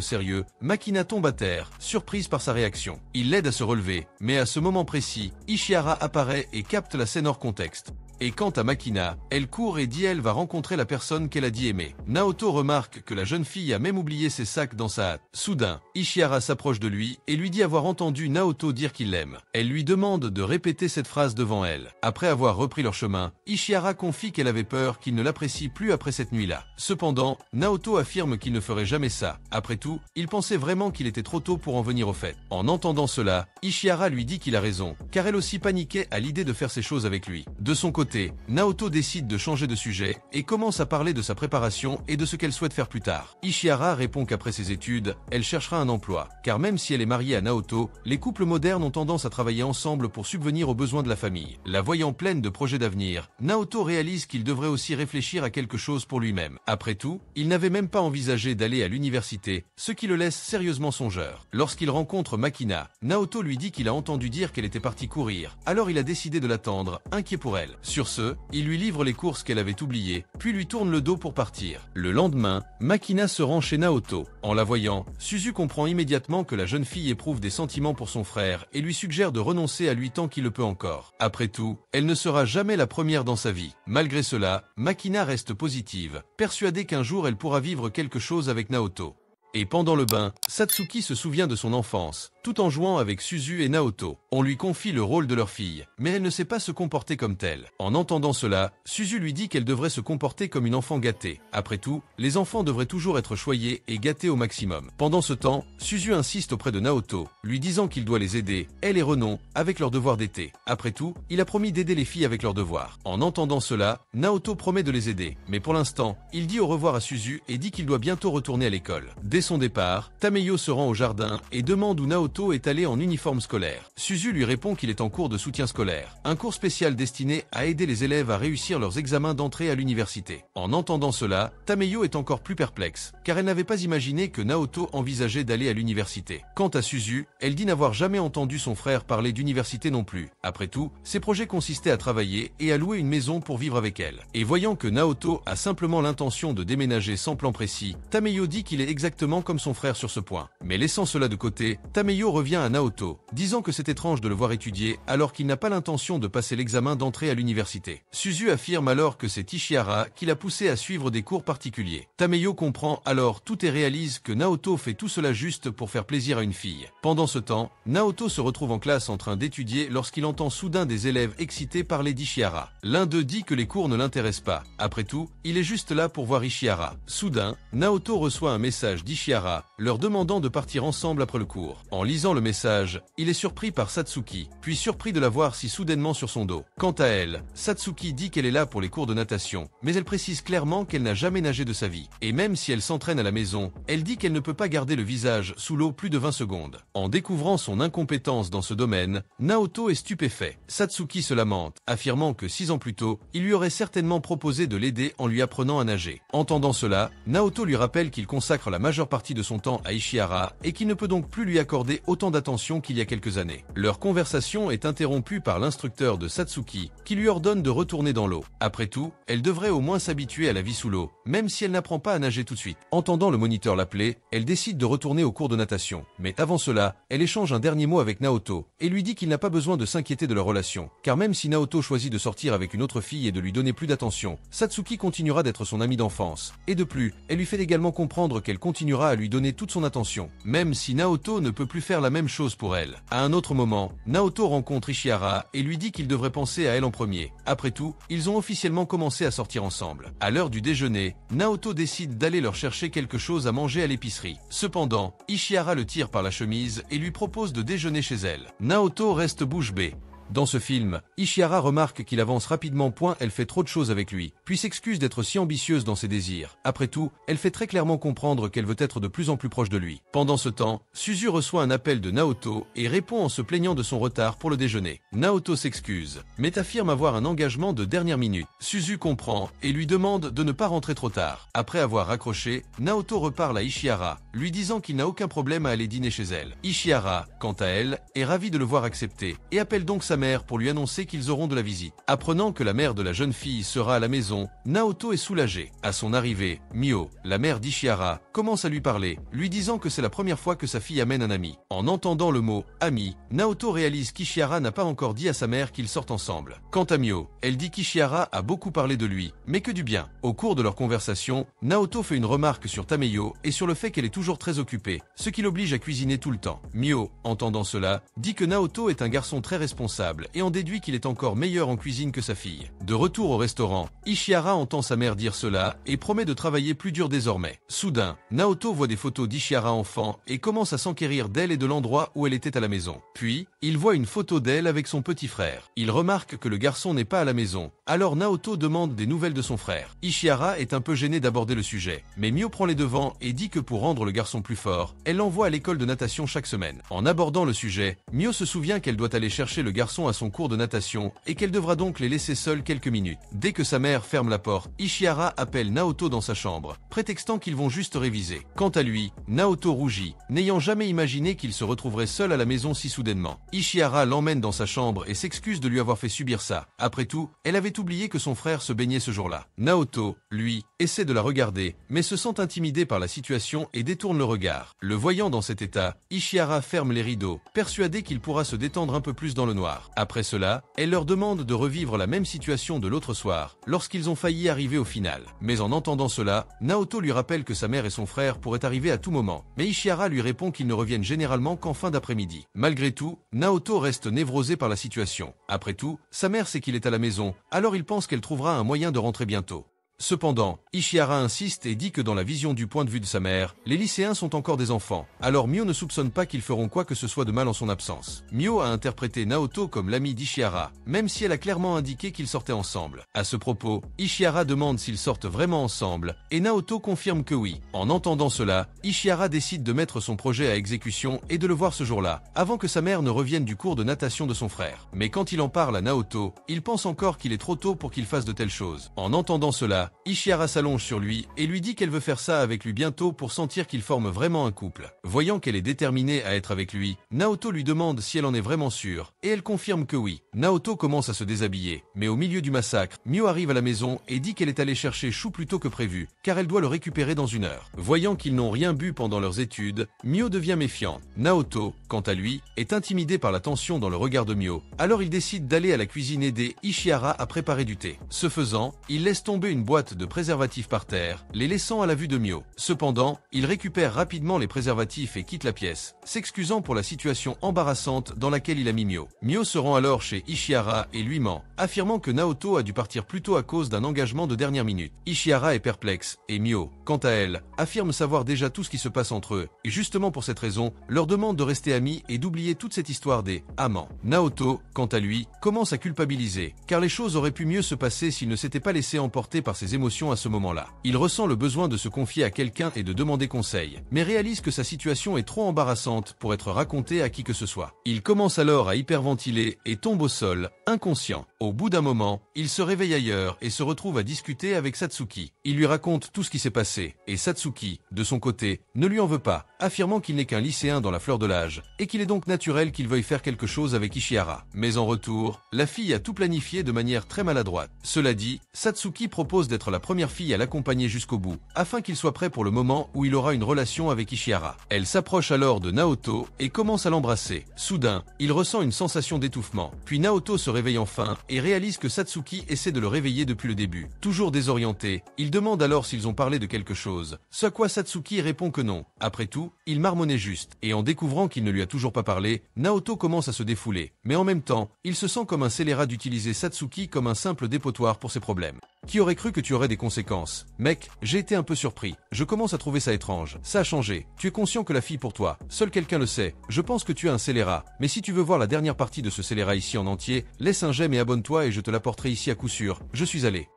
sérieux, Makina tombe à terre, surprise par sa réaction. Il l'aide à se relever, mais à ce moment précis, Ishihara apparaît et capte la scène hors contexte. Et quant à Makina, elle court et dit elle va rencontrer la personne qu'elle a dit aimer. Naoto remarque que la jeune fille a même oublié ses sacs dans sa hâte. Soudain, Ishihara s'approche de lui et lui dit avoir entendu Naoto dire qu'il l'aime. Elle lui demande de répéter cette phrase devant elle. Après avoir repris leur chemin, Ishihara confie qu'elle avait peur qu'il ne l'apprécie plus après cette nuit-là. Cependant, Naoto affirme qu'il ne ferait jamais ça. Après tout, il pensait vraiment qu'il était trop tôt pour en venir au fait. En entendant cela, Ishihara lui dit qu'il a raison, car elle aussi paniquait à l'idée de faire ces choses avec lui. De son côté, côté, Naoto décide de changer de sujet et commence à parler de sa préparation et de ce qu'elle souhaite faire plus tard. Ishihara répond qu'après ses études, elle cherchera un emploi, car même si elle est mariée à Naoto, les couples modernes ont tendance à travailler ensemble pour subvenir aux besoins de la famille. La voyant pleine de projets d'avenir, Naoto réalise qu'il devrait aussi réfléchir à quelque chose pour lui-même. Après tout, il n'avait même pas envisagé d'aller à l'université, ce qui le laisse sérieusement songeur. Lorsqu'il rencontre Makina, Naoto lui dit qu'il a entendu dire qu'elle était partie courir, alors il a décidé de l'attendre, inquiet pour elle. Sur ce, il lui livre les courses qu'elle avait oubliées, puis lui tourne le dos pour partir. Le lendemain, Makina se rend chez Naoto. En la voyant, Suzu comprend immédiatement que la jeune fille éprouve des sentiments pour son frère et lui suggère de renoncer à lui tant qu'il le peut encore. Après tout, elle ne sera jamais la première dans sa vie. Malgré cela, Makina reste positive, persuadée qu'un jour elle pourra vivre quelque chose avec Naoto. Et pendant le bain, Satsuki se souvient de son enfance, tout en jouant avec Suzu et Naoto. On lui confie le rôle de leur fille, mais elle ne sait pas se comporter comme telle. En entendant cela, Suzu lui dit qu'elle devrait se comporter comme une enfant gâtée. Après tout, les enfants devraient toujours être choyés et gâtés au maximum. Pendant ce temps, Suzu insiste auprès de Naoto, lui disant qu'il doit les aider, elle et Renon, avec leurs devoirs d'été. Après tout, il a promis d'aider les filles avec leurs devoirs. En entendant cela, Naoto promet de les aider, mais pour l'instant, il dit au revoir à Suzu et dit qu'il doit bientôt retourner à l'école. Dès son départ, Tameyo se rend au jardin et demande où Naoto est allé en uniforme scolaire. Suzu lui répond qu'il est en cours de soutien scolaire, un cours spécial destiné à aider les élèves à réussir leurs examens d'entrée à l'université. En entendant cela, Tameyo est encore plus perplexe, car elle n'avait pas imaginé que Naoto envisageait d'aller à l'université. Quant à Suzu, elle dit n'avoir jamais entendu son frère parler d'université non plus. Après tout, ses projets consistaient à travailler et à louer une maison pour vivre avec elle. Et voyant que Naoto a simplement l'intention de déménager sans plan précis, Tameyo dit qu'il est exactement comme son frère sur ce point. Mais laissant cela de côté, Tameyo revient à Naoto, disant que c'est étrange de le voir étudier alors qu'il n'a pas l'intention de passer l'examen d'entrée à l'université. Suzu affirme alors que c'est Ishihara qui l'a poussé à suivre des cours particuliers. Tameyo comprend alors tout et réalise que Naoto fait tout cela juste pour faire plaisir à une fille. Pendant ce temps, Naoto se retrouve en classe en train d'étudier lorsqu'il entend soudain des élèves excités parler d'Ishihara. L'un d'eux dit que les cours ne l'intéressent pas. Après tout, il est juste là pour voir Ishihara. Soudain, Naoto reçoit un message d'Ishihara leur demandant de partir ensemble après le cours. En lisant le message, il est surpris par Satsuki, puis surpris de la voir si soudainement sur son dos. Quant à elle, Satsuki dit qu'elle est là pour les cours de natation, mais elle précise clairement qu'elle n'a jamais nagé de sa vie. Et même si elle s'entraîne à la maison, elle dit qu'elle ne peut pas garder le visage sous l'eau plus de 20 secondes. En découvrant son incompétence dans ce domaine, Naoto est stupéfait. Satsuki se lamente, affirmant que 6 ans plus tôt, il lui aurait certainement proposé de l'aider en lui apprenant à nager. Entendant cela, Naoto lui rappelle qu'il consacre la majeure partie de son temps à Ishihara et qu'il ne peut donc plus lui accorder autant d'attention qu'il y a quelques années. Leur conversation est interrompue par l'instructeur de Satsuki qui lui ordonne de retourner dans l'eau. Après tout, elle devrait au moins s'habituer à la vie sous l'eau, même si elle n'apprend pas à nager tout de suite. Entendant le moniteur l'appeler, elle décide de retourner au cours de natation. Mais avant cela, elle échange un dernier mot avec Naoto et lui dit qu'il n'a pas besoin de s'inquiéter de leur relation, car même si Naoto choisit de sortir avec une autre fille et de lui donner plus d'attention, Satsuki continuera d'être son ami d'enfance. Et de plus, elle lui fait également comprendre qu'elle continuera à lui donner toute son attention, même si Naoto ne peut plus faire la même chose pour elle. À un autre moment, Naoto rencontre Ishihara et lui dit qu'il devrait penser à elle en premier. Après tout, ils ont officiellement commencé à sortir ensemble. À l'heure du déjeuner, Naoto décide d'aller leur chercher quelque chose à manger à l'épicerie. Cependant, Ishihara le tire par la chemise et lui propose de déjeuner chez elle. Naoto reste bouche bée. Dans ce film, Ishihara remarque qu'il avance rapidement elle fait trop de choses avec lui, puis s'excuse d'être si ambitieuse dans ses désirs. Après tout, elle fait très clairement comprendre qu'elle veut être de plus en plus proche de lui. Pendant ce temps, Suzu reçoit un appel de Naoto et répond en se plaignant de son retard pour le déjeuner. Naoto s'excuse, mais affirme avoir un engagement de dernière minute. Suzu comprend et lui demande de ne pas rentrer trop tard. Après avoir raccroché, Naoto reparle à Ishihara, lui disant qu'il n'a aucun problème à aller dîner chez elle. Ishihara, quant à elle, est ravie de le voir accepter et appelle donc sa mère pour lui annoncer qu'ils auront de la visite. Apprenant que la mère de la jeune fille sera à la maison, Naoto est soulagée. À son arrivée, Mio, la mère d'Ishihara, commence à lui parler, lui disant que c'est la première fois que sa fille amène un ami. En entendant le mot « ami », Naoto réalise qu'Ishihara n'a pas encore dit à sa mère qu'ils sortent ensemble. Quant à Mio, elle dit qu'Ishihara a beaucoup parlé de lui, mais que du bien. Au cours de leur conversation, Naoto fait une remarque sur Tameyo et sur le fait qu'elle est toujours très occupée, ce qui l'oblige à cuisiner tout le temps. Mio, entendant cela, dit que Naoto est un garçon très responsable table et en déduit qu'il est encore meilleur en cuisine que sa fille. De retour au restaurant, Ishihara entend sa mère dire cela et promet de travailler plus dur désormais. Soudain, Naoto voit des photos d'Ishihara enfant et commence à s'enquérir d'elle et de l'endroit où elle était à la maison. Puis, il voit une photo d'elle avec son petit frère. Il remarque que le garçon n'est pas à la maison. Alors Naoto demande des nouvelles de son frère. Ishihara est un peu gêné d'aborder le sujet, mais Mio prend les devants et dit que pour rendre le garçon plus fort, elle l'envoie à l'école de natation chaque semaine. En abordant le sujet, Mio se souvient qu'elle doit aller chercher le garçon à son cours de natation et qu'elle devra donc les laisser seuls quelques minutes. Dès que sa mère ferme la porte, Ishihara appelle Naoto dans sa chambre, prétextant qu'ils vont juste réviser. Quant à lui, Naoto rougit, n'ayant jamais imaginé qu'il se retrouverait seul à la maison si soudainement. Ishihara l'emmène dans sa chambre et s'excuse de lui avoir fait subir ça. Après tout, elle avait oublié que son frère se baignait ce jour-là. Naoto, lui, essaie de la regarder, mais se sent intimidé par la situation et détourne le regard. Le voyant dans cet état, Ishihara ferme les rideaux, persuadé qu'il pourra se détendre un peu plus dans le noir. Après cela, elle leur demande de revivre la même situation de l'autre soir, lorsqu'ils ont failli arriver au final. Mais en entendant cela, Naoto lui rappelle que sa mère et son frère pourraient arriver à tout moment. Mais Ishihara lui répond qu'ils ne reviennent généralement qu'en fin d'après-midi. Malgré tout, Naoto reste névrosé par la situation. Après tout, sa mère sait qu'il est à la maison, alors il pense qu'elle trouvera un moyen de rentrer bientôt. Cependant, Ishihara insiste et dit que dans la vision du point de vue de sa mère, les lycéens sont encore des enfants, alors Mio ne soupçonne pas qu'ils feront quoi que ce soit de mal en son absence. Mio a interprété Naoto comme l'ami d'Ishihara, même si elle a clairement indiqué qu'ils sortaient ensemble. À ce propos, Ishihara demande s'ils sortent vraiment ensemble, et Naoto confirme que oui. En entendant cela, Ishihara décide de mettre son projet à exécution et de le voir ce jour-là, avant que sa mère ne revienne du cours de natation de son frère. Mais quand il en parle à Naoto, il pense encore qu'il est trop tôt pour qu'il fasse de telles choses. En entendant cela, Ishihara s'allonge sur lui et lui dit qu'elle veut faire ça avec lui bientôt pour sentir qu'ils forment vraiment un couple. Voyant qu'elle est déterminée à être avec lui, Naoto lui demande si elle en est vraiment sûre, et elle confirme que oui. Naoto commence à se déshabiller, mais au milieu du massacre, Mio arrive à la maison et dit qu'elle est allée chercher Shu plus tôt que prévu, car elle doit le récupérer dans 1 heure. Voyant qu'ils n'ont rien bu pendant leurs études, Mio devient méfiant. Naoto, quant à lui, est intimidé par la tension dans le regard de Mio, alors il décide d'aller à la cuisine aider Ishihara à préparer du thé. Ce faisant, il laisse tomber une boîte de préservatifs par terre, les laissant à la vue de Mio. Cependant, il récupère rapidement les préservatifs et quitte la pièce, s'excusant pour la situation embarrassante dans laquelle il a mis Mio. Mio se rend alors chez Ishihara et lui ment, affirmant que Naoto a dû partir plus tôt à cause d'un engagement de dernière minute. Ishihara est perplexe, et Mio, quant à elle, affirme savoir déjà tout ce qui se passe entre eux, et justement pour cette raison, leur demande de rester amis et d'oublier toute cette histoire des amants. Naoto, quant à lui, commence à culpabiliser, car les choses auraient pu mieux se passer s'il ne s'était pas laissé emporter par ses émotions à ce moment-là. Il ressent le besoin de se confier à quelqu'un et de demander conseil, mais réalise que sa situation est trop embarrassante pour être racontée à qui que ce soit. Il commence alors à hyperventiler et tombe au sol, inconscient. Au bout d'un moment, il se réveille ailleurs et se retrouve à discuter avec Satsuki. Il lui raconte tout ce qui s'est passé, et Satsuki, de son côté, ne lui en veut pas, affirmant qu'il n'est qu'un lycéen dans la fleur de l'âge, et qu'il est donc naturel qu'il veuille faire quelque chose avec Ishihara. Mais en retour, la fille a tout planifié de manière très maladroite. Cela dit, Satsuki propose d'être la première fille à l'accompagner jusqu'au bout, afin qu'il soit prêt pour le moment où il aura une relation avec Ishihara. Elle s'approche alors de Naoto et commence à l'embrasser. Soudain, il ressent une sensation d'étouffement, puis Naoto se réveille enfin et réalise que Satsuki essaie de le réveiller depuis le début. Toujours désorienté, il demande alors s'ils ont parlé de quelque chose, ce à quoi Satsuki répond que non. Après tout, il marmonnait juste, et en découvrant qu'il ne lui a toujours pas parlé, Naoto commence à se défouler, mais en même temps, il se sent comme un scélérat d'utiliser Satsuki comme un simple dépotoir pour ses problèmes. Qui aurait cru que tu aurais des conséquences? Mec, j'ai été un peu surpris. Je commence à trouver ça étrange. Ça a changé. Tu es conscient que la fille pour toi, seul quelqu'un le sait. Je pense que tu es un scélérat. Mais si tu veux voir la dernière partie de ce scélérat ici en entier, laisse un j'aime et abonne-toi et je te l'apporterai ici à coup sûr. Je suis allé.